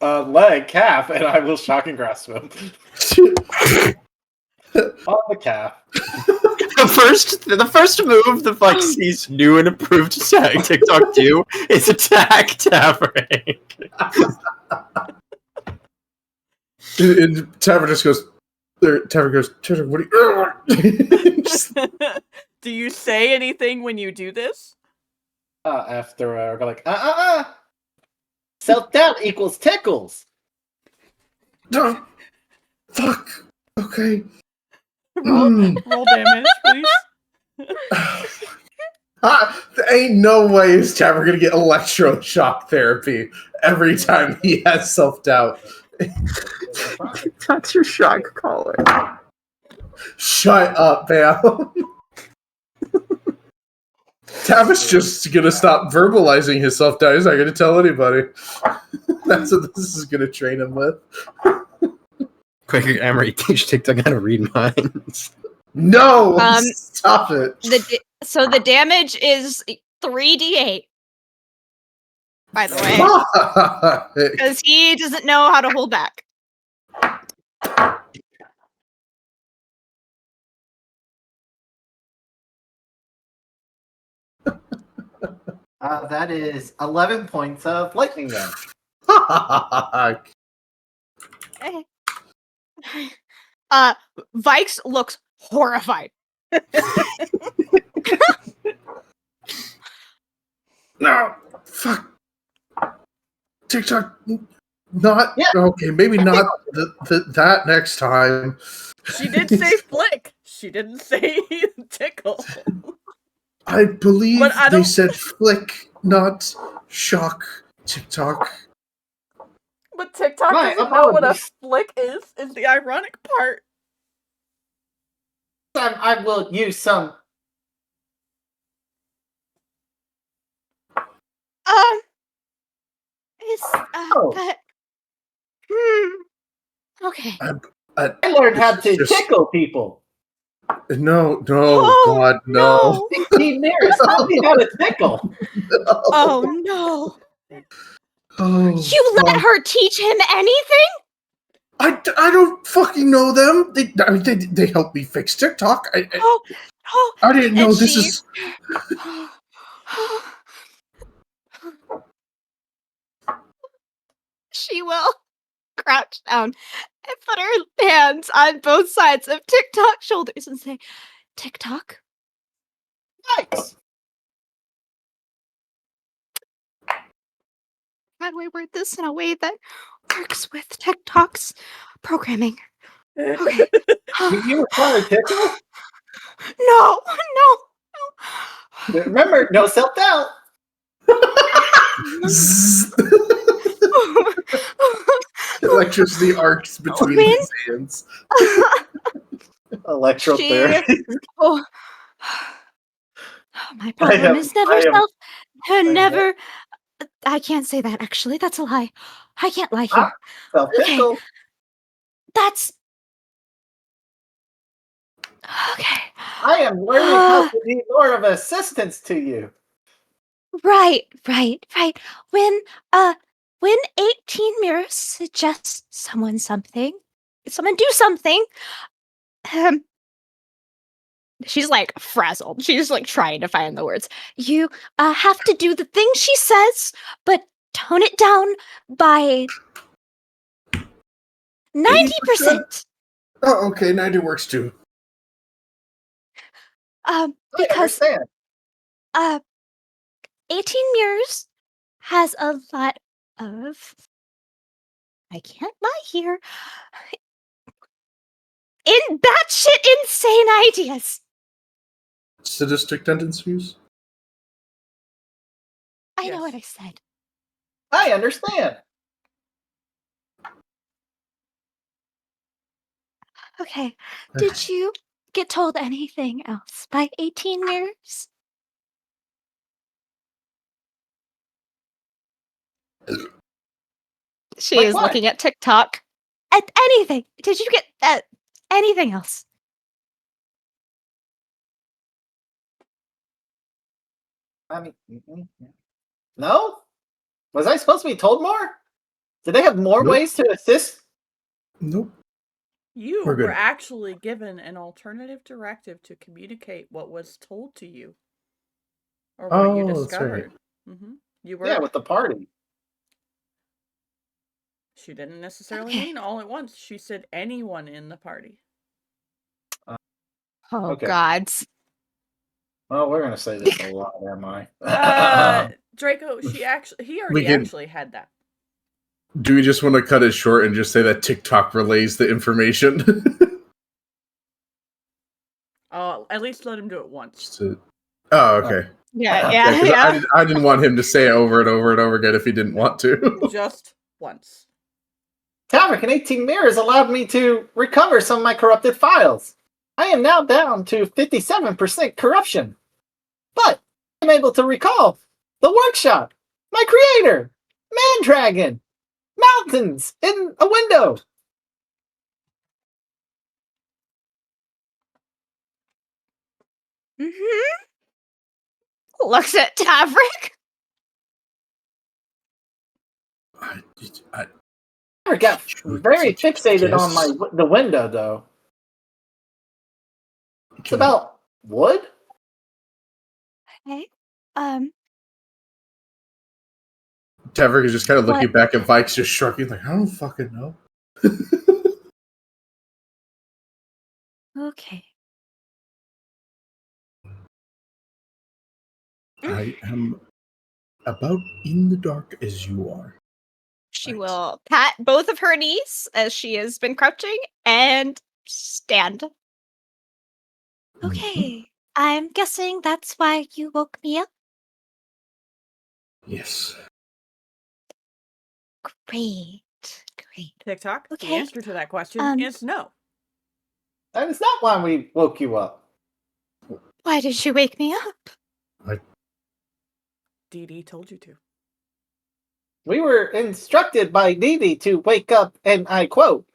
leg, calf, and I will shock and grasp him. On the calf. The first move the Vaiks' new and improved TikTok do is attack Tavrick. And Tavrick just goes. Tavrick goes. What are you? Do you say anything when you do this? After we're like, self-doubt equals tickles. Fuck. Okay. Roll damage, please. There ain't no way is Tavrick gonna get electroshock therapy every time he has self-doubt. That's your shock collar. Shut up, Bam. Tavis just gonna stop verbalizing his self-doubt. He's not gonna tell anybody. That's what this is gonna train him with. Quick, Amory, teach TikTok how to read minds. No! Stop it. So the damage is 3d8. By the way. Because he doesn't know how to hold back. That is 11 points of lightning damage. Vaiks looks horrified. No, fuck. TikTok, not okay. Maybe not that next time. She did say flick. She didn't say tickle. I believe But I they don't- said flick, not shock. TikTok. But TikTok My doesn't know what a apologies. flick is the ironic part. I will use some. Is Oh. that? Okay. I learned how to Just- tickle people. No, Oh, God, no. 16 mirrors taught me how to tickle. Oh no! Oh, You let fuck. her teach him anything? I don't fucking know them. They helped me fix TikTok. I didn't know and this she- is. She will crouch down and put her hands on both sides of TikTok's shoulders and say, TikTok? Nice. How do I word this in a way that works with TikTok's programming? Okay. Do you require tickle? No. Remember, no self-doubt. Electricity arcs between When- his hands. Electrotherapy. Oh. My problem is never never. I can't say that, actually. That's a lie. I can't lie here. Self-tickle. That's. Okay. I am learning how to be more of assistance to you. Right. When 18 mirrors suggest someone do something. She's like frazzled. She's like trying to find the words. You have to do the thing she says, but tone it down by 90%. Oh, okay. 90 works too. Because I 18 mirrors has a lot of. I can't lie here. In batshit insane ideas. Sadistic tendencies? I know what I said. I understand. Okay. Did you get told anything else by 18 mirrors? She Like is what? looking at TikTok. At anything? Did you get anything else? I mean, no? Was I supposed to be told more? Did they have more Nope. ways to assist? Nope. You We're good. were actually given an alternative directive to communicate what was told to you. Or what you Oh, that's right. discovered. Mm-hmm. You were Yeah, with the party. She didn't necessarily Okay. mean all at once. She said anyone in the party. Oh, Okay. gods. Well, we're gonna say this a lot, am I? Draco, he already We can- actually had that. Do we just want to cut it short and just say that TikTok relays the information? At least let him do it once. Oh, okay. Yeah, 'Cause I didn't want him to say it over and over and over again if he didn't want to. Just once. Tavrick and 18 mirrors allowed me to recover some of my corrupted files. I am now down to 57% corruption. But I'm able to recall the workshop, my creator, Mandragon, mountains in a window. Mm-hmm. Looks at Tavrick. I I got very fixated on the window, though. It's about wood. Okay. Tavrick is just kind of looking What? back at Vaiks, just shrugging, like, I don't fucking know. Okay. I am about in the dark as you are. She Right. will pat both of her knees as she has been crouching and stand. Okay. I'm guessing that's why you woke me up. Yes. Great. Great. TikTok. The Okay, answer to that question um, is no. That is not why we woke you up. Why did you wake me up? Dee Dee told you to. We were instructed by Dee to wake up, and I quote,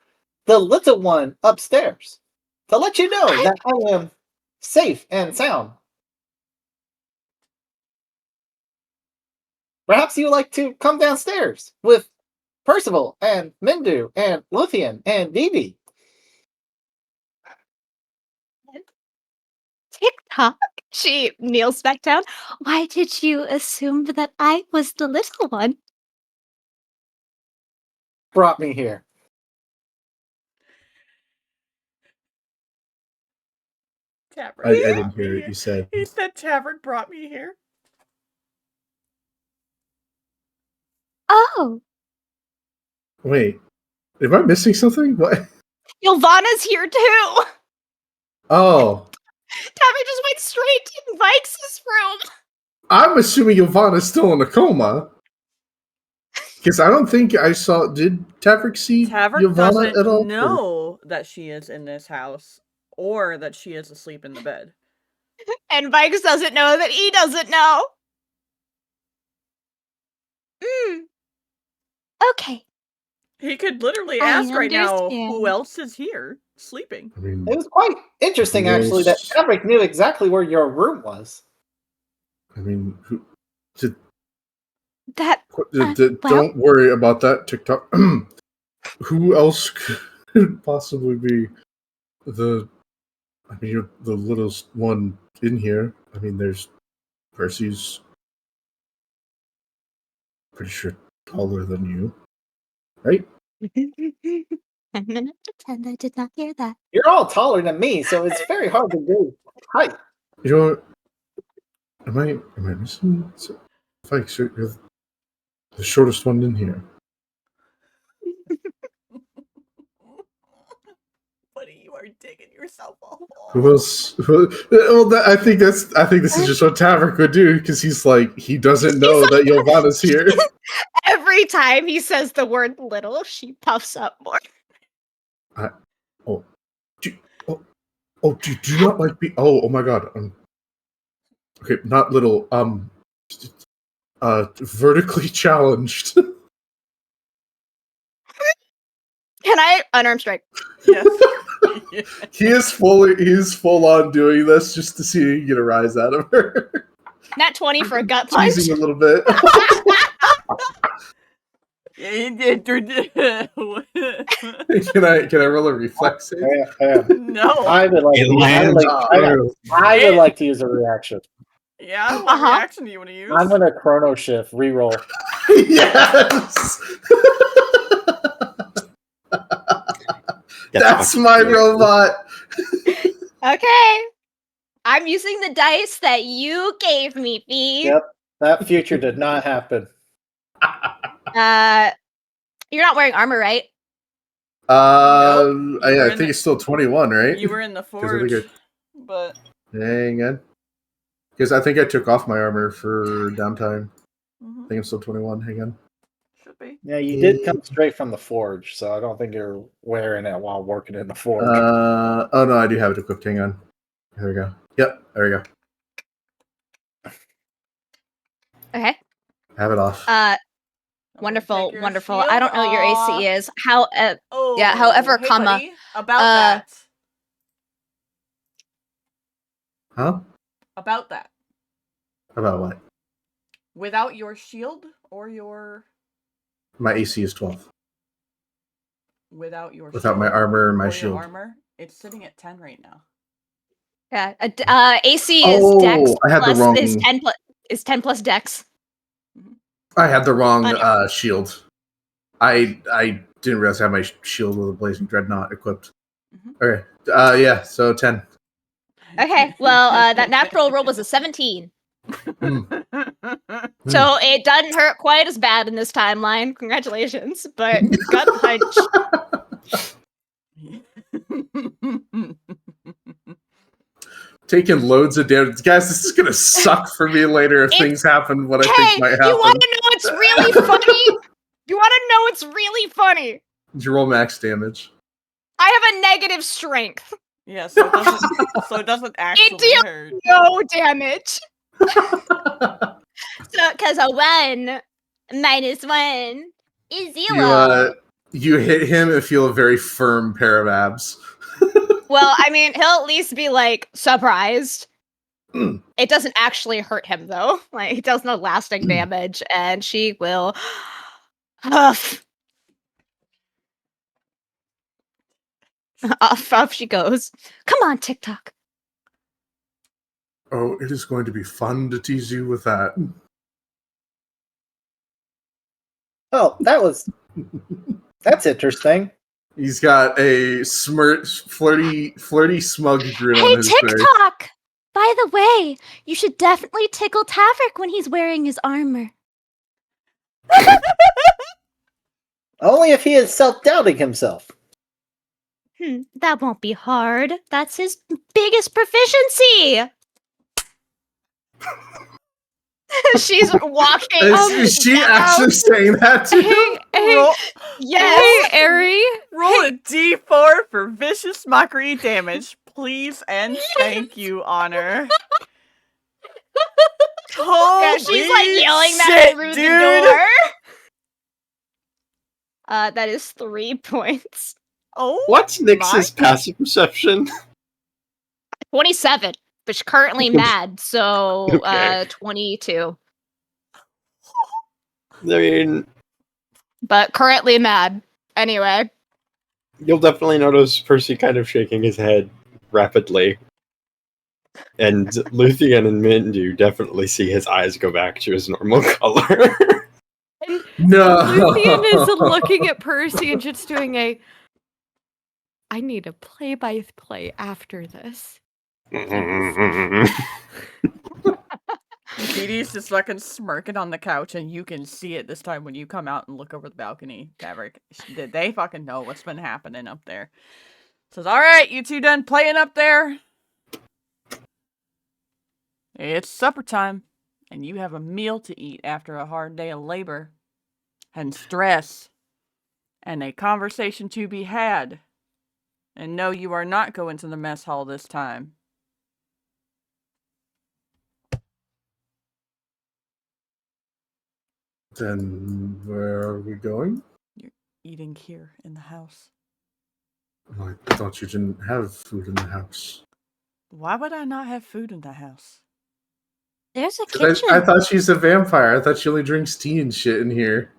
the little one upstairs, to let you know that I am safe and sound. Perhaps you would like to come downstairs with Percival and Mindu and Luthien and Dee. TikTok. She kneels back down. Why did you assume that I was the little one? Brought me here. Tavrick. I didn't hear it. You said. He said Tavrick brought me here. Oh, Wait, am I missing something? What? Ylvanna's here too. Oh, Tabby just went straight in Vaiks' room. I'm assuming Ylvanna's still in a coma. Because I don't think I saw. Did Tavrick see Tavrick Ylvanna at all? doesn't know that she is in this house or that she is asleep in the bed. And Vaiks doesn't know that he doesn't know. okay. He could literally I ask right now understand. who else is here sleeping. I mean, It was quite interesting, actually, that Yes. Tavrick knew exactly where your room was. who, That well- don't worry about that, TikTok. Who else could possibly be the littlest one in here? I mean, there's Percy's pretty sure taller than you, right? I'm gonna pretend I did not hear that. You're all taller than me, so it's very hard to do height. You know what? Am I missing? Vaiks, you're the shortest one in here. Buddy, you are digging yourself a hole. Who else? I think this is just what Tavrick would do because he's like he doesn't know that Ylvanna's here. Every time he says the word little, she puffs up more. Do you not like me? Oh my god. Okay, not little. Vertically challenged. Can I unarmed strike? Yes. He is full on doing this just to see you get a rise out of her. Nat 20 for a gut punch. Teasing a little bit. Yeah, he did. Can I roll a reflex save? No. I would like to use a reaction. Yeah, what reaction do you want to use? I'm gonna chrono shift, reroll. Yes. That's my robot. Okay. I'm using the dice that you gave me, Fee. Yep, that future did not happen. You're not wearing armor, right? Nope. I think it's still 21, right? You were in the forge, but hang on. Because I think I took off my armor for downtime. I think I'm still 21. Hang on. Should be. Yeah, you did come straight from the forge, so I don't think you're wearing it while working in the forge. Oh no, I do have it equipped. Hang on. There we go. Yep, there we go. Okay. Have it off. Wonderful, your wonderful. shield I don't know what your AC is. However, Hey, comma. buddy, about that. Huh? About that. About what? Without your shield or your... My AC is 12. Without your Without shield my armor and my or your shield. armor, it's sitting at 10 right now. Yeah, AC is Dex I had the plus wrong... is 10 plus Dex. I had the wrong shield. I didn't realize I had my shield with a blazing dreadnought equipped. Okay. Yeah, so 10. Okay, well, that natural roll was a 17. So it doesn't hurt quite as bad in this timeline. Congratulations, but gut punch. Taking loads of damage. Guys, this is going to suck for me later if things happen what I think might happen. You want to know what's really funny? You want to know what's really funny? Did you roll max damage? I have a negative strength. Yeah, so it doesn't actually hurt. No damage. So, because a 1 minus 1 is 0. You hit him and feel a very firm pair of abs. Well, I mean, he'll at least be, like, surprised. It doesn't actually hurt him, though. Like, he does no lasting damage, and she will huff. Off she goes. Come on, TikTok. Oh, it is going to be fun to tease you with that. Oh, that's interesting. He's got a flirty, smug grin on Hey, his face. TikTok! By the way, you should definitely tickle Tavrick when he's wearing his armor. Only if he is self-doubting himself. That won't be hard. That's his biggest proficiency. She's walking. Is she actually saying that to him? Yes. Hey, Eri. Roll a d4 for vicious mockery damage, please and thank you, Honor. Yeah, she's like yelling that through the door. That is 3 points. Oh, What's Nyx's passive perception? 27, but she's currently mad, so Okay. 22. I mean, But currently mad. Anyway. you'll definitely notice Percy kind of shaking his head rapidly. And Luthien and Mindu definitely see his eyes go back to his normal color. No. Luthien is looking at Percy and just doing I need a play-by-play after this. Keytris is fucking smirking on the couch, and you can see it this time when you come out and look over the balcony, Tavrick. They fucking know what's been happening up there. Says, alright, you two done playing up there? It's supper time, and you have a meal to eat after a hard day of labor, and stress, and a conversation to be had. And no, you are not going to the mess hall this time. Then where are we going? You're eating here in the house. I thought you didn't have food in the house. Why would I not have food in the house? There's a kitchen. I thought she's a vampire. I thought she only drinks tea and shit in here.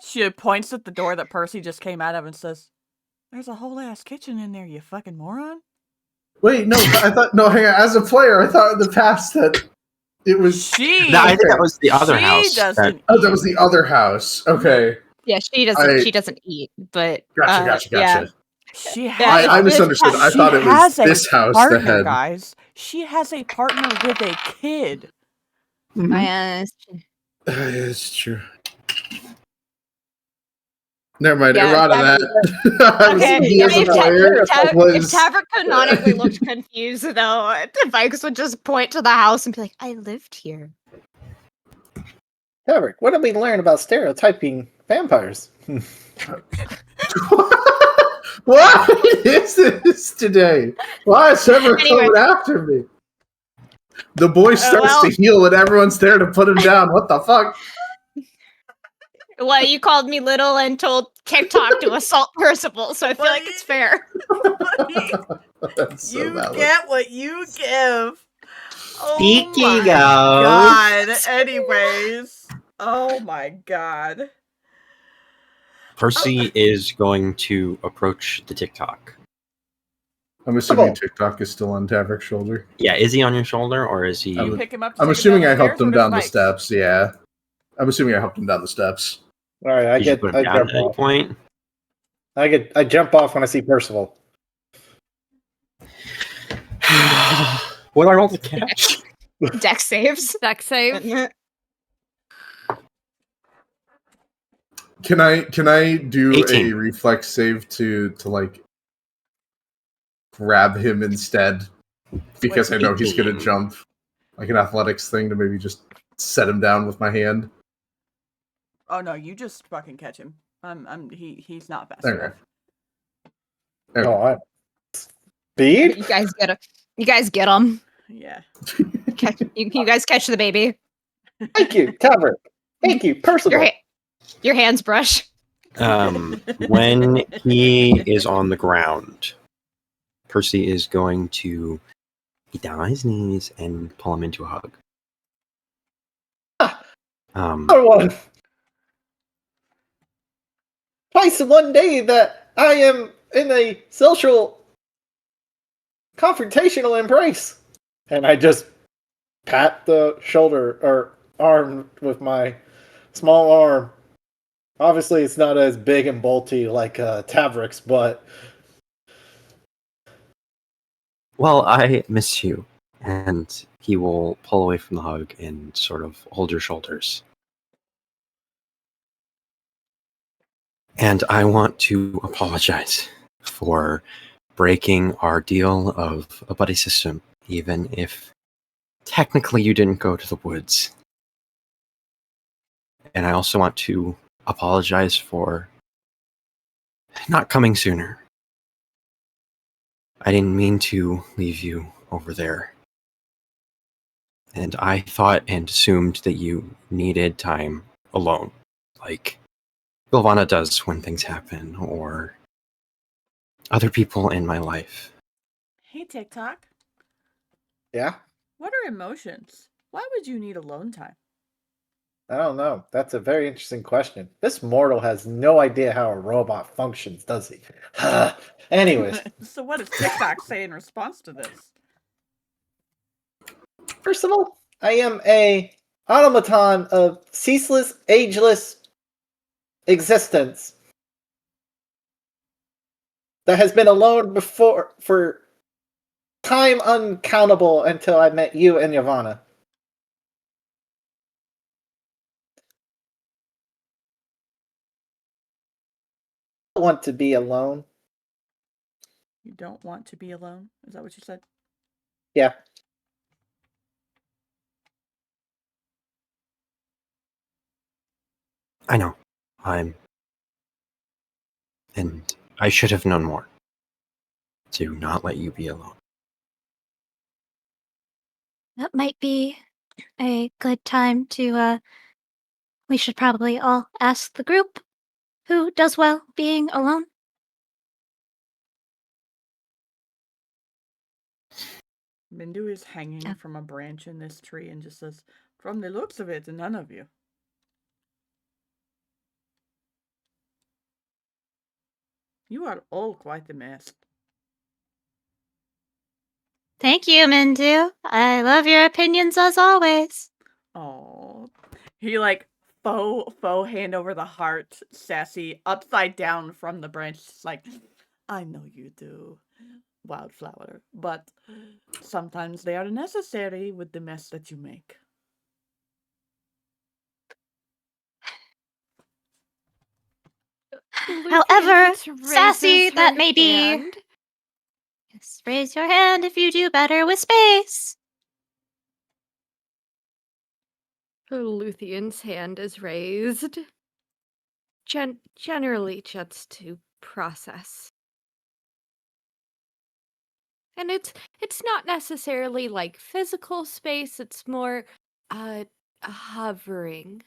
She points at the door that Percy just came out of and says, there's a whole ass kitchen in there, you fucking moron. Wait, no, hang on. As a player, I thought in the past that it was... I think that was the other house. Doesn't Oh, that was the other house. Okay. Yeah, she doesn't eat, but Gotcha. Yeah. She has I misunderstood. I thought it was this house partner, that had... guys. She has a partner with a kid. It's true. Never mind, Yeah, errata that. Okay, He as a player if Tavrick canonically looked confused, though, Vaiks would just point to the house and be like, I lived here. Tavrick, what did we learn about stereotyping vampires? What is this today? Why is everyone coming after me? The boy starts to heal and everyone's there to put him down. What the fuck? Well, you called me little and told TikTok to assault Percival, so I feel like it's fair. That's so You valid. get what you give. Speaking oh my of- God. Anyways. Oh my God. Percy is going to approach the TikTok. I'm assuming TikTok is still on Tavrick's shoulder. Yeah, is he on your shoulder or is he? You pick him up. I'm assuming I helped him down the steps. Yeah. I'm assuming I helped him down the steps. All right, I Did you put him down jump at any off. point? I jump off when I see Percival. What do I roll to catch? Deck saves. Deck save. Can I do 18. a reflex save to like grab him instead? Because I know he's gonna 18. jump, like an athletics thing to maybe just set him down with my hand. Oh no, you just fucking catch him. He's not fast Okay. enough. Okay. Oh, speed? You guys get them. Yeah. You guys catch the baby. Thank you, Tavrick. Thank you, Percival. Your hands brush. When he is on the ground, Percy is going to get down on his knees and pull him into a hug. Another one. Twice in one day that I am in a social confrontational embrace. And I just pat the shoulder or arm with my small arm. Obviously, it's not as big and bolty like Tavrick's, but... Well, I miss you. And he will pull away from the hug and sort of hold your shoulders. And I want to apologize for breaking our deal of a buddy system, even if technically you didn't go to the woods. And I also want to apologize for not coming sooner. I didn't mean to leave you over there. And I thought and assumed that you needed time alone, like Ylvanna does when things happen, or other people in my life. Hey, TikTok. Yeah? What are emotions? Why would you need alone time? I don't know. That's a very interesting question. This mortal has no idea how a robot functions, does he? Anyways. So what does TikTok say in response to this? First of all, I am a automaton of ceaseless, ageless existence that has been alone before for time uncountable until I met you and Ylvanna. I want to be alone. You don't want to be alone? Is that what you said? Yeah. I know. And I should have known more. To not let you be alone. That might be a good time to, we should probably all ask the group who does well being alone. Mindu is hanging from a branch in this tree and just says, "From the looks of it, none of you." You are all quite a mess. Thank you, Mindu. I love your opinions as always. Oh, he like faux hand over the heart, sassy, upside down from the branch. Just like, I know you do, wildflower, but sometimes they are necessary with the mess that you make. However sassy that may be, just raise your hand if you do better with space. Luthien's hand is raised. Generally just to process. And it's not necessarily like physical space, it's more hovering.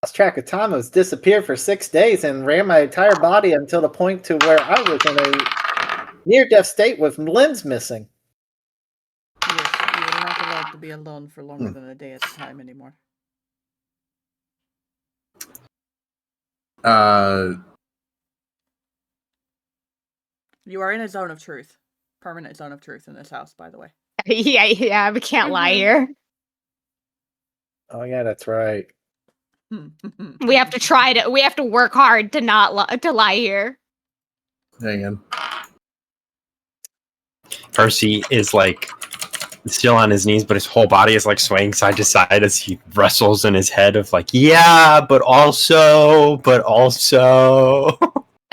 Lost track of time. I was disappeared for 6 days and ran my entire body until the point to where I was in a near-death state with limbs missing. Yes, you are not allowed to be alone for longer than a day at a time anymore. You are in a zone of truth. Permanent zone of truth in this house, by the way. Yeah, we can't lie here. Oh yeah, that's right. We have to work hard to not to lie here. Hang on. Percy is like still on his knees, but his whole body is like swaying side to side as he wrestles in his head of like, yeah, but also.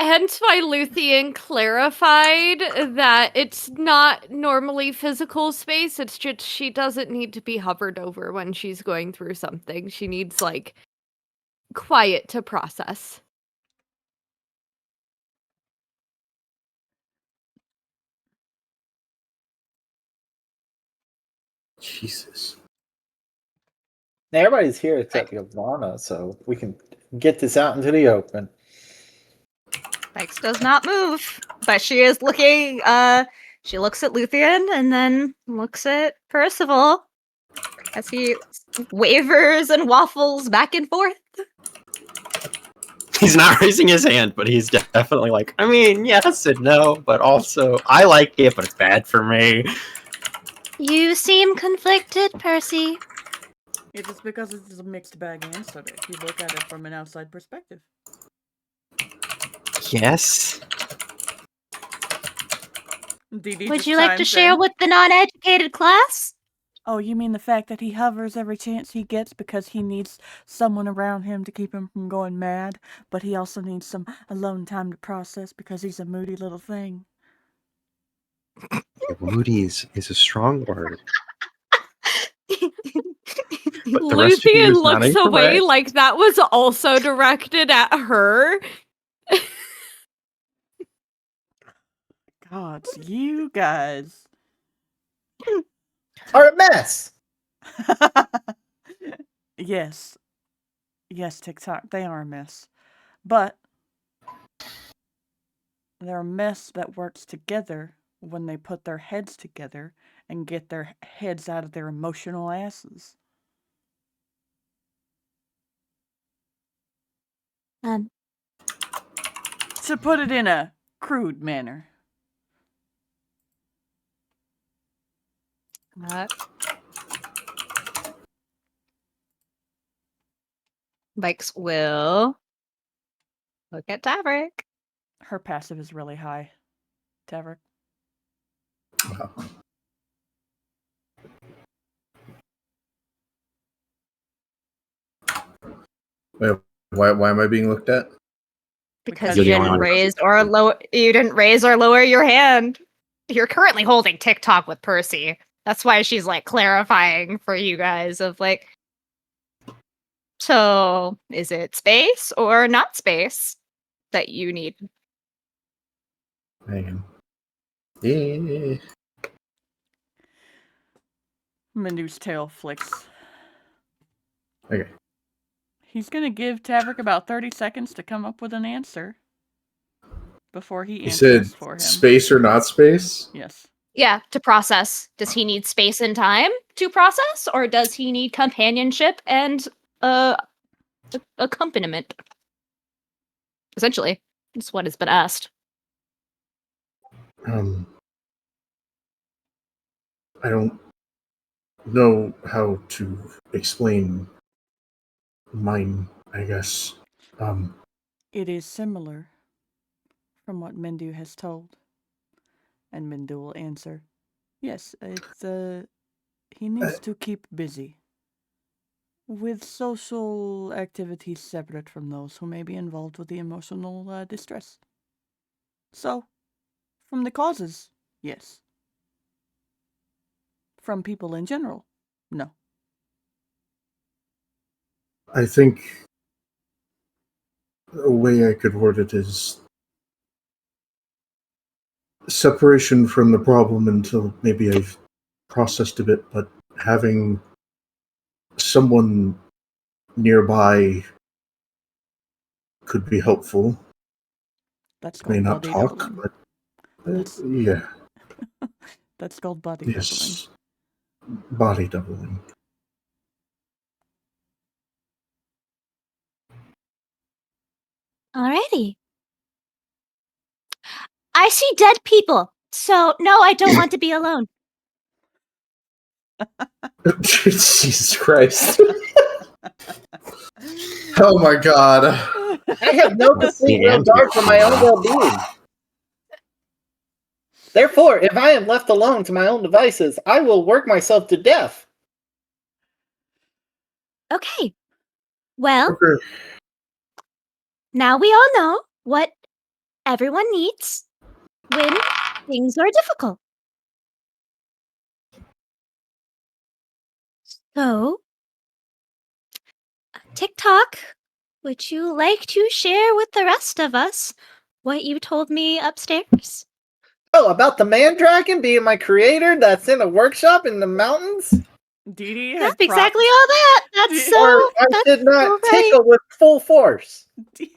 Hence why Luthien clarified that it's not normally physical space, it's just she doesn't need to be hovered over when she's going through something. She needs, like, quiet to process. Jesus. Everybody's here except Ylvanna, so we can get this out into the open. Vaiks does not move, but she is looking. She looks at Luthien and then looks at Percival as he wavers and waffles back and forth. He's not raising his hand, but he's definitely like, I mean, yes and no, but also I like it, but it's bad for me. You seem conflicted, Percy. It is because it is a mixed bag answer if you look at it from an outside perspective. Yes. Would you like to share with the non-educated class? Oh, you mean the fact that he hovers every chance he gets because he needs someone around him to keep him from going mad, but he also needs some alone time to process because he's a moody little thing. Moody is a strong word. Luthien looks away like that was also directed at her. God, you guys are a mess. Yes, TikTok, they are a mess, but they're a mess that works together when they put their heads together and get their heads out of their emotional asses. To put it in a crude manner. Vaiks will look at Tavrick. Her passive is really high, Tavrick. Wow. Wait, why am I being looked at? Because you didn't raise or lower your hand. You're currently holding TikTok with Percy. That's why she's like clarifying for you guys of like, so is it space or not space that you need? Hang on. Yeah. Mindu's tail flicks. Okay. He's gonna give Tavrick about 30 seconds to come up with an answer before he answers for him. Space or not space? Yes. Yeah, to process. Does he need space and time to process, or does he need companionship and accompaniment? Essentially, that's what has been asked. I don't know how to explain mine, I guess. It is similar from what Mindu has told. And Mindu will answer, yes, it's, he needs to keep busy with social activities separate from those who may be involved with the emotional distress. So, from the causes, yes. From people in general, no. I think a way I could word it is separation from the problem until maybe I've processed a bit, but having someone nearby could be helpful. That's may called not body talk, doubling. but yeah. That's called body yes. Body doubling. Alrighty. I see dead people, so no, I don't want to be alone. Jesus Christ. Oh my god. I have no to sleep real dark for my own well-being. Therefore, if I am left alone to my own devices, I will work myself to death. Okay. Well, Okay. now we all know what everyone needs when things are difficult. So, TikTok, would you like to share with the rest of us what you told me upstairs? Oh, about the man dragon being my creator that's in a workshop in the mountains? Dee Dee had Yep, exactly all that. That's so. Or I did not tickle with full force. Dee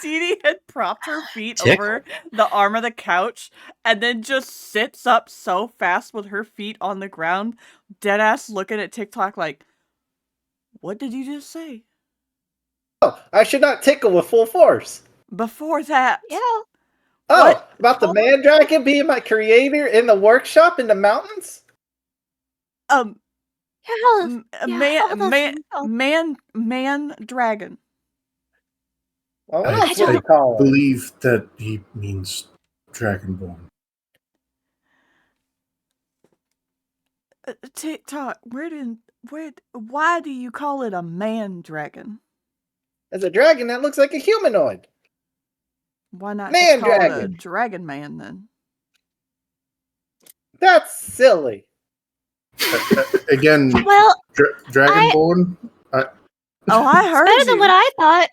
Dee had propped her feet Tickle? over the arm of the couch and then just sits up so fast with her feet on the ground, deadass looking at TikTok like, what did you just say? Oh, I should not tickle with full force. Before that, Yeah. Oh, What? about the man dragon being my creator in the workshop in the mountains? Yeah. Man dragon. Well, what I else would you call it? believe that he means Dragonborn. TikTok, why do you call it a man dragon? As a dragon that looks like a humanoid. Why not Man just call it a dragon. dragon man then? That's silly. Again, Well, Dragonborn? Oh, I heard better you. than what I thought.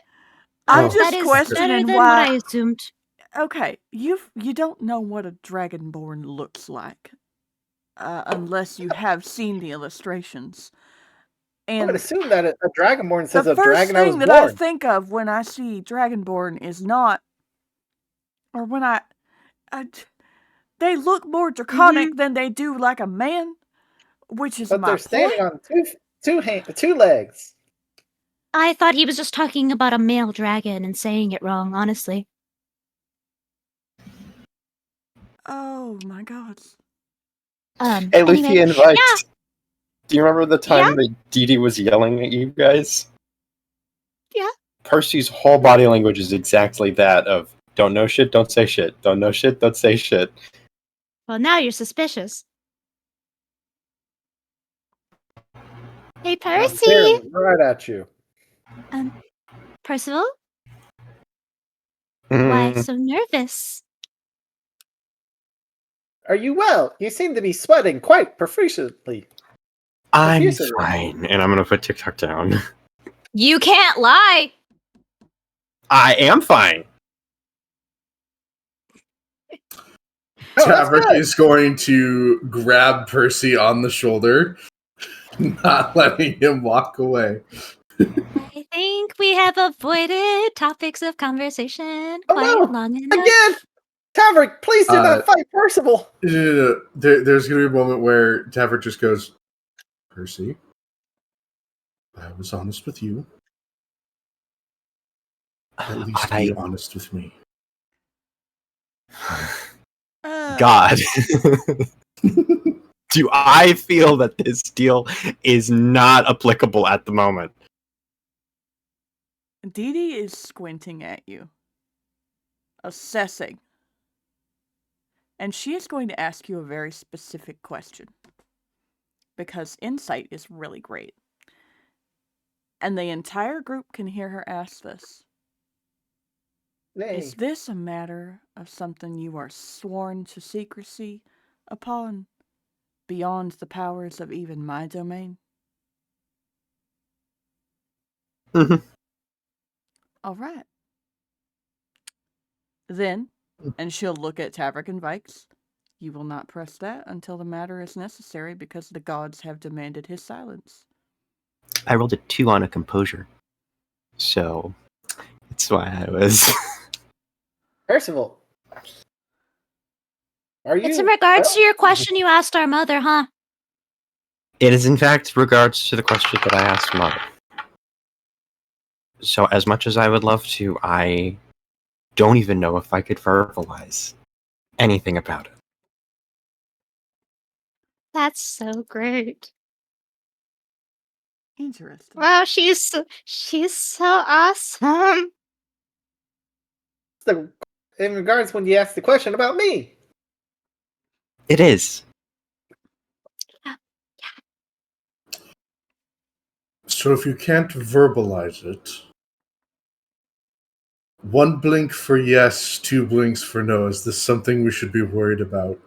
I'm Oh. That just is better questioning than why. what I assumed. Okay, you don't know what a dragonborn looks like, unless you have seen the illustrations. I would And assume that a dragonborn says the a first dragon I was thing that I born. think of when I see dragonborn is not, or when they look more draconic than they do like a man, which is But my they're standing point. on two legs. I thought he was just talking about a male dragon and saying it wrong, honestly. Oh my god. Hey, Anyway, Luthien, Vaiks. yeah. Do you remember the time that Dee Dee was yelling at you guys? Yeah. Percy's whole body language is exactly that of don't know shit, don't say shit. Don't know shit, don't say shit. Well, now you're suspicious. Hey, I'm Percy! staring right at you. Percival? Why Mm. so nervous? Are you well? You seem to be sweating quite profusely. I'm Profusely. fine, and I'm gonna put TikTok down. You can't lie! I am fine. Oh, that's Tavrick good. is going to grab Percy on the shoulder, not letting him walk away. I think we have avoided topics of conversation Oh, quite no. long enough. Again! Tavrick, please do not fight Percival! There's going to be a moment where Tavrick just goes, Percy, I was honest with you. At least be honest with me. God. Do I feel that this deal is not applicable at the moment? Dee Dee is squinting at you, assessing. And she is going to ask you a very specific question. Because insight is really great. And the entire group can hear her ask this. Nay. Is this a matter of something you are sworn to secrecy upon, beyond the powers of even my domain? Mhm. All right. Then, and she'll look at Tavrick and Vaiks, you will not press that until the matter is necessary because the gods have demanded his silence. I rolled a 2 on a composure. So, that's why I was... Percival. Are you? It's in regards to your question you asked our mother, huh? It is in fact regards to the question that I asked Mother. So as much as I would love to, I don't even know if I could verbalize anything about it. That's so great. Interesting. Wow, she's so awesome. In regards when you asked the question about me. It is. So if you can't verbalize it, 1 blink for yes, 2 blinks for no. Is this something we should be worried about?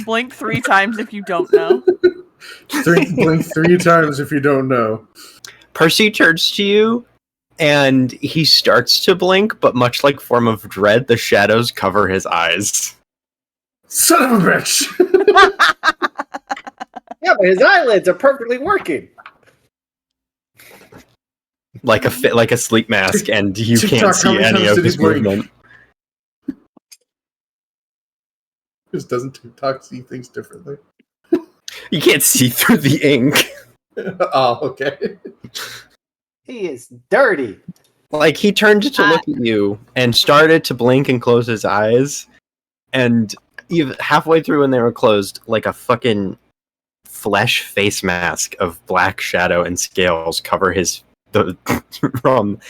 Blink 3 times if you don't know. Blink 3 times if you don't know. Percy turns to you, and he starts to blink, but much like Form of Dread, the shadows cover his eyes. Son of a bitch! Yeah, but his eyelids are perfectly working. Like a sleep mask, and you TikTok, can't how see many any times of did he his blink? movement. Just doesn't TikTok see things differently? You can't see through the ink. Oh, okay. He is dirty. Like, he turned to look at you and started to blink and close his eyes, and even halfway through when they were closed, like a fucking flesh face mask of black shadow and scales cover from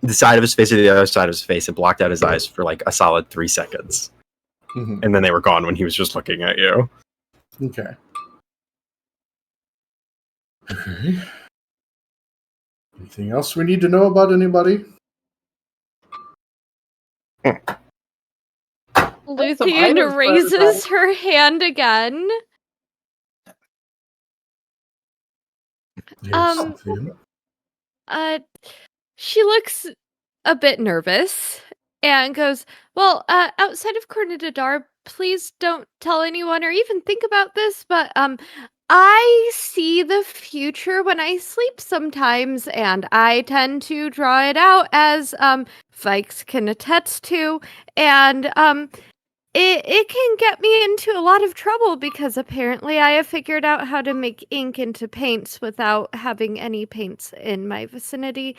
the side of his face to the other side of his face and blocked out his eyes for like a solid 3 seconds. Mm-hmm. And then they were gone when he was just looking at you. Okay. Okay. Anything else we need to know about anybody? Luthien raises her hand again. Yes, Luthien. She looks a bit nervous and goes, well, outside of Cornidadar, please don't tell anyone or even think about this, but I see the future when I sleep sometimes, and I tend to draw it out, as Vaiks can attest to, and it can get me into a lot of trouble because apparently I have figured out how to make ink into paints without having any paints in my vicinity.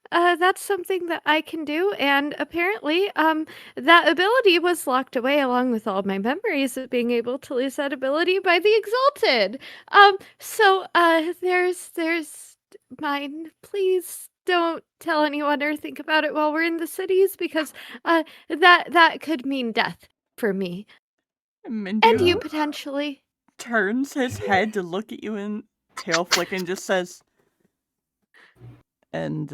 That's something that I can do, and apparently that ability was locked away along with all my memories of being able to use that ability by the Exalted. There's mine. Please don't tell anyone or think about it while we're in the cities, because that could mean death for me. Mindu And you, potentially. turns his head to look at you and tail flick and just says, and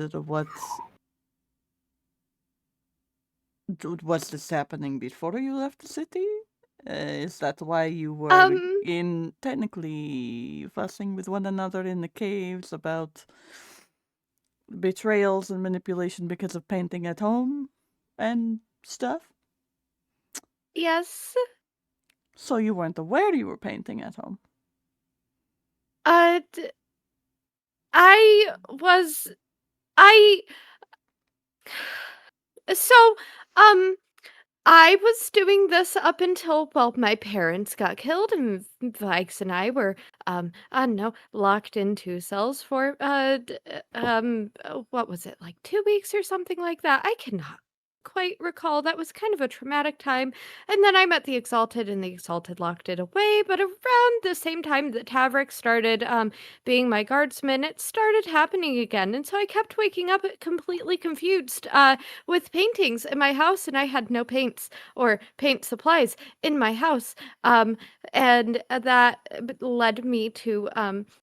what's this happening before you left the city? Is that why you were technically fussing with one another in the caves about betrayals and manipulation because of painting at home and stuff? Yes. So you weren't aware you were painting at home? I was doing this up until, well, my parents got killed, and Vaiks and I were, I don't know, locked in 2 cells for, what was it, like 2 weeks or something like that? I cannot quite recall. That was kind of a traumatic time. And then I met the Exalted, and the Exalted locked it away. But around the same time that Tavrick started being my guardsman, it started happening again. And so I kept waking up completely confused with paintings in my house, and I had no paints or paint supplies in my house. And that led me to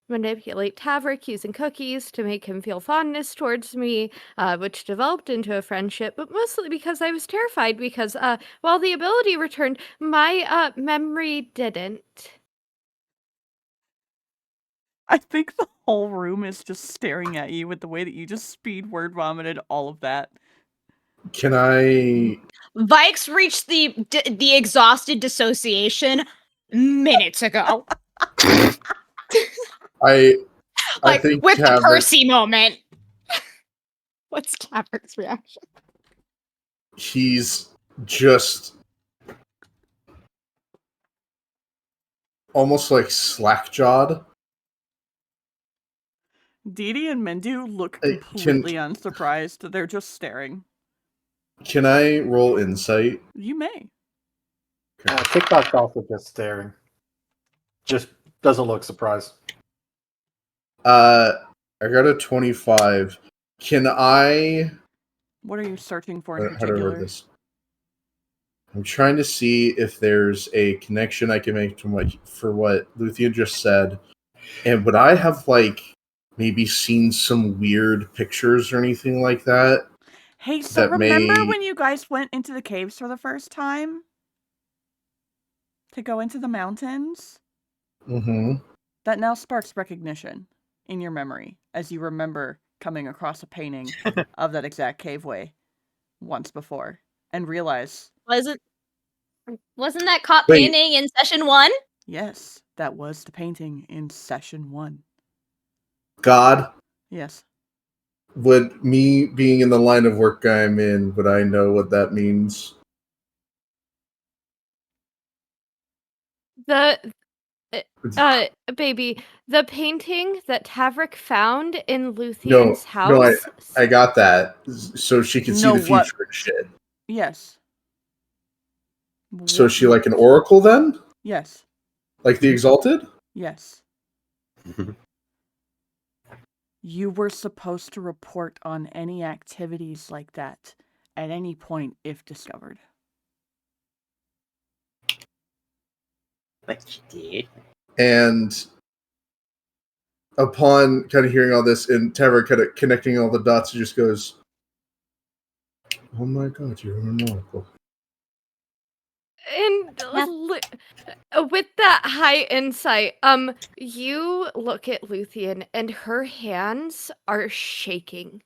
manipulate Tavrick using cookies to make him feel fondness towards me, which developed into a friendship, but mostly because I was terrified because while the ability returned, my memory didn't. I think the whole room is just staring at you with the way that you just speed word vomited all of that. Can I... Vaiks reached the exhausted dissociation minutes ago. I Like, think with the Tavrick... Percy moment. What's Tavrick's reaction? He's just almost like slack-jawed. Didi and Mindu look completely unsurprised. They're just staring. Can I roll insight? You may. TikTok's also just staring. Just doesn't look surprised. I got a 25. Can I... What are you searching for in How do I word particular? this? I'm trying to see if there's a connection I can make to for what Luthien just said. And would I have, like, maybe seen some weird pictures or anything like that? Hey, so remember when you guys went into the caves for the first time? To go into the mountains? Mm-hmm. That now sparks recognition in your memory as you remember coming across a painting of that exact caveway once before and realize, Wasn't that caught Wait. painting in session 1? yes, that was the painting in session 1. God, Yes. would me being in the line of work I'm in, would I know what that means? Baby, the painting that Tavrick found in No, Luthien's house. I got that. So she can see No, the what? future and shit. Yes. So is she like an oracle then? Yes. Like the Exalted? Yes. You were supposed to report on any activities like that at any point if discovered. But you did. And upon kind of hearing all this, and Tavrick kind of connecting all the dots, he just goes, "Oh my god, you're an oracle." And with that high insight, you look at Luthien and her hands are shaking.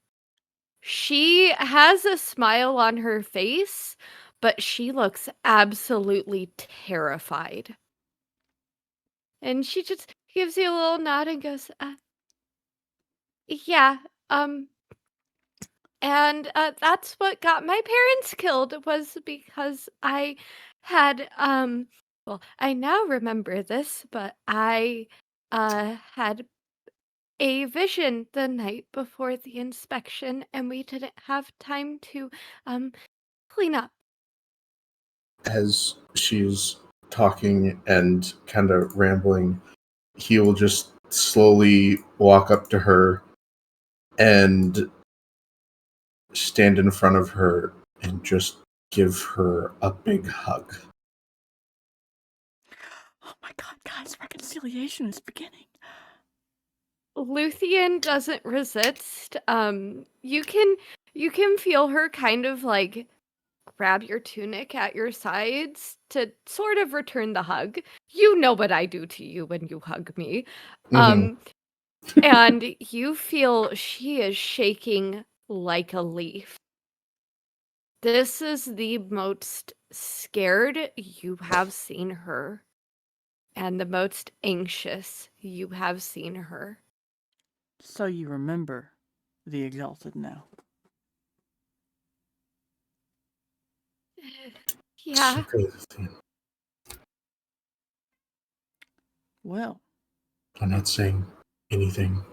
She has a smile on her face, but she looks absolutely terrified. And she just gives you a little nod and goes, yeah, and that's what got my parents killed, was because I had, well, I now remember this, but I had a vision the night before the inspection, and we didn't have time to clean up. As she's talking and kind of rambling, he will just slowly walk up to her and stand in front of her and just give her a big hug. Oh my god, guys, reconciliation is beginning. Luthien doesn't resist. You can feel her kind of like grab your tunic at your sides to sort of return the hug. You know what I do to you when you hug me. Mhm. And you feel she is shaking like a leaf. This is the most scared you have seen her, and the most anxious you have seen her. So you remember the Exalted now. Yeah. It's okay, Luthien. Well, I'm not saying anything.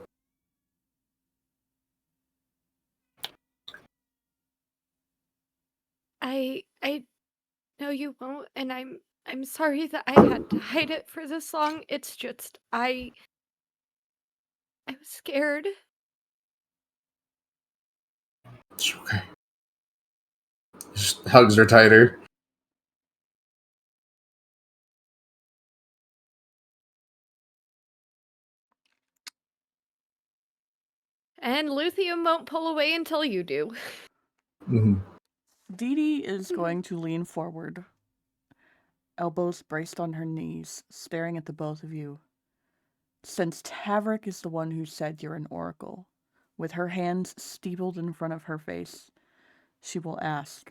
I know you won't, and I'm sorry that I had to hide it for this long. It's just I was scared. It's okay. Just hugs her tighter. And Luthien won't pull away until you do. Mm-hmm. Dee Dee is going to lean forward, elbows braced on her knees, staring at the both of you. Since Tavrick is the one who said you're an oracle, with her hands steepled in front of her face, she will ask,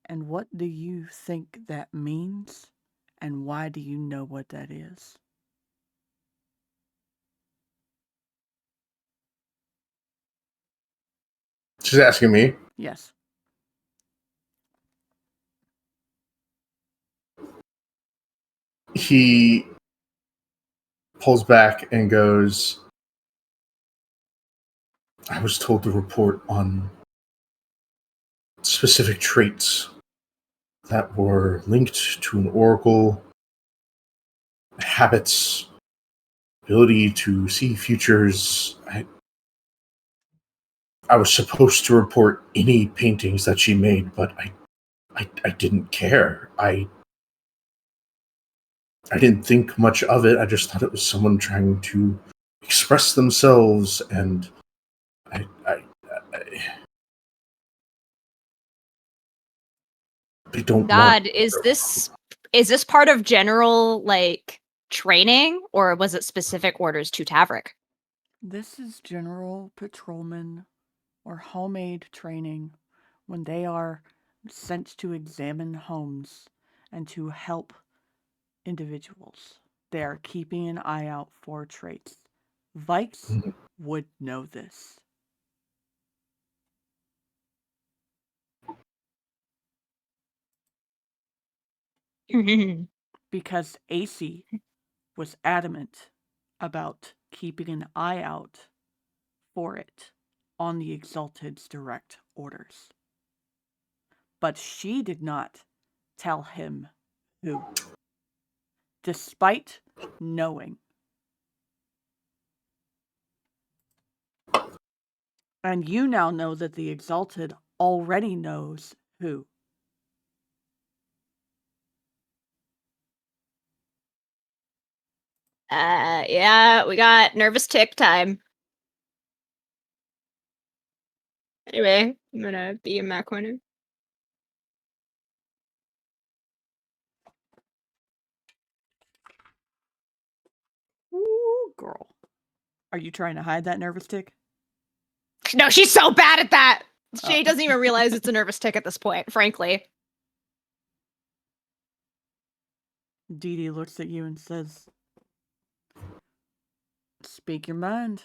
"And what do you think that means? And why do you know what that is?" She's asking me. Yes. He pulls back and goes, "I was told to report on specific traits that were linked to an oracle, habits, ability to see futures. I was supposed to report any paintings that she made, but I didn't care. I didn't think much of it. I just thought it was someone trying to express themselves, and they don't. God, is this part of general like training, or was it specific orders to Tavrick? This is general patrolman or homemade training when they are sent to examine homes and to help individuals. They are keeping an eye out for traits. Vaiks would know this. Because AC was adamant about keeping an eye out for it on the Exalted's direct orders. But she did not tell him who, despite knowing. And you now know that the Exalted already knows who. Yeah, we got nervous tick time. Anyway, I'm gonna be in that corner. Ooh, girl. Are you trying to hide that nervous tick? No, she's so bad at that! She Oh. doesn't even realize it's a nervous tick at this point, frankly. Dee Dee looks at you and says, "Speak your mind."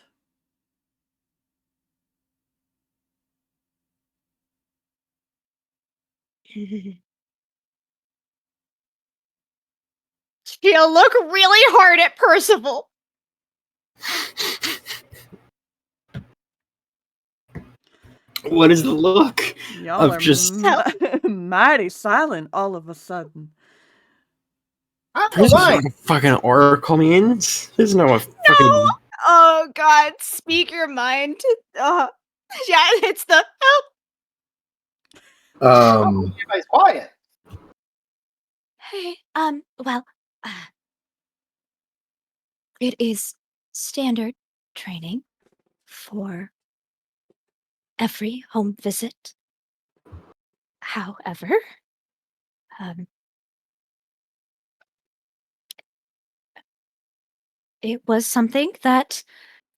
She'll look really hard at Percival. What is the look? Y'all Of are just- mighty silent all of a sudden. I don't This know is why. what a fucking oracle means. There's no fucking. Oh God, speak your mind. Yeah, it's the help. Um, You guys quiet. Hey, well, it is standard training for every home visit. However, it was something that,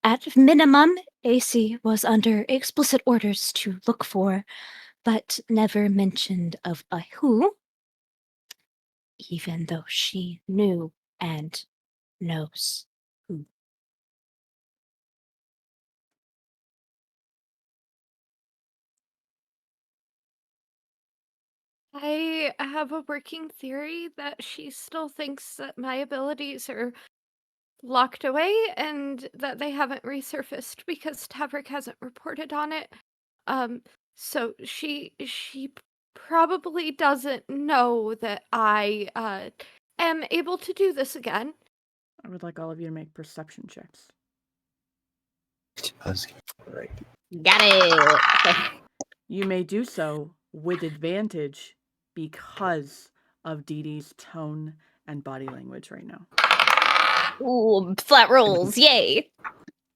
at minimum, AC was under explicit orders to look for, but never mentioned of a who, even though she knew and knows who. I have a working theory that she still thinks that my abilities are locked away and that they haven't resurfaced because Tavrick hasn't reported on it. So she probably doesn't know that I am able to do this again. I would like all of you to make perception checks. Right. Got it. You may do so with advantage because of Dee Dee's tone and body language right now. Ooh, flat rolls, yay.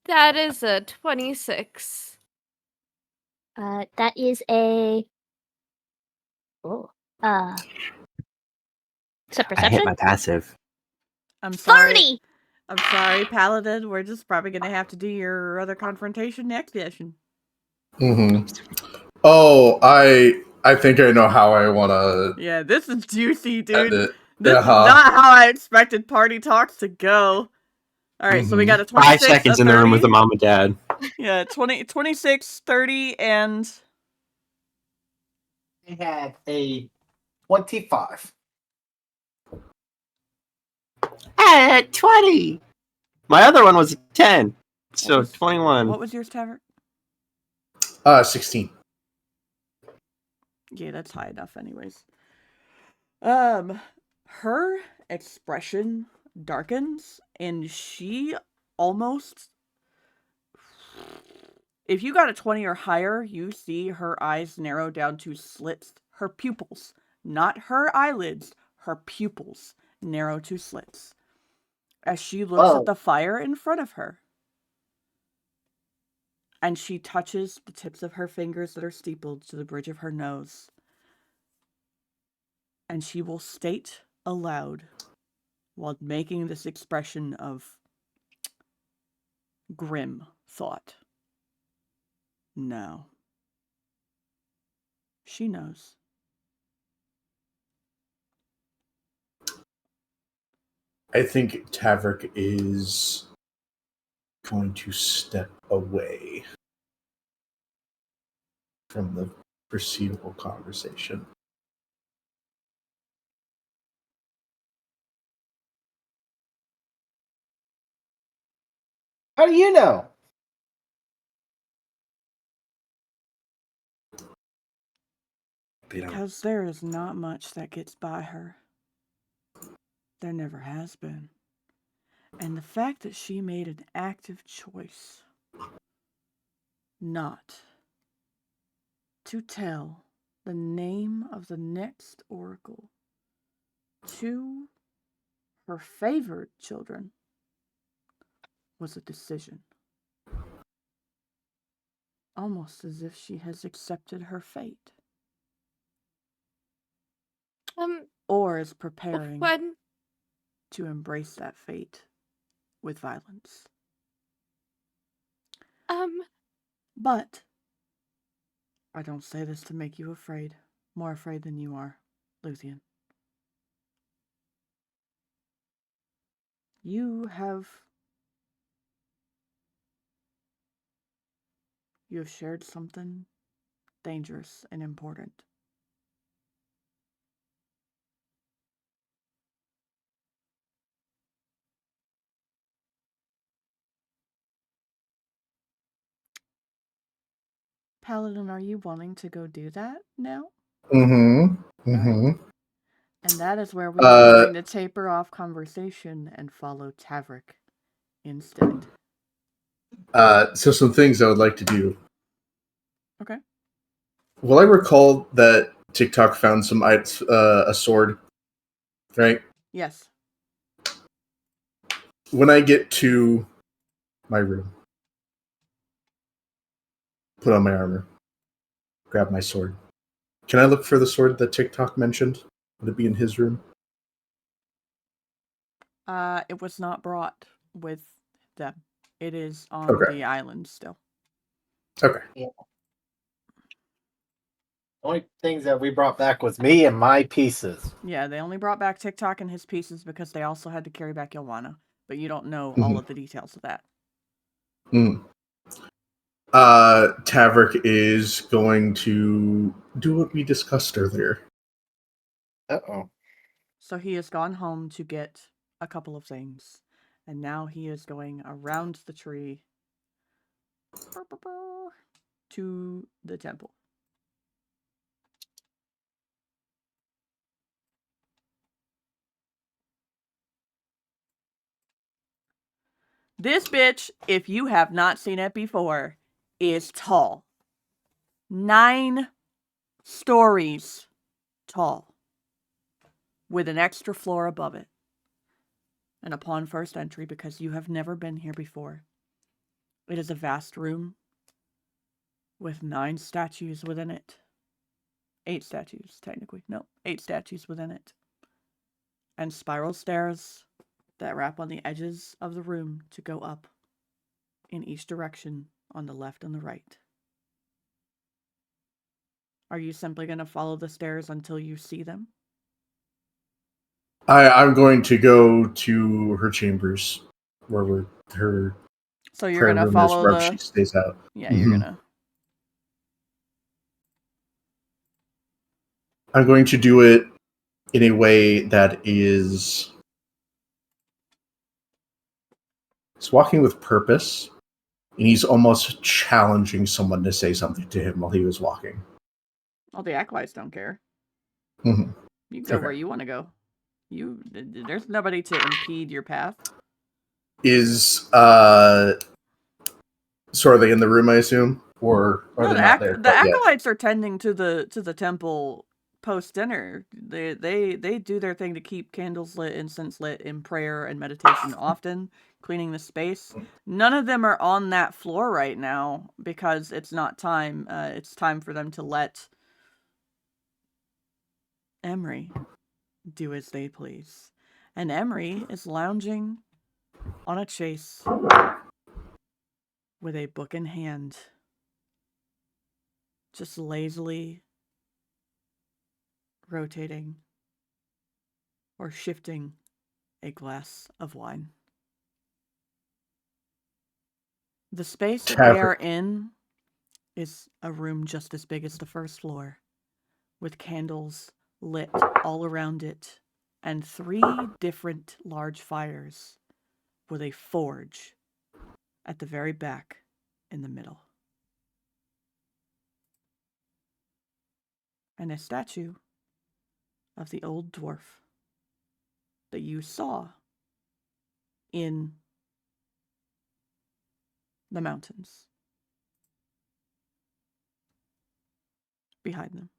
That is a 26. That is a. Oh. Is that I hit perception? my passive. I'm sorry. 30! I'm sorry, Paladin. We're just probably going to have to do your other confrontation next session. Oh, I think I know how I want to Yeah, this is juicy, end dude. it. This is not how I expected party talks to go. All right, so we got a 26, 5 seconds a in the room 30. with the mom and dad. Yeah, 26, 30, and... I had a 25. At 20. My other one was 10. So was- 21. What was yours, Tavrick? 16. Yeah, that's high enough anyways. Her expression darkens and she almost, if you got a 20 or higher, you see her eyes narrow down to slits. Her pupils, not her eyelids, her pupils narrow to slits as she looks at the fire in front of her. And she touches the tips of her fingers that are steepled to the bridge of her nose. And she will state aloud, while making this expression of grim thought. No. She knows. I think Tavrick is going to step away from the foreseeable conversation. How do you know? Because there is not much that gets by her. There never has been. And the fact that she made an active choice not to tell the name of the next oracle to her favored children was a decision. Almost as if she has accepted her fate. Or is preparing to embrace that fate with violence. But I don't say this to make you afraid. More afraid than you are, Luthien. You have shared something dangerous and important. Paladin, are you wanting to go do that now? Mm-hmm. Mm-hmm. And that is where we are going to taper off conversation and follow Tavrick instead. So some things I would like to do. Okay. Well, I recall that TikTok found some a sword, right? Yes. When I get to my room, put on my armor, grab my sword. Can I look for the sword that TikTok mentioned? Would it be in his room? It was not brought with them. It is on the island still. Okay. Yeah. The only things that we brought back was me and my pieces. Yeah, they only brought back TikTok and his pieces because they also had to carry back Ylvanna. But you don't know all of the details of that. Tavrick is going to do what we discussed earlier. Uh-oh. So he has gone home to get a couple of things. And now he is going around the tree to the temple. This bitch, if you have not seen it before, is tall. 9 stories tall. With an extra floor above it. And upon first entry, because you have never been here before, it is a vast room with 9 statues within it. 8 statues, technically. No, 8 statues within it. And spiral stairs that wrap on the edges of the room to go up in each direction on the left and the right. Are you simply going to follow the stairs until you see them? I'm going to go to her chambers, where her so you're prayer gonna room follow is, where the... she stays out. Yeah, you're gonna... I'm going to do it in a way that is... He's walking with purpose, and he's almost challenging someone to say something to him while he was walking. All the acolytes don't care. Mhm. You go Okay. where you want to go. There's nobody to impede your path. Is so are they in the room, I assume? Or are they not there? The acolytes are tending to the temple post dinner. They do their thing to keep candles lit, incense lit in prayer and meditation often, cleaning the space. None of them are on that floor right now because it's not time. It's time for them to let Emery do as they please. And Emery is lounging on a chase with a book in hand, just lazily rotating or shifting a glass of wine. The space that they are in is a room just as big as the first floor, with candles lit all around it, and 3 different large fires with a forge at the very back in the middle. And a statue of the old dwarf that you saw in the mountains behind them.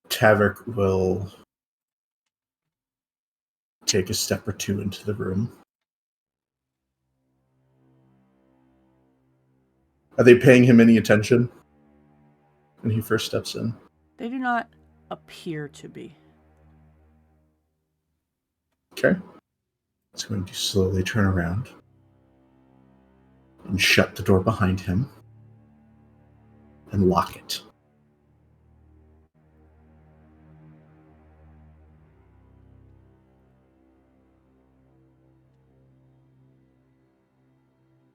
Tavrick will take a step or two into the room. Are they paying him any attention when he first steps in? They do not appear to be. Okay. He's going to slowly turn around and shut the door behind him and lock it.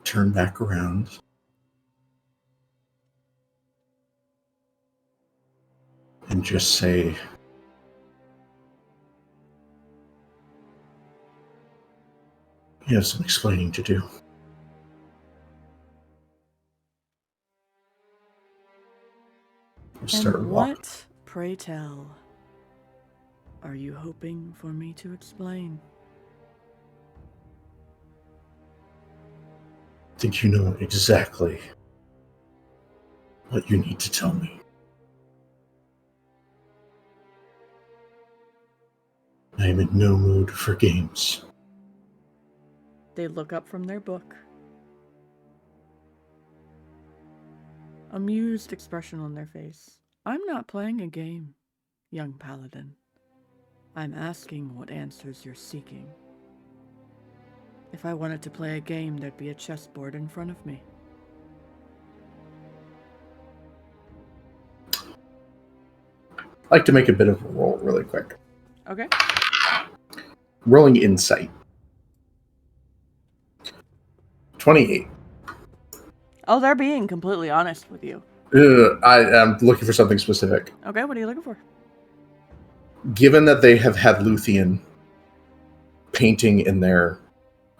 Turn back around. And just say, you have some explaining to do. And what, pray tell, are you hoping for me to explain? I think you know exactly what you need to tell me. I am in no mood for games. They look up from their book. Amused expression on their face. I'm not playing a game, young paladin. I'm asking what answers you're seeking. If I wanted to play a game, there'd be a chessboard in front of me. I'd like to make a bit of a roll really quick. Okay. Rolling insight. 28. Oh, they're being completely honest with you. I am looking for something specific. Okay, what are you looking for? Given that they have had Luthien painting in their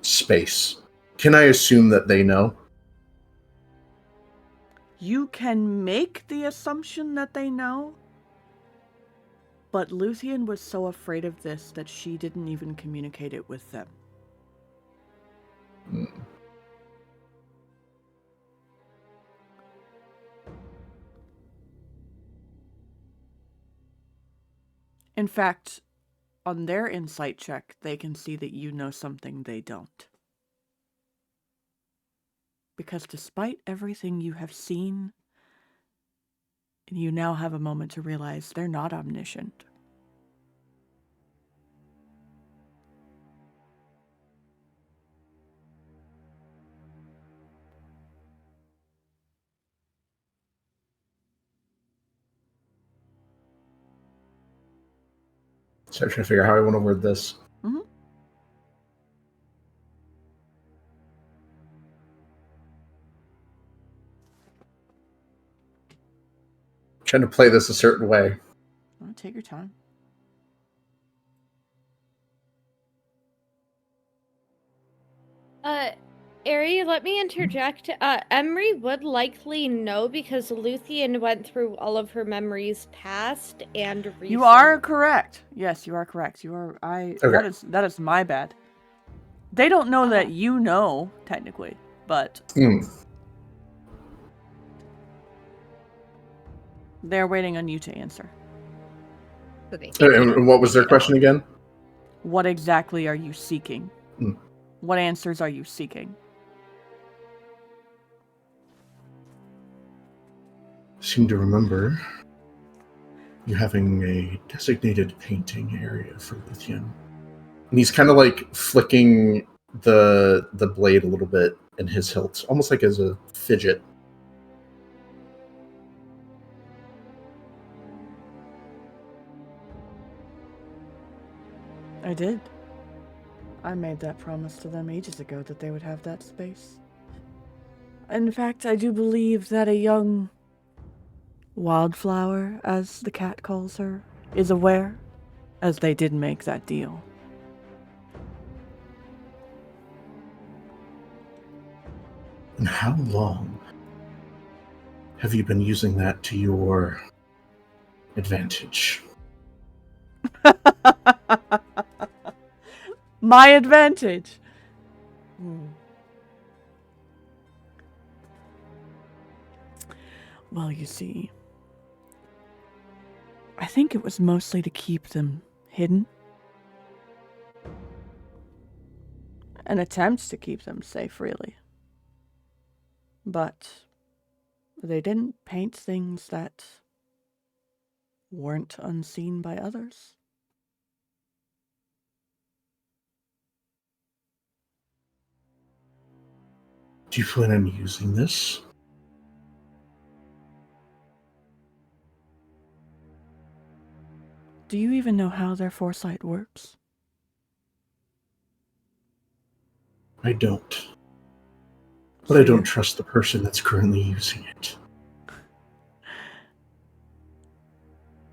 space, can I assume that they know? You can make the assumption that they know, but Luthien was so afraid of this that she didn't even communicate it with them. Hmm. In fact, on their insight check, they can see that you know something they don't. Because despite everything you have seen, you now have a moment to realize they're not omniscient. So I'm trying to figure out how I want to word this. Mm-hmm. Trying to play this a certain way. Take your time. Ari, let me interject. Emery would likely know because Luthien went through all of her memories past and recent. You are correct. Yes, you are correct. You are. Okay. That is my bad. They don't know that you know technically, but they're waiting on you to answer. And what was their question again? What exactly are you seeking? What answers are you seeking? I seem to remember you having a designated painting area for Luthien. And he's kind of like flicking the blade a little bit in his hilt, almost like as a fidget. I did. I made that promise to them ages ago that they would have that space. In fact, I do believe that a young wildflower, as the cat calls her, is aware, as they did make that deal. And how long have you been using that to your advantage? My advantage. Well, you see, I think it was mostly to keep them hidden. An attempt to keep them safe, really. But they didn't paint things that weren't unseen by others. Do you plan on using this? Do you even know how their foresight works? I don't. But I don't trust the person that's currently using it.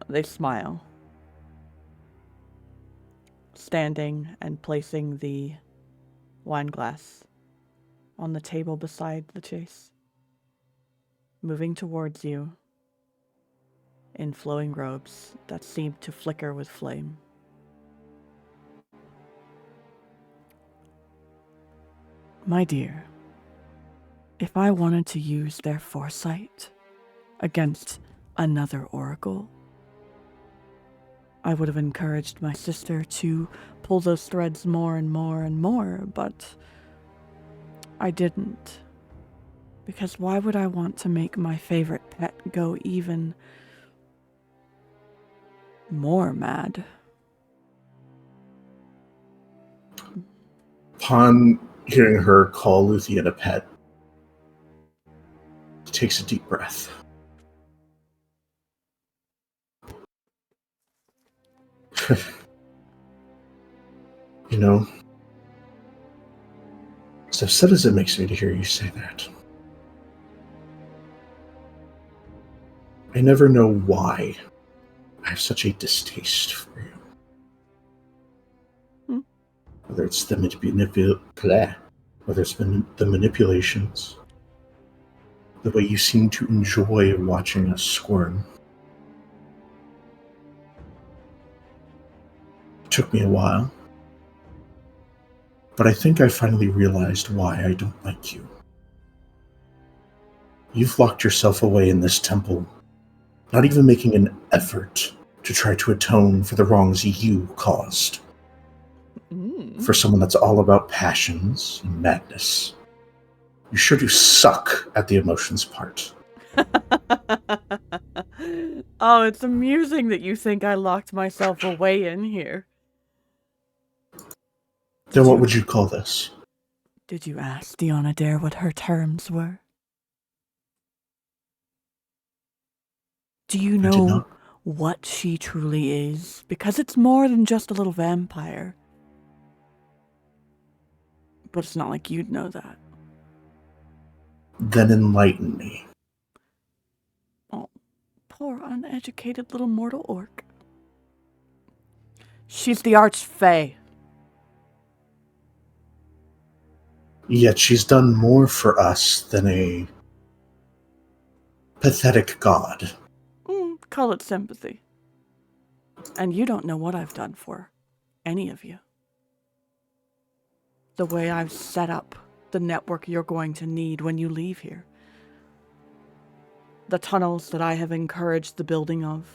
They smile, standing and placing the wine glass on the table beside the chase, moving towards you in flowing robes that seemed to flicker with flame. My dear, if I wanted to use their foresight against another oracle, I would have encouraged my sister to pull those threads more and more and more, but I didn't. Because why would I want to make my favorite pet go even more mad? Upon hearing her call Luthien a pet, he takes a deep breath. You know, as upset as it makes me to hear you say that, I never know why I have such a distaste for you. Whether it's the manipulations, the way you seem to enjoy watching us squirm. It took me a while, but I think I finally realized why I don't like you. You've locked yourself away in this temple, not even making an effort to try to atone for the wrongs you caused. For someone that's all about passions and madness, you sure do suck at the emotions part. Oh, it's amusing that you think I locked myself away in here. Then what would you call this? Did you ask Deanna Dare what her terms were? Do you know what she truly is? Because it's more than just a little vampire. But it's not like you'd know that. Then enlighten me. Oh, poor uneducated little mortal orc. She's the AeriFae. Yet she's done more for us than a pathetic god. Call it sympathy. And you don't know what I've done for any of you. The way I've set up the network you're going to need when you leave here. The tunnels that I have encouraged the building of.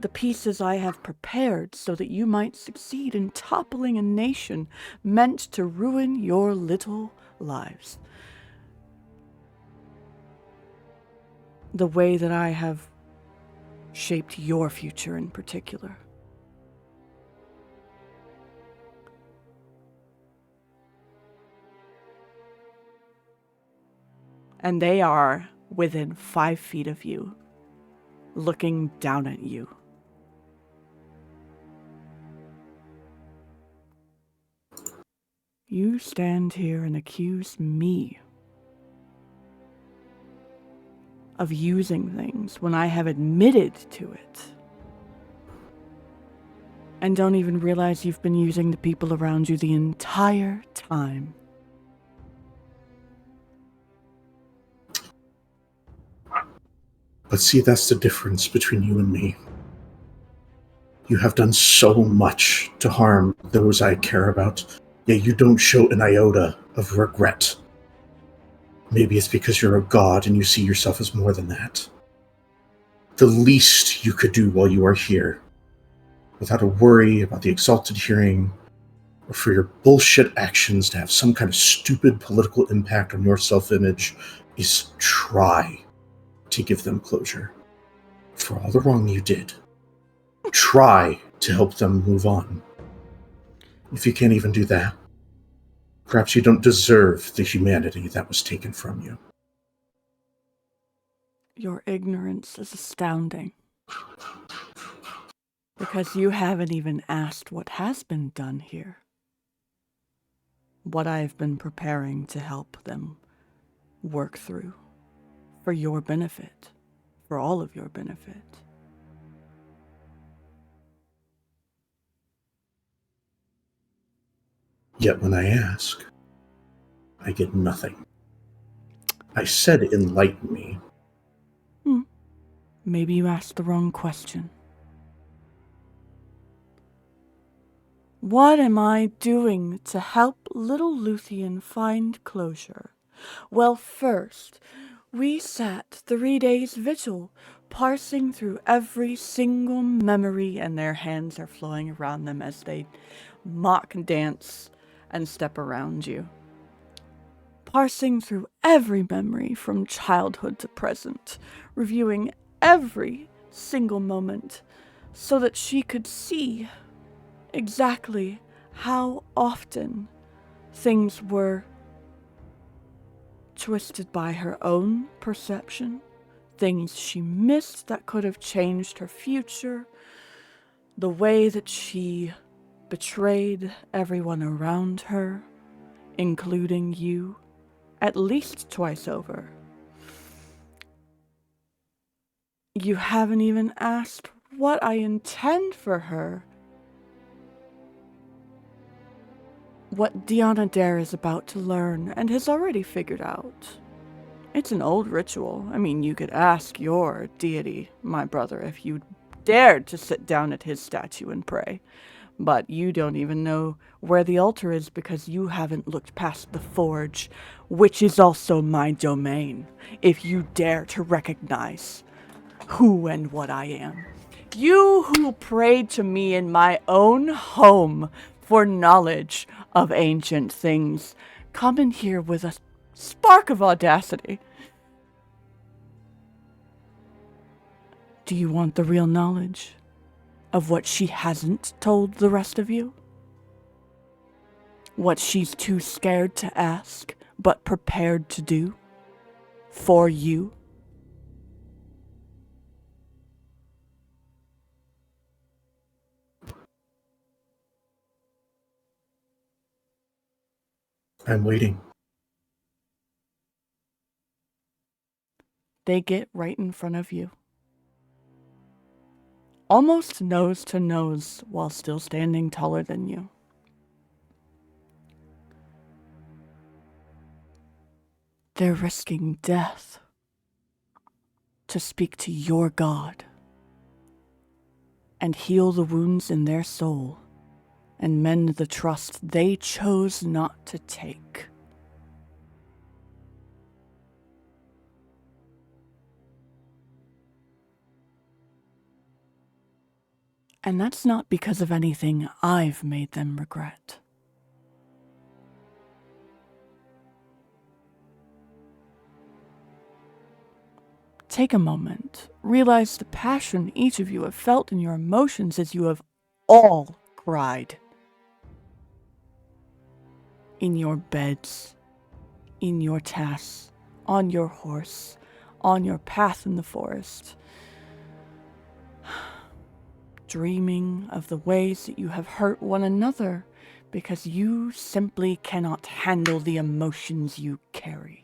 The pieces I have prepared so that you might succeed in toppling a nation meant to ruin your little lives. The way that I have shaped your future in particular. And they are within 5 feet of you, looking down at you. You stand here and accuse me of using things when I have admitted to it. And don't even realize you've been using the people around you the entire time. But see, that's the difference between you and me. You have done so much to harm those I care about, yet you don't show an iota of regret. Maybe it's because you're a god and you see yourself as more than that. The least you could do while you are here, without a worry about the exalted hearing, or for your bullshit actions to have some kind of stupid political impact on your self-image, is try to give them closure for all the wrong you did. Try to help them move on. If you can't even do that, perhaps you don't deserve the humanity that was taken from you. Your ignorance is astounding. Because you haven't even asked what has been done here. What I've been preparing to help them work through. For your benefit. For all of your benefit. Yet when I ask, I get nothing. I said enlighten me. Maybe you asked the wrong question. What am I doing to help little Luthien find closure? Well, first, we sat 3 days vigil, parsing through every single memory, and their hands are flowing around them as they mock dance and step around you. Parsing through every memory from childhood to present, reviewing every single moment so that she could see exactly how often things were twisted by her own perception, things she missed that could have changed her future, the way that she betrayed everyone around her, including you, at least twice over. You haven't even asked what I intend for her. What Deanna Dare is about to learn and has already figured out. It's an old ritual. I mean, you could ask your deity, my brother, if you dared to sit down at his statue and pray. But you don't even know where the altar is because you haven't looked past the forge, which is also my domain, if you dare to recognize who and what I am. You who prayed to me in my own home for knowledge of ancient things, come in here with a spark of audacity. Do you want the real knowledge of what she hasn't told the rest of you? What she's too scared to ask, but prepared to do for you? I'm waiting. They get right in front of you. Almost nose to nose while still standing taller than you. They're risking death to speak to your God and heal the wounds in their soul and mend the trust they chose not to take. And that's not because of anything I've made them regret. Take a moment, realize the passion each of you have felt in your emotions as you have all cried. In your beds, in your tasks, on your horse, on your path in the forest. Dreaming of the ways that you have hurt one another because you simply cannot handle the emotions you carry.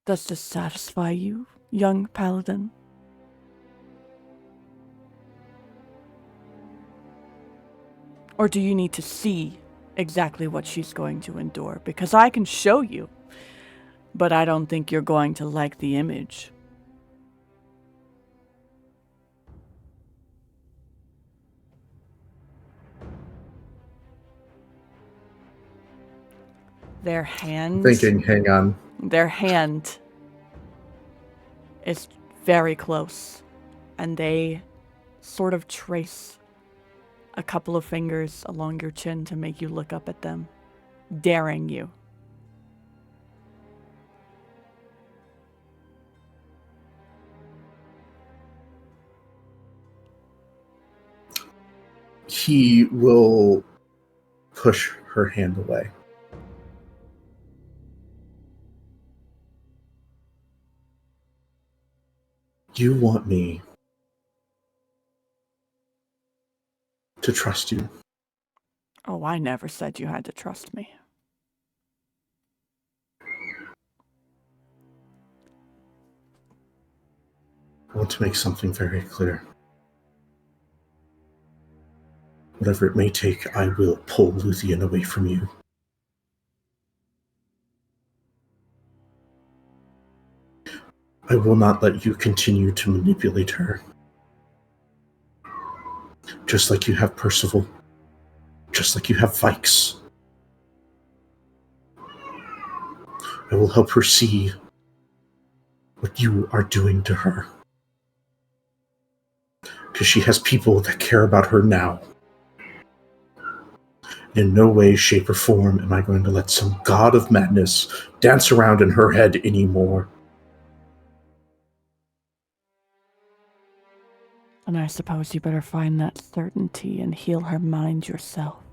Does this satisfy you, young paladin? Or do you need to see exactly what she's going to endure? Because I can show you, but I don't think you're going to like the image. Their hands... Thinking, hang on. Their hand is very close, and they sort of trace a couple of fingers along your chin to make you look up at them, daring you. He will push her hand away. You want me to trust you. Oh, I never said you had to trust me. I want to make something very clear. Whatever it may take, I will pull Luthien away from you. I will not let you continue to manipulate her. Just like you have Percival. Just like you have Vaiks. I will help her see what you are doing to her. Because she has people that care about her now. In no way, shape, or form am I going to let some god of madness dance around in her head anymore. And I suppose you better find that certainty and heal her mind yourself.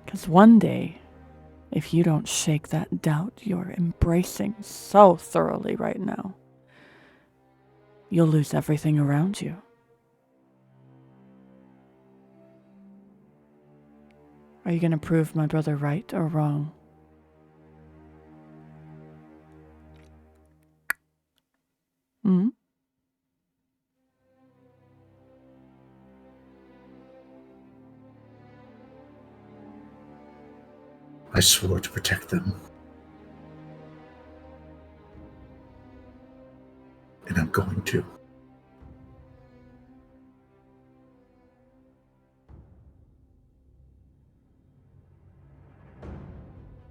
Because one day, if you don't shake that doubt you're embracing so thoroughly right now, you'll lose everything around you. Are you going to prove my brother right or wrong? Hmm? I swore to protect them. And I'm going to.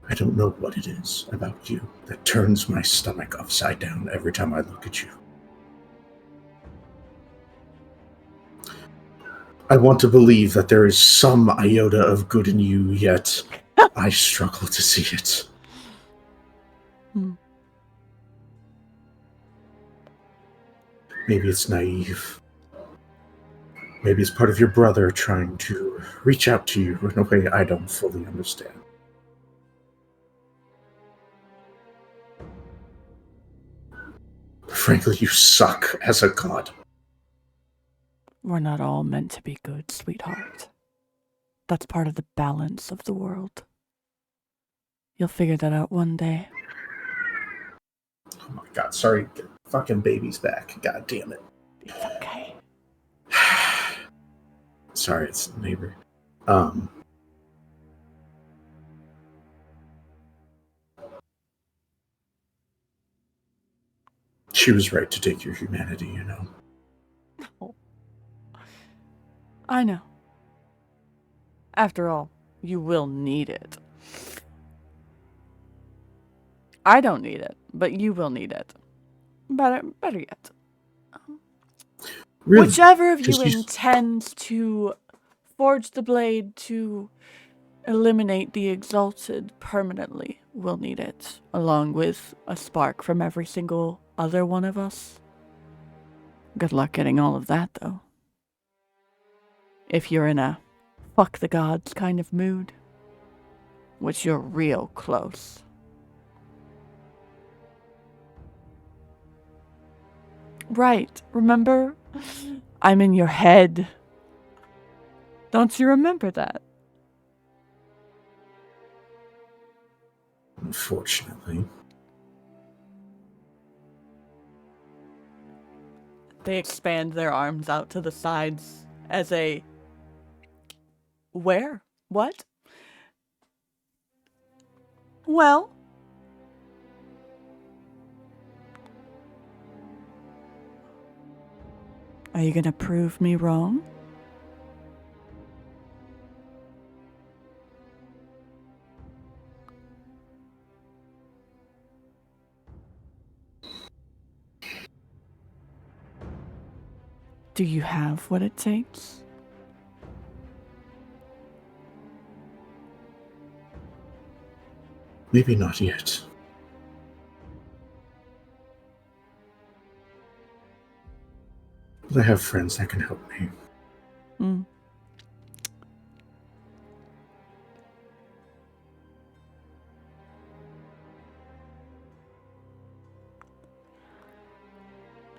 I don't know what it is about you that turns my stomach upside down every time I look at you. I want to believe that there is some iota of good in you, yet I struggle to see it. Maybe it's naive. Maybe it's part of your brother trying to reach out to you in a way I don't fully understand. Frankly, you suck as a god. We're not all meant to be good, sweetheart. That's part of the balance of the world. You'll figure that out one day. Oh my god, sorry. Fucking baby's back. God damn it. It's okay. Sorry, it's the neighbor. She was right to take your humanity, you know. Oh. I know. After all, you will need it. I don't need it, but you will need it. Better yet. Really? Whichever of you 'Cause you- intends to forge the blade to eliminate the Exalted permanently will need it, along with a spark from every single other one of us. Good luck getting all of that, though. If you're in a fuck the gods kind of mood, which you're real close. Right, remember? I'm in your head. Don't you remember that? Unfortunately. They expand their arms out to the sides as a... Where? What? Well... Are you gonna prove me wrong? Do you have what it takes? Maybe not yet. But I have friends that can help me. Mm.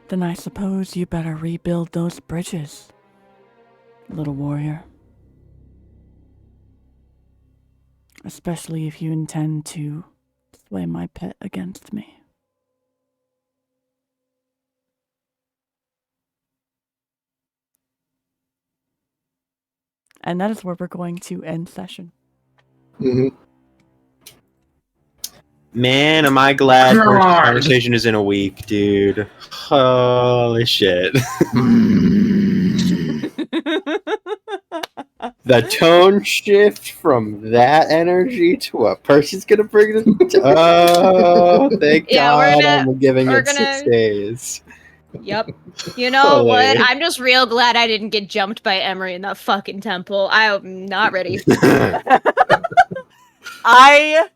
Then I suppose you better rebuild those bridges, little warrior. Especially if you intend to sway my pet against me. And that is where we're going to end session. Mm-hmm. Man, am I glad first God. conversation is in a week, dude. Holy shit. The tone shift from that energy to what Percy's gonna bring to... Oh, thank Yeah, God I'm giving we're it 6 gonna- days. Yep. You know what? Holy. I'm just real glad I didn't get jumped by Emery in that fucking temple. I'm not ready. I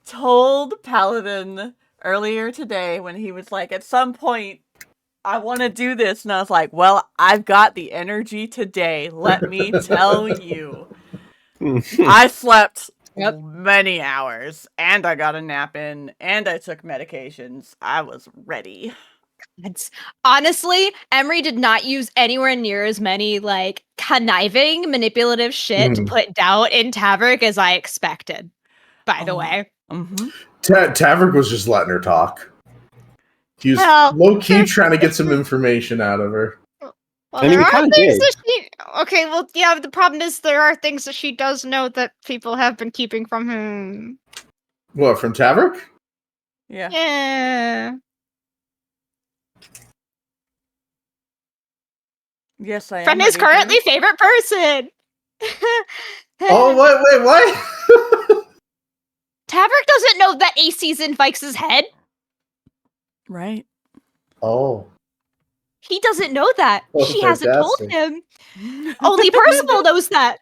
told Paladin earlier today when he was like, at some point, I want to do this. And I was like, well, I've got the energy today. Let me tell you. I slept many hours, and I got a nap in, and I took medications. I was ready. Honestly, Emery did not use anywhere near as many, like, conniving, manipulative shit to put doubt in Tavrick as I expected, by the way. Mm-hmm. Tavrick was just letting her talk. He was low-key trying to get some information out of her. Well, I mean, there we are kinda things did. that she... Okay, well, yeah, the problem is there are things that she does know that people have been keeping from him. What, from Tavrick? Yeah. Yeah. Yes, I am. From his currently favorite person. Oh, wait, what? Tavrick doesn't know that AC's in Vaiks' head. Right. Oh. He doesn't know that. Oh, She hasn't told fantastic. him. Only Percival knows that.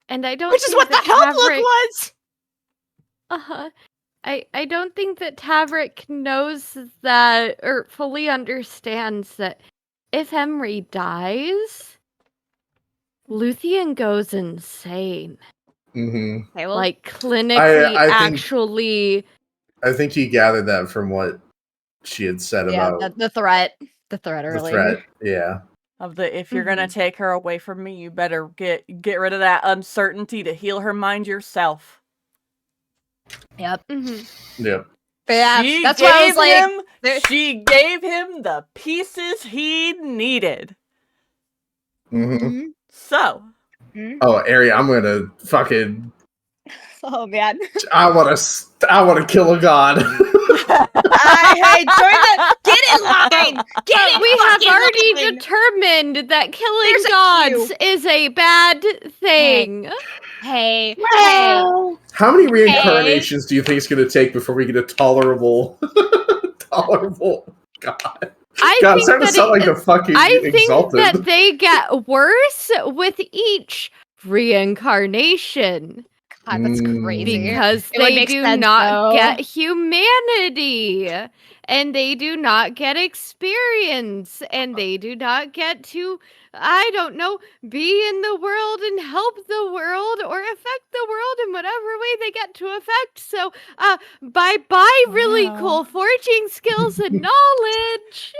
And I don't Which is think what the that help look Tavrick- was. I don't think that Tavrick knows that or fully understands that if Emery dies, Luthien goes insane. Mm-hmm. Okay, well, Like clinically, I actually. think he gathered that from what she had said about the threat. The threat the earlier. threat. Yeah. Of the, if you're gonna take her away from me, you better get rid of that uncertainty to heal her mind yourself. Yep. Mm-hmm. Yep. But yeah, She that's why I was gave like, him. there- She gave him the pieces he needed. Mhm. So, Oh, Ari, I'm gonna fucking. oh man. I wanna kill a god. Hey, join the get in line. Get in We have fucking already line. determined that killing There's a gods queue. is a bad thing. Hey, How many reincarnations do you think it's gonna take before we get a tolerable god? I God, it's think starting to that sound like it- the fucking I think exalted. that they get worse with each reincarnation. God, that's crazy. Because It would they make do sense, not though. get humanity. And they do not get experience. And they do not get to, I don't know, be in the world and help the world or affect the world in whatever way they get to affect. So, bye, really cool forging skills and knowledge.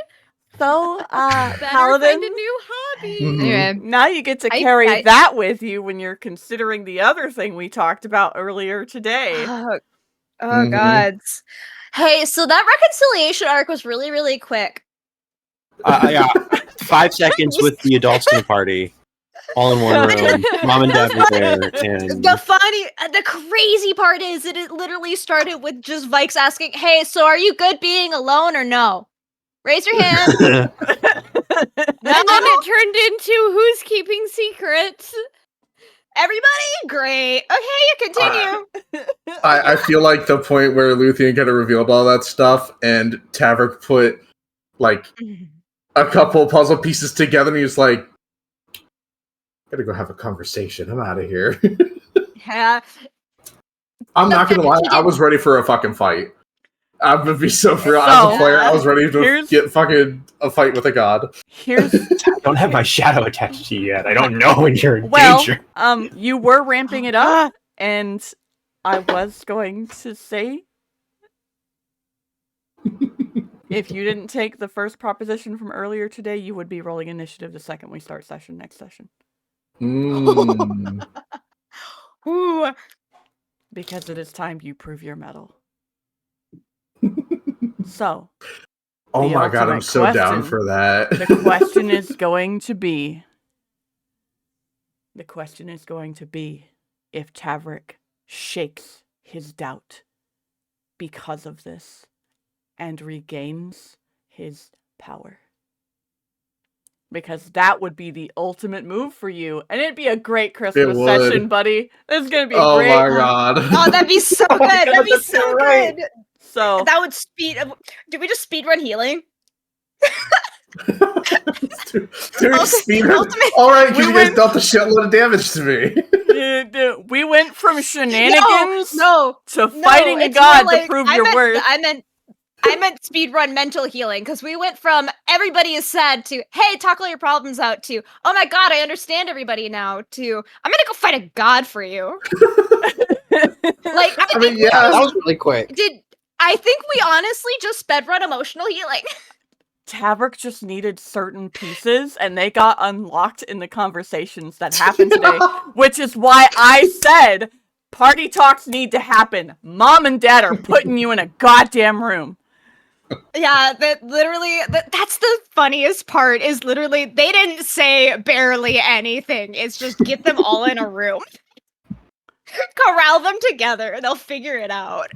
so Better Paladin, find a new hobby. Anyway, now you get to I- carry I- that with you when you're considering the other thing we talked about earlier today. oh Mhm. gods. Hey, so that reconciliation arc was really, really quick. Yeah, 5 seconds with the adults in the party, all in one room. Mom and dad were there, and The crazy part is that it literally started with just Vaiks asking, "Hey, so are you good being alone or no? Raise your hand." And then it turned into who's keeping secrets. Everybody, great. Okay, you continue. I feel like the point where Luthien kind of revealed all that stuff, and Tavrick put like a couple puzzle pieces together, and he was like, "Gotta go have a conversation. I'm out of here." Yeah. I'm not gonna lie, I was ready for a fucking fight. I'm gonna be so real. As a player, I was ready to here's- get fucking a fight with a god. Here's I don't have my shadow attached to you yet. I don't know when you're in well, danger. you were ramping it up, and I was going to say, if you didn't take the first proposition from earlier today, you would be rolling initiative the second we start next session. Mm. Ooh. Because it is time you prove your mettle. So, Oh the my god, I'm ultimate so down question- for that. the question is going to be if Tavrick shakes his doubt because of this and regains his power. Because that would be the ultimate move for you. And it'd be a great Christmas would. session, buddy. This is going to be Oh great. my god. Oh, that'd be so good. That'd be that's so right. good. So, That would speed. Did we just speed run healing? Dude, Ultimate- speed ultimate- Alright, because We you guys went- dealt a shitload of damage to me. we went from shenanigans No, to fighting a it's god more to like- prove I your meant- worth. I meant speed run mental healing because we went from everybody is sad to hey, talk all your problems out to oh my god, I understand everybody now to I'm gonna go fight a god for you. Like I mean, yeah. That was really quick. I think we honestly just sped run emotional healing. Tavrick just needed certain pieces, and they got unlocked in the conversations that happened today, which is why I said party talks need to happen. Mom and Dad are putting you in a goddamn room. Yeah, that's the funniest part is literally they didn't say barely anything. It's just get them all in a room. Corral them together. They'll figure it out.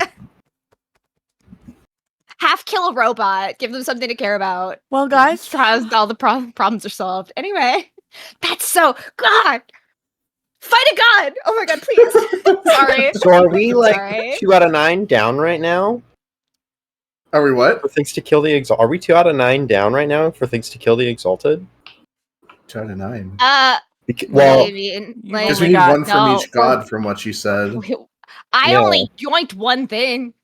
Half kill a robot. Give them something to care about. Well, guys, All the problems are solved. Anyway, that's so God. Fight a god. Oh my god, please. Sorry. So are we like Sorry. 2 out of 9 down right now Are we what? for things to kill the exalted? Are we 2 out of 9 down right now for things to kill the exalted? 2 out of 9. What Well, do you mean? you Like, Because only we need got- one from no, each god, from what you said. I Yeah. only joined one thing.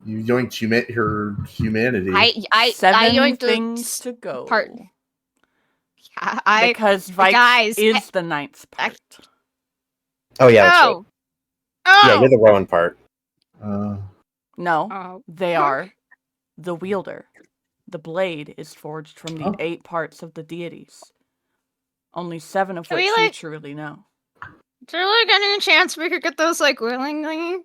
You yoinked her humanity. I 7 yoinked the things to go. part. Because Vaiks guys, is the 9th part. oh yeah, that's right. Oh. Yeah, you're the Rowan part. No, Oh. they are the wielder. The blade is forged from the 8 parts of the deities. Only 7 of Can which we, you like- truly know. Is there like any chance we could get those like willingly?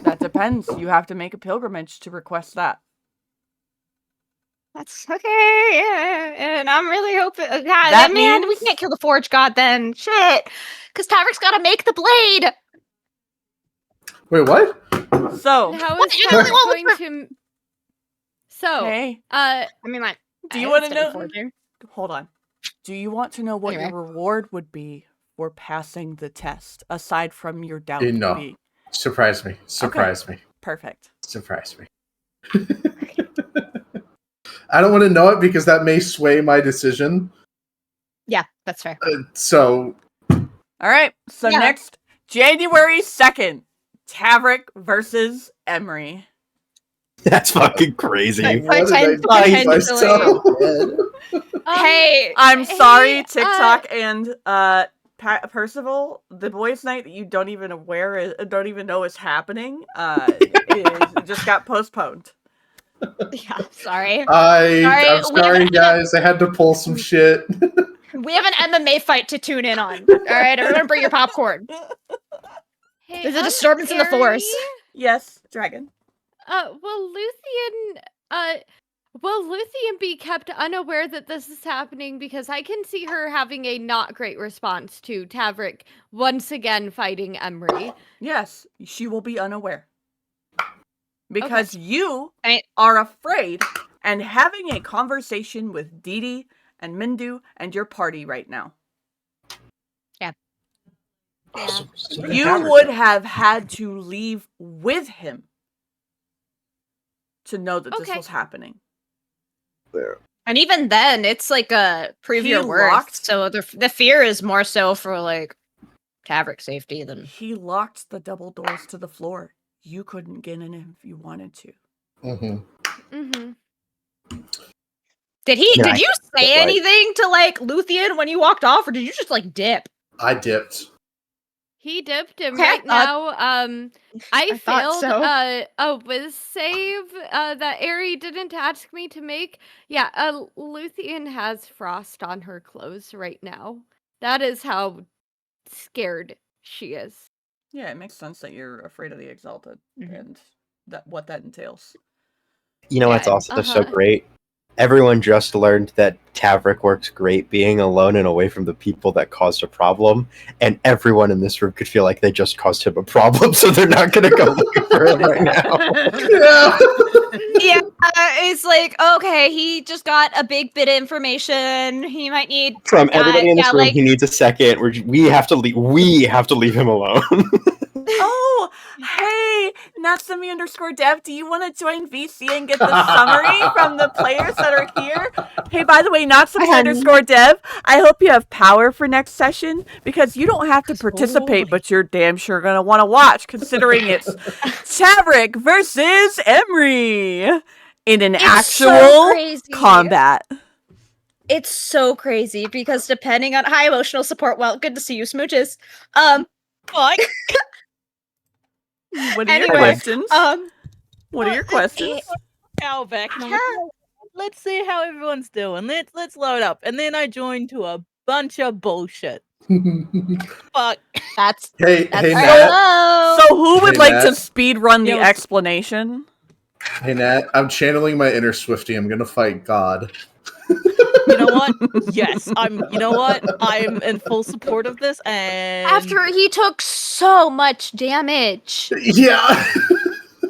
That depends. You have to make a pilgrimage to request that. That's okay, yeah, and I'm really hoping. God, That man, we means- can't kill the Forge God then. Shit, because Tavrick's got to make the blade. Wait, what? So, And how What? is You're the only Tavrick one with going to? So, hey, I mean, like, do you I want to study know? forging. Hold on. Do you want to know what Anyway. your reward would be for passing the test, aside from your doubt? No. being- Surprise me. Surprise me. Perfect. Surprise me. I don't want to know it because that may sway my decision. Yeah, that's fair. So, All right. So Yeah. next, January 2nd, Tavrick versus Emery. That's fucking crazy. what did I do Potentially. to myself? Hey, I'm sorry, hey, TikTok and Percival. The boys' night that you don't even know is happening. It just got postponed. Yeah, sorry. I'm we sorry, haven't- guys. I had to pull some shit. We have an MMA fight to tune in on. All right, everyone, bring your popcorn. Hey, There's a disturbance in the force. Yes, dragon. Will Luthien be kept unaware that this is happening? Because I can see her having a not great response to Tavrick once again fighting Emery. Yes, she will be unaware. Because you I- are afraid and having a conversation with Didi and Mindu and your party right now. Awesome. You would have had to leave with him to know that this Okay. was happening. And even then, it's like a prove He your worth. locked- So the fear is more so for like Tavrick safety than. He locked the double doors to the floor. You couldn't get in if you wanted to. Mm-hmm. Did he? Yeah, Did you but, say like- anything to like Luthien when you walked off, or did you just like dip? I dipped. He dipped him Okay, right now. I thought failed so. a whiz save that Eri didn't ask me to make. Yeah, Luthien has frost on her clothes right now. That is how scared she is. Yeah, it makes sense that you're afraid of the Exalted and what that entails. You know what's Yeah, also so great? Everyone just learned that Tavrick works great being alone and away from the people that caused a problem, and everyone in this room could feel like they just caused him a problem, so they're not going to go looking for him right now. Yeah, it's like okay, he just got a big bit of information. He might need From everybody in this yeah, room, like- he needs a second. We have to leave. We have to leave him alone. Oh, hey, Natsumi_Dev, do you want to join VC and get the summary from the players that are here? Hey, by the way, Natsumi_Dev, I hope you have power for next session, because you don't have to participate, but you're damn sure going to want to watch, considering it's Tavrick versus Emery in an It's actual so crazy. combat. It's so crazy because depending on high emotional support, well, good to see you, smooches. What? What are your Anyway, questions? Um, What are your questions? Now back. And I'm like, "Oh, let's see how everyone's doing. Let's load up." And then I joined to a bunch of bullshit. Fuck. that's Hey, that's hey, right. Nat. Hello. So who would Hey, like to Matt. speed run the Yeah, explanation? Hey, Nat. I'm channeling my inner Swifty. I'm gonna fight God. You know what? Yes, you know what? I'm in full support of this. And After he took so much damage. Yeah.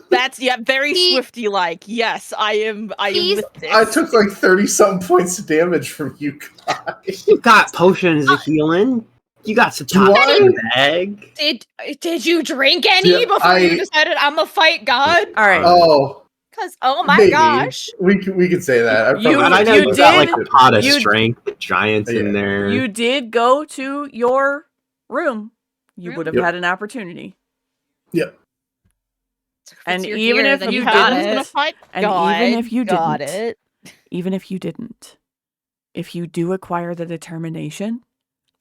that's very He- Swifty like. Yes, I am He's- with this. I took like 30-something points of damage from you guys. You got potions of healing. You got some Do top I? in the bag. Did you drink any Yeah, before you decided I'm gonna fight God? All right. Oh, Because oh my maybe. God, We could say that. I You- probably And I know you you got like did- a pot of you- strength with giants in Yeah. there. You did go to your room. You Room? would have Yep. had an opportunity. Yep. And you're even here, if then you got didn't- it. gonna fight And God. even if you got didn't, it. even if you didn't, if you do acquire the determination,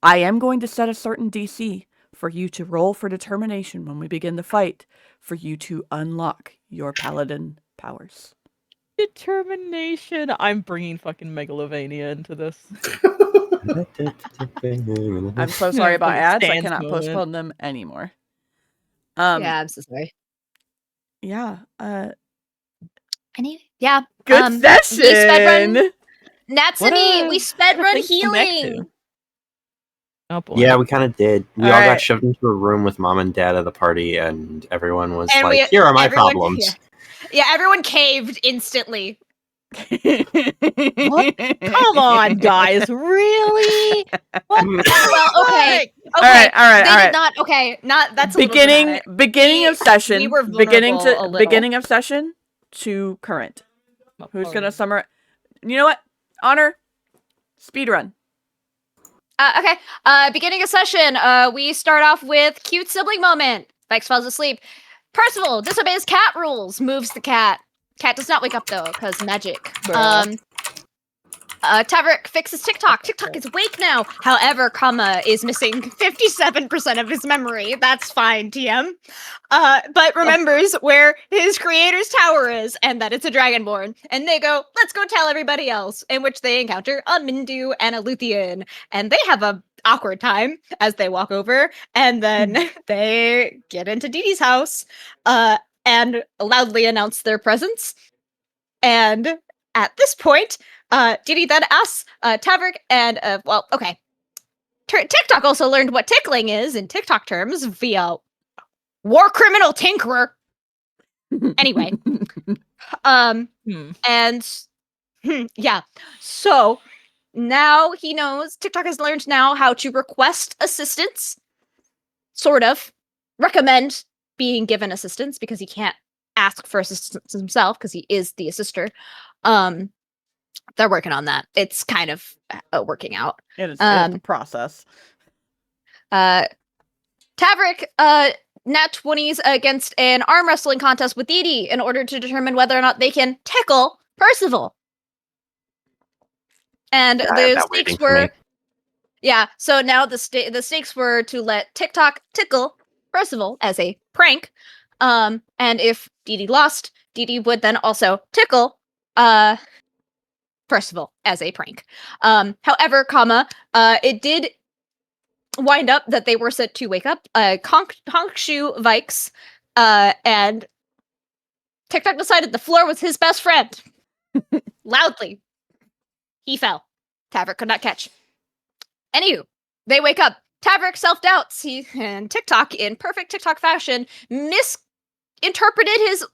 I am going to set a certain DC for you to roll for determination when we begin the fight for you to unlock your paladin powers. Determination. I'm bringing fucking Megalovania into this. I'm so sorry about Fucking ads. I Stan's cannot moment. postpone them anymore. yeah, I'm so sorry. Yeah. Yeah. Good We sped session. run. Natsumi, we sped run thing to come back to. healing. Oh boy. Yeah, we kind of did. We all Alright. got shoved into a room with mom and dad of the party, and everyone was And like, "Here are my everyone- problems." Yeah, everyone caved instantly. What? Come on, guys. Really? What? Well, okay. All right. They did not. Okay, not that's a little dramatic. Beginning of session. We were beginning vulnerable a little. beginning of session to current. Who's gonna summarize? You know what? Honor. Speed run. Okay. Beginning of session. We start off with cute sibling moment. Vaiks falls asleep. Percival disobeys cat rules. Moves the cat. Cat does not wake up though, because magic. Tavrick fixes TikTok. TikTok is awake now. However, is missing 57% of his memory. That's fine, TM. But remembers where his creator's tower is and that it's a Dragonborn. And they go, let's go tell everybody else. In which they encounter a Mindu and a Luthien. And they have a awkward time as they walk over. And then they get into Dee Dee's house and loudly announce their presence. And at this point, Dee Dee then asks Tavrick and, TikTok also learned what tickling is in TikTok terms via war criminal tinkerer. Anyway. Yeah. So now he knows, TikTok has learned now how to request assistance, sort of, recommend being given assistance because he can't ask for assistance himself because he is the assister. They're working on that. It's kind of working out. It is a process. Tavrick nat 20s against an arm wrestling contest with Dee Dee in order to determine whether or not they can tickle Percival. And the stakes were... Yeah, so now the stakes were to let TikTok tickle Percival as a prank. And if Dee Dee lost, Dee Dee would then also tickle Percival as a prank. However, it did wind up that they were set to wake up Honkshu Vaiks, and TikTok decided the floor was his best friend. Loudly. He fell. Tavrick could not catch. Anywho, they wake up. Tavrick self-doubts. And TikTok, in perfect TikTok fashion, misinterpreted his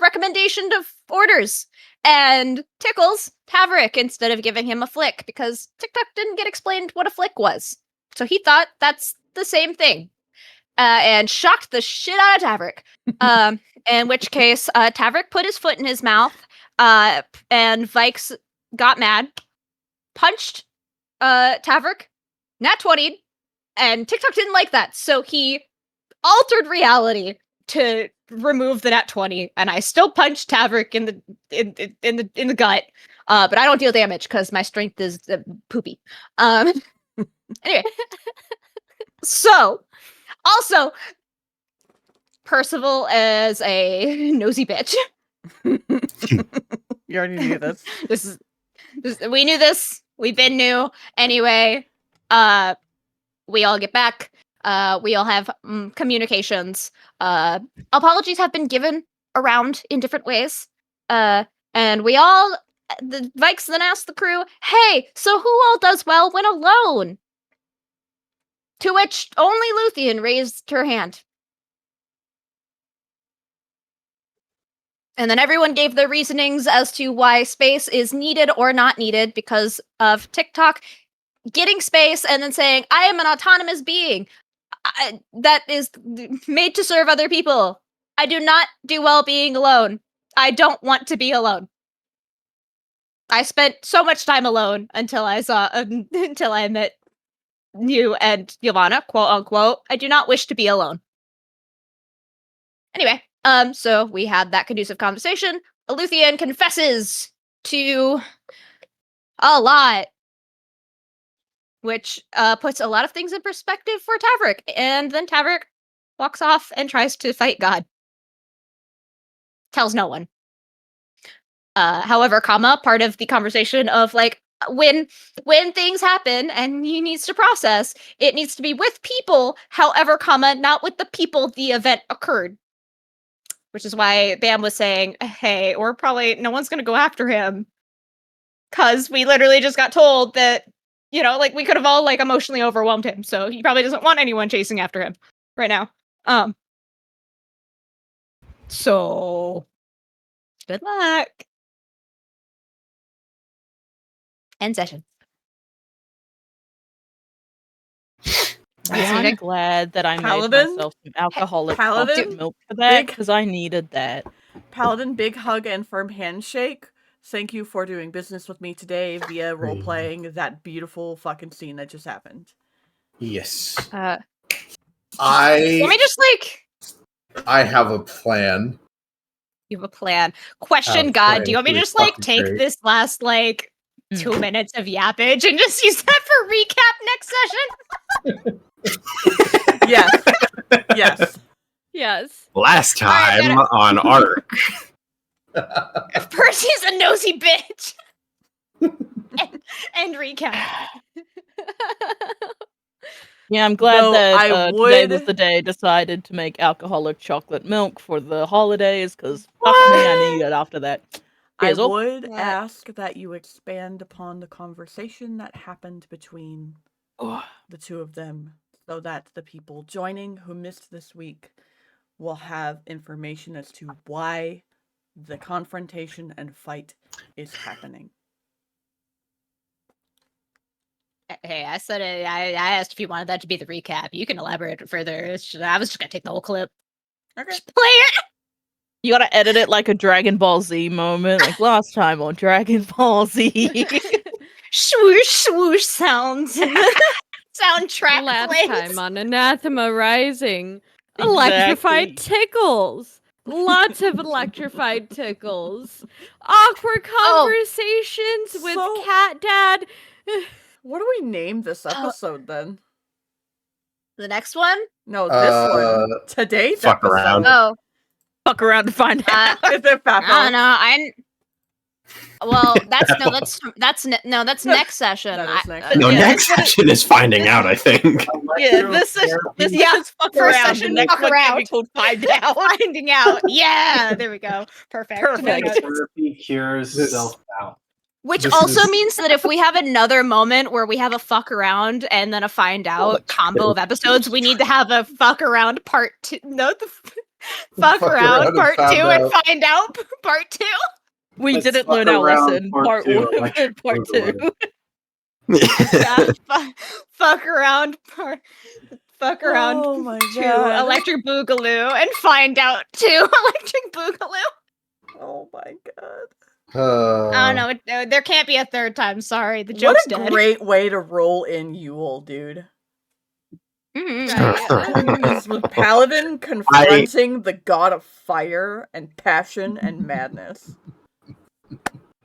recommendation of orders and tickles Tavrick instead of giving him a flick because TikTok didn't get explained what a flick was. So he thought that's the same thing and shocked the shit out of Tavrick. In which case, Tavrick put his foot in his mouth and Vaiks got mad, punched Tavrick, nat 20'd, and TikTok didn't like that. So he altered reality to remove the nat 20, and I still punched Tavrick in the gut, but I don't deal damage because my strength is poopy. Anyway, so also Percival as a nosy bitch. You already knew this. We knew this. We've been new. Anyway, we all get back. We all have communications. Apologies have been given around in different ways. And the Vaiks then asked the crew, hey, so who all does well when alone? To which only Luthien raised her hand. And then everyone gave their reasonings as to why space is needed or not needed because of TikTok getting space and then saying, I am an autonomous being that is made to serve other people. I do not do well being alone. I don't want to be alone. I spent so much time alone until I met you and Ylvanna, quote unquote. I do not wish to be alone. Anyway, so we had that conducive conversation. Luthien confesses to a lot, which puts a lot of things in perspective for Tavrick. And then Tavrick walks off and tries to fight God. Tells no one. However, part of the conversation of like, when things happen and he needs to process, it needs to be with people, however, not with the people the event occurred. which is why Bam was saying, hey, we're probably, no one's going to go after him. Because we literally just got told that, you know, like, we could have all, like, emotionally overwhelmed him. So he probably doesn't want anyone chasing after him right now. So, good luck. End session. I'm glad that I Paladin? made myself some alcoholic Paladin? chocolate milk for that, Big- because I needed that. Paladin, big hug and firm handshake. Thank you for doing business with me today via role-playing that beautiful fucking scene that just happened. Yes. Let me just, like... I have a plan. You have a plan. Question, God, do you want me to just, like, take this last, like, 2 minutes of yappage and just use that for recap next session? Yes. Yes. Yes. Last time on Arc. Percy's a nosy bitch. and recap. Yeah, I'm glad Though that I today was would- the day I decided to make alcoholic chocolate milk for the holidays, because fuck me, I need it after that. I Hazel? would ask that you expand upon the conversation that happened between the two of them, so that the people joining who missed this week will have information as to why the confrontation and fight is happening. Hey, I said it. I asked if you wanted that to be the recap. You can elaborate further. I was just gonna take the whole clip. Okay. Just play it. You gotta edit it like a Dragon Ball Z moment, like last time on Dragon Ball Z. Swoosh, swoosh sounds. Soundtrack Last plays. time on Anathema Rising. Electrified Exactly. tickles. Lots of electrified tickles. Awkward conversations with So- Cat Dad. What do we name this episode then? The next one? No, this one. Today's Fuck episode. around. Oh, Fuck around to find out. Is it I don't know. Well, that's next session. That is next No, Yeah, next this one is- session is finding out, I think. Yeah, this is fuck first around. session, The next fuck one can be around. called Find Out. Finding out. Yeah, there we go. Perfect. Perfect. Therapy cures This- self-doubt. Which This also is- means that if we have another moment where we have a fuck around and then a find out combo of episodes, we need to have a fuck around part 2. No, fuck around and part 2 found and out. find out part 2. We Let's didn't fuck learn our around lesson. part Part two, 1 like and part 2. Yeah, fuck around part. Fuck around Oh my 2 god. electric boogaloo and find out 2 electric boogaloo. Oh my god. I don't know. There can't be a third time. Sorry, the joke's What a dead. great way to roll in Yule, dude. This was Paladin confronting the god of fire and passion and madness.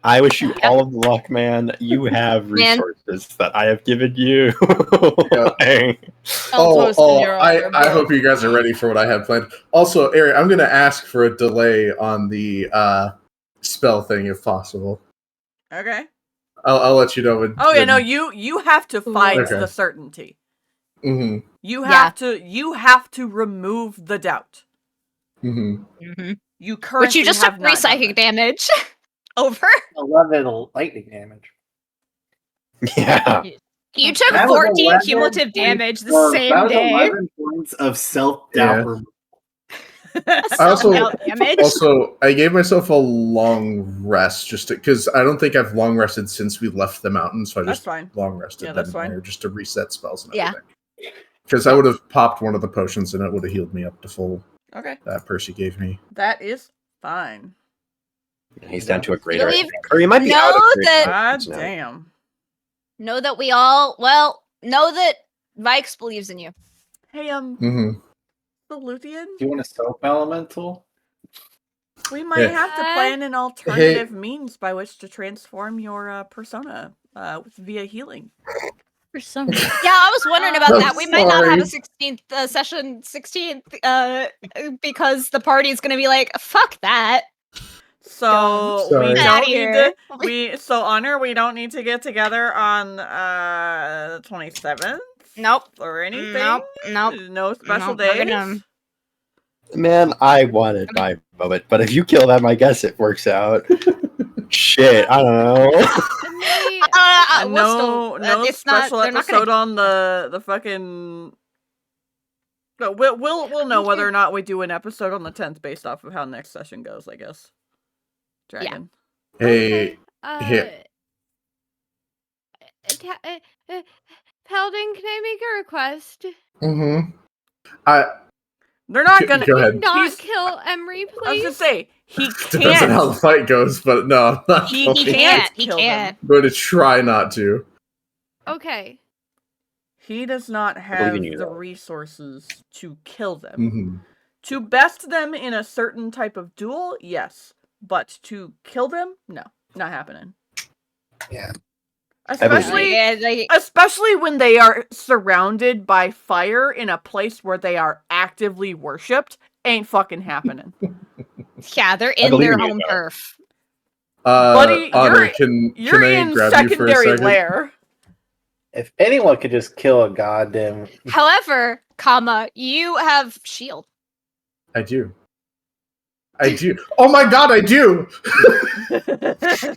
I wish you all of the luck, man. You have Man. resources that I have given you. Like, I hope you guys are ready for what I have planned. Also, Ari, I'm going to ask for a delay on the spell thing if possible. Okay. I'll let you know. When, Oh yeah, no, you have to fight Okay. the certainty. Mm-hmm. You have to remove the doubt. Mm-hmm. You currently Which you just have took not 3 done psychic that. damage. Over. 11 lightning damage. yeah. You took That was 14 11 cumulative points damage the of- same that was day. 11 points of self-doubt. I also, Self-doubt damage. I gave myself a long rest just because I don't think I've long rested since we left the mountain, so I That's just fine. long rested Yeah, then that's and fine. there just to reset spells and Yeah. everything. Because I would have popped one of the potions and it would have healed me up to full Okay. that Percy gave me. That is fine. He's down to a great Believe- Or he might be out of know great that- God items now. damn. Know that know that Vaiks believes in you. Hey, Mm-hmm. the Luthien? Do you want a soap elemental? We might Yeah. have to plan an alternative means by which to transform your persona via healing. Persona. Yeah, I was wondering about I'm that. We might not have a sorry. 16th session 16th because the party's gonna be like, fuck that. So Sorry. we Outta don't need here. to. So Honor, we don't need to get together on the 27th Nope. or anything. Nope. No special Nope, we're days. gonna- Man, I wanted my moment, but if you kill them, I guess it works out. Shit, I don't know. No it's special not, they're not episode gonna... on the fucking. No, we'll know whether or not we do an episode on the 10th based off of how next session goes, I guess. Dragon. Hey, Okay. Paladin, can I make a request? Mm-hmm. They're not gonna Go ahead. Not kill Emery, please. I was gonna say he Depends on how the can't. fight goes, but no, I'm not He going. can't. He kill can't. them. I'm going to try not to. Okay. He does not believe have in you, the though. resources to kill them. Mm-hmm. To best them in a certain type of duel, yes, but to kill them, no, not happening. Yeah. Especially when they are surrounded by fire in a place where they are actively worshipped, ain't fucking happening. Yeah, they're in believe their in you, home though. turf. Buddy, Honor, can You're I in grab you for a secondary second? lair. If anyone could just kill a goddamn... However, you have shield. I do. Oh my god, I do!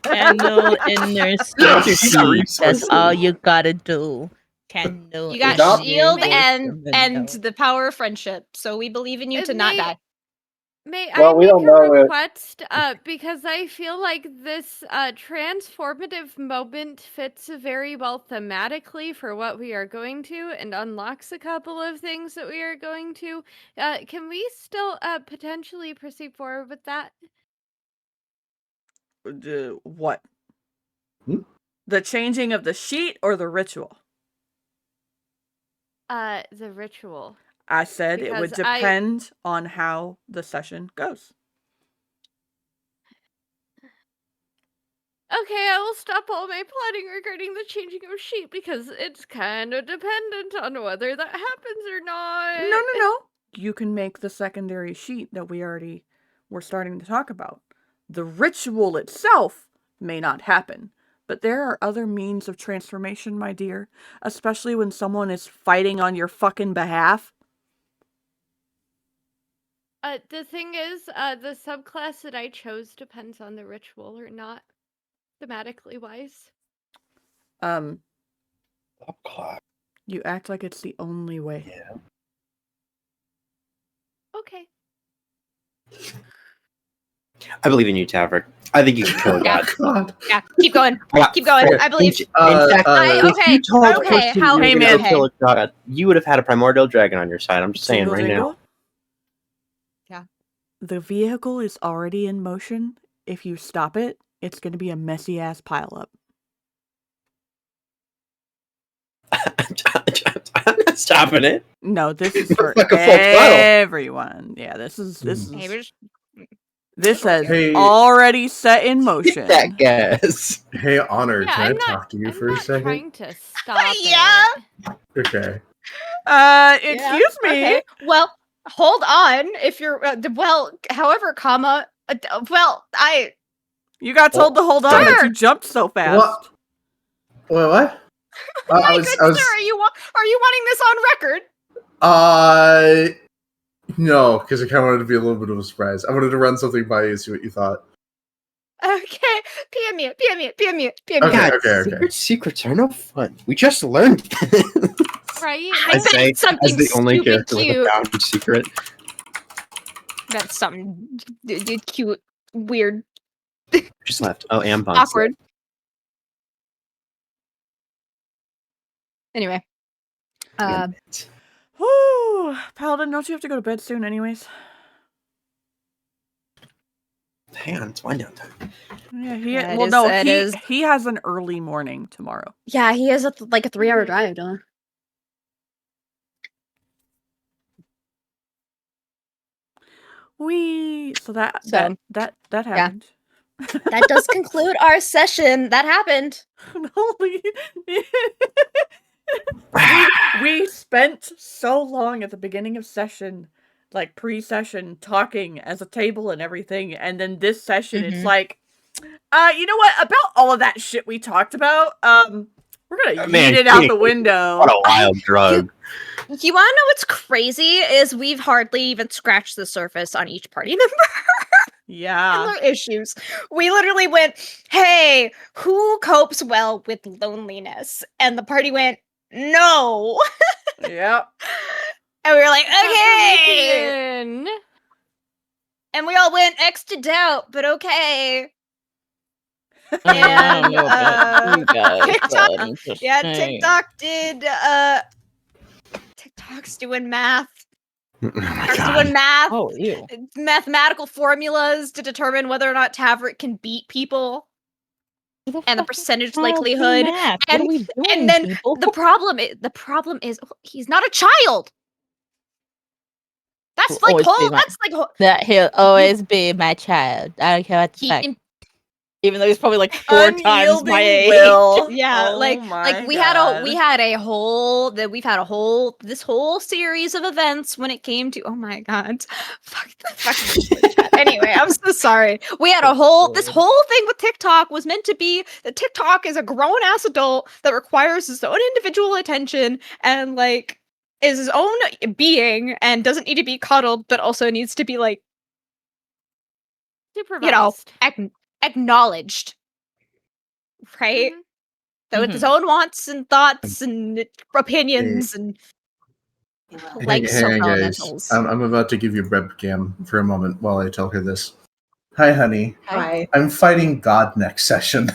Candle in their skin. That's all you gotta do. Candle. You got Stop. shield in your and instrumental. the power of friendship. So we believe in you to not die. May Well, I we make don't a know it. request? Because I feel like this transformative moment fits very well thematically for what we are going to and unlocks a couple of things that we are going to. Can we still potentially proceed forward with that? What? Hmm? The changing of the sheet or the ritual? The ritual. I said it would Because depend on how the session goes. Okay, I will stop all my plotting regarding the changing of sheep because it's kind of dependent on whether that happens or not. No. You can make the secondary sheet that we're starting to talk about. The ritual itself may not happen, but there are other means of transformation, my dear, especially when someone is fighting on your fucking behalf. The thing is, the subclass that I chose depends on the ritual or not, thematically wise. You act like it's the only way. Yeah. Okay. I believe in you, Tavrick. I think you can kill a god. God. Yeah, keep going. Yeah. Keep going. I believe. In fact, if you told okay, Percy how- you were hey, gonna kill a god, you would have had a primordial dragon on your side. I'm just saying Jingle, right jingle. now. The vehicle is already in motion. If you stop it, it's going to be a messy ass pileup. I'm not stopping it. No, this is for Like a full throttle. everyone. Yeah, this is Hey, we're just- this has Hey. already set in motion. That guess. Hey, Honor, Yeah, can I'm I not, talk to you I'm for a not second? trying to stop Yeah. it. Okay. Excuse me. Okay. Well, hold on. If you're however, You got told to hold on, but Sir. you jumped so fast. What? Well, what? my good sir, are you wanting this on record? No, because I kind of wanted to be a little bit of a surprise. I wanted to run something by you and see what you thought. Okay, PM me. Okay. Secrets are no fun. We just learned this. Right? I I say, bet something as the only stupid character with a cute. bound secret. That's something cute, weird, Just left. Oh, and Bond. awkward. Anyway, Whew. Paladin, don't you have to go to bed soon anyways? Hang on, it's wind down time. Yeah, he has an early morning tomorrow. yeah, he has a 3-hour drive, don't That happened. That does conclude our session. That happened. we spent so long at the beginning of session, like pre-session, talking as a table and everything, and then this session it's like, you know what? About all of that shit we talked about, we're gonna yeet it out the window. What a wild drug. You want to know what's crazy? Is we've hardly even scratched the surface on each party member. Yeah. And their issues. We literally went, hey, who copes well with loneliness? And the party went, no. Yep. And we were like, okay. Confirmation. And we all went X to doubt, but okay. I don't And know about you guys, TikTok, but I'm just yeah, saying. TikTok did TikTok's doing math. Oh my Starts god. doing math. Oh, ew. Mathematical formulas to determine whether or not Tavrick can beat people. And the percentage likelihood. What And, are we doing, and then people? the problem is he's not a child. That's like Always whole be my- that's like whole, That he'll always be my child. I don't care what the he fuck. can Even though he's probably like 4 times Unyielding my age. will. yeah, Oh like my we've God. had a whole this whole series of events when it came to oh my god. Fuck the fucking chat. Anyway, I'm so sorry. We had this whole thing with TikTok was meant to be that TikTok is a grown ass adult that requires his own individual attention and like is his own being and doesn't need to be coddled, but also needs to be like, you know, Supervised. acknowledged. Right? Mhm. So with his own wants and thoughts and opinions and like Hang on, guys. elementals. I'm about to give you webcam for a moment while I tell her this. Hi, honey. Hi. I'm fighting God next session.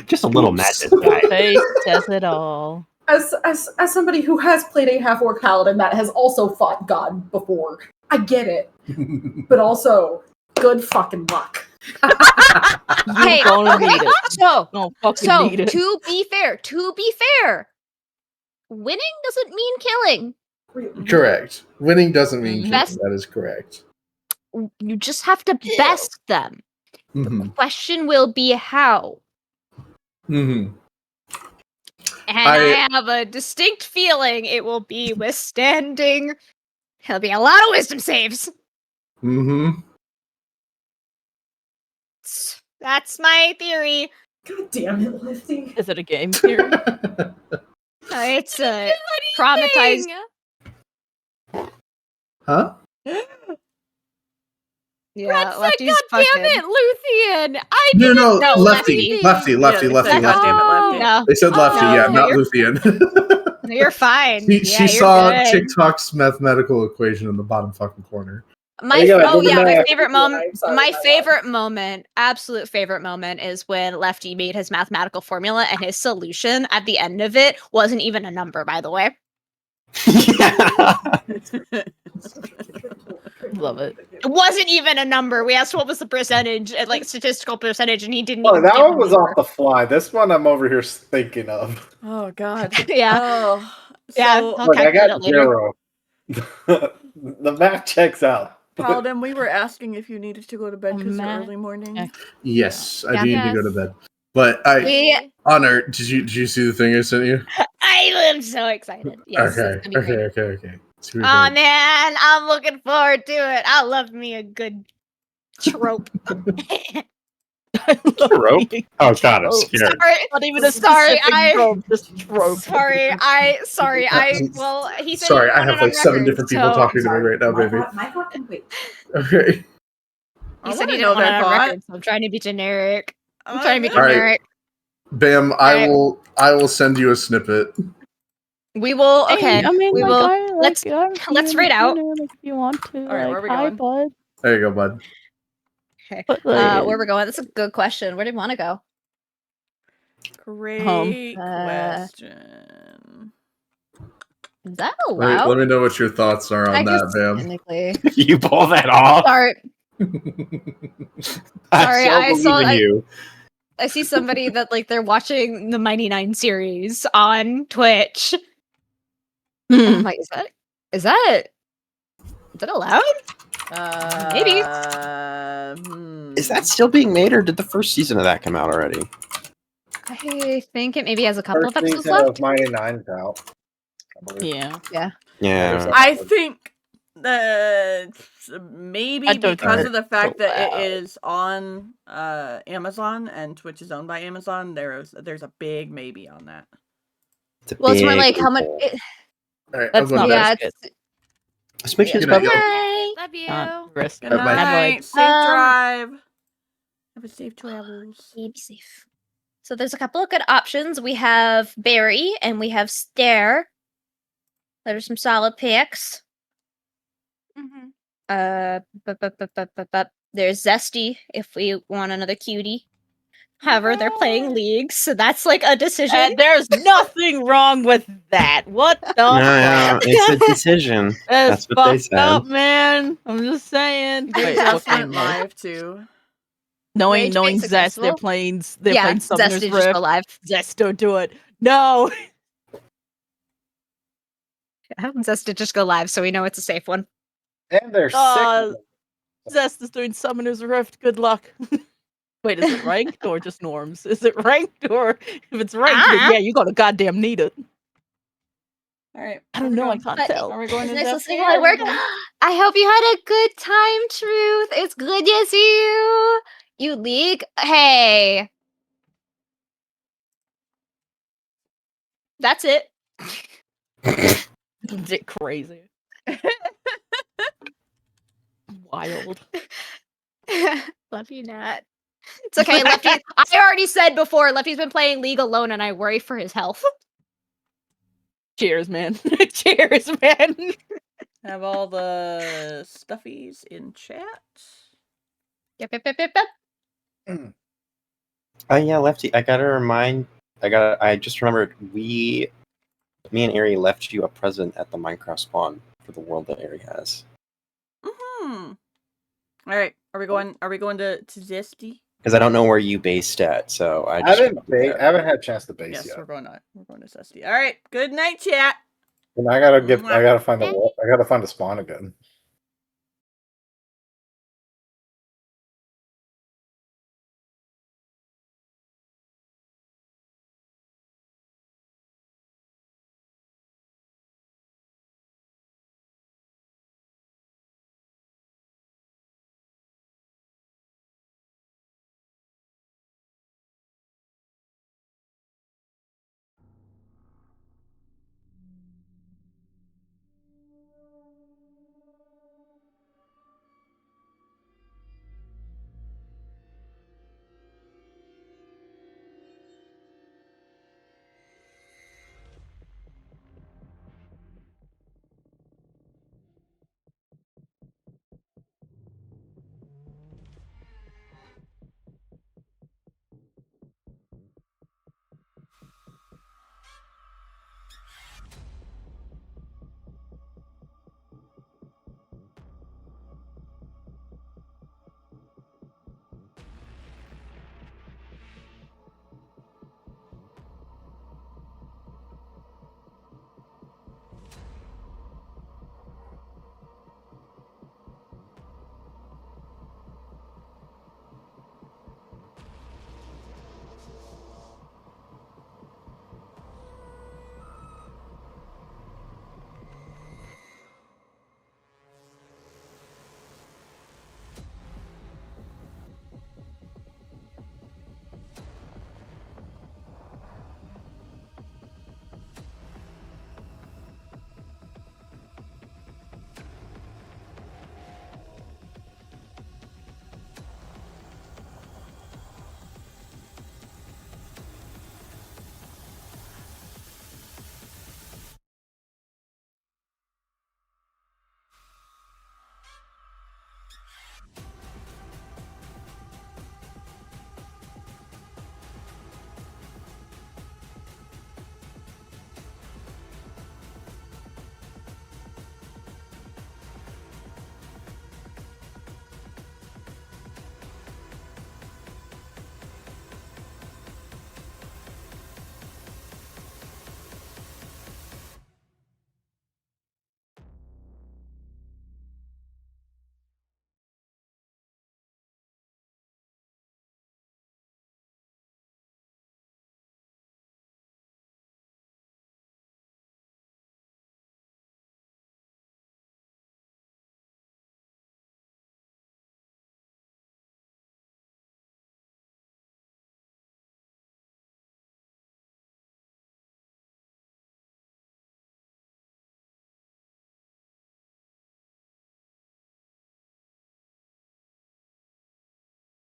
Just a little magic guy. Face says it all. As somebody who has played a half-orc paladin that has also fought God before, I get it. But also, good fucking luck. Hey, gonna okay, need it. so Fucking need it. to be fair, winning doesn't mean killing. Correct. Winning doesn't mean killing. Best- That is correct. You just have to best them. Mm-hmm. Question will be how. Mm-hmm. And I have a distinct feeling it will be withstanding. There'll be a lot of wisdom saves. Mm-hmm. That's my theory. God damn it, Lefty. Is it a game theory? It's a traumatized. Huh? Yeah, Red said, Lefty's God damn fucking. it, Luthien! I No, didn't no, know lefty. anything. Lefty. Yeah, they said, Lefty. God damn it, Lefty. No, They said lefty, Oh. yeah, No, not you're- Luthien. you're fine. she Yeah, you're saw good. TikTok's mathematical equation in the bottom fucking corner. My You gotta do the my math. favorite I'm moment. sorry, My my favorite moment, absolute favorite moment, is when Lefty made his mathematical formula and his solution at the end of it wasn't even a number. By the way, Love it. it wasn't even a number. We asked what was the percentage, like statistical percentage, and he didn't. Oh, even that give one a was number. off the fly. This one I'm over here thinking of. Oh god. Yeah, Oh. yeah. So, I'll Look, I calculate got it later. 0. The math checks out. Paladin, we were asking if you needed to go to bed because it's Matt. early morning. Yeah. Yes, I Yeah. do need to go to Yes. bed. But I We, Honor, did you see the thing I sent you? I am so excited. Yes, okay, it's gonna be great. okay. See what Oh you're doing. man, I'm looking forward to it. I love me a good trope. Rope? Oh god, I'm scared. Sorry, Not even a sorry, specific trope, just trope. sorry, well, he said Sorry, he I wanted have on like 7 record, different people so- talking to me right now, baby. My thought can wait. Okay. I He said wanna he know didn't want it that on thought. record, so I'm trying to be generic. I'm Oh, trying to be no. All right. generic. Bam, I will send you a snippet. We will, okay, Hey, I mean, we like, will, I, let's- let's read out. Like, if you want to. Alright, where are we hi, going? bud. There you go, bud. Okay. But, like, Where we're going? That's a good question. Where do you want to go? Great Uh, question. Is that Let allowed? me know what your thoughts are I on guess that, Bam. technically. You pull that off? Sorry, I Sorry, I believe saw- in I- you. I see somebody that like they're watching the Mighty Nine series on Twitch. And I'm like, is that allowed? Maybe. Is that still being made, or did the first season of that come out already? I think it maybe has a couple First of episodes season left. of Mighty Nine's out. I believe. yeah. Yeah. I think Maybe I don't because think of the it's fact that allowed. it is on Amazon and Twitch is owned by Amazon, there's a big maybe on that. It's a Well, it's more big like how much. loophole. All right, That's I'm not going Yeah, back. risky. Especially Good as night, well. y'all. Hi. Love you. Not risky. Good Bye. night. Safe drive. Have a safe travels. Be safe. So there's a couple of good options. We have Berry and we have Stare. There's some solid picks. Mhm. There's Zesty if we want another cutie. However, they're playing leagues, so that's like a decision. And there's nothing wrong with that. What the No, fuck? it's a decision. That's That's what they fucked said. up, man. I'm just saying. They Wait, just what went game was it? live too. Knowing Rage being Zest, they're successful. playing Yeah, Summoner's Zesty just Rift. go live. Zest, don't do it. No. Zesty just go live, so we know it's a safe one. And they're sick. Zest is doing Summoner's Rift. Good luck. Wait, is it ranked or just norms? Is it ranked or if it's ranked, then yeah, you gotta goddamn need it. All right. I don't know. I can't But tell. Are we going to It's nice Zesty listening or while I are we work. going- I hope you had a good time, Truth. It's good to see you. You league? Hey. That's it. Legit crazy. Wild. Love you, Nat. It's okay, Lefty. I already said before, Lefty's been playing League alone, and I worry for his health. Cheers, man. Cheers, man. Have all the stuffies in chat. Yep. Yeah, Lefty. I just remembered me and Ari left you a present at the Minecraft spawn for the world that Ari has. All right. Are we going to Zesty? Because I don't know where you based at, so I I just haven't had a chance to base Yes, yet. we're going to Zesty. All right. Good night, chat. And I gotta find a spawn again.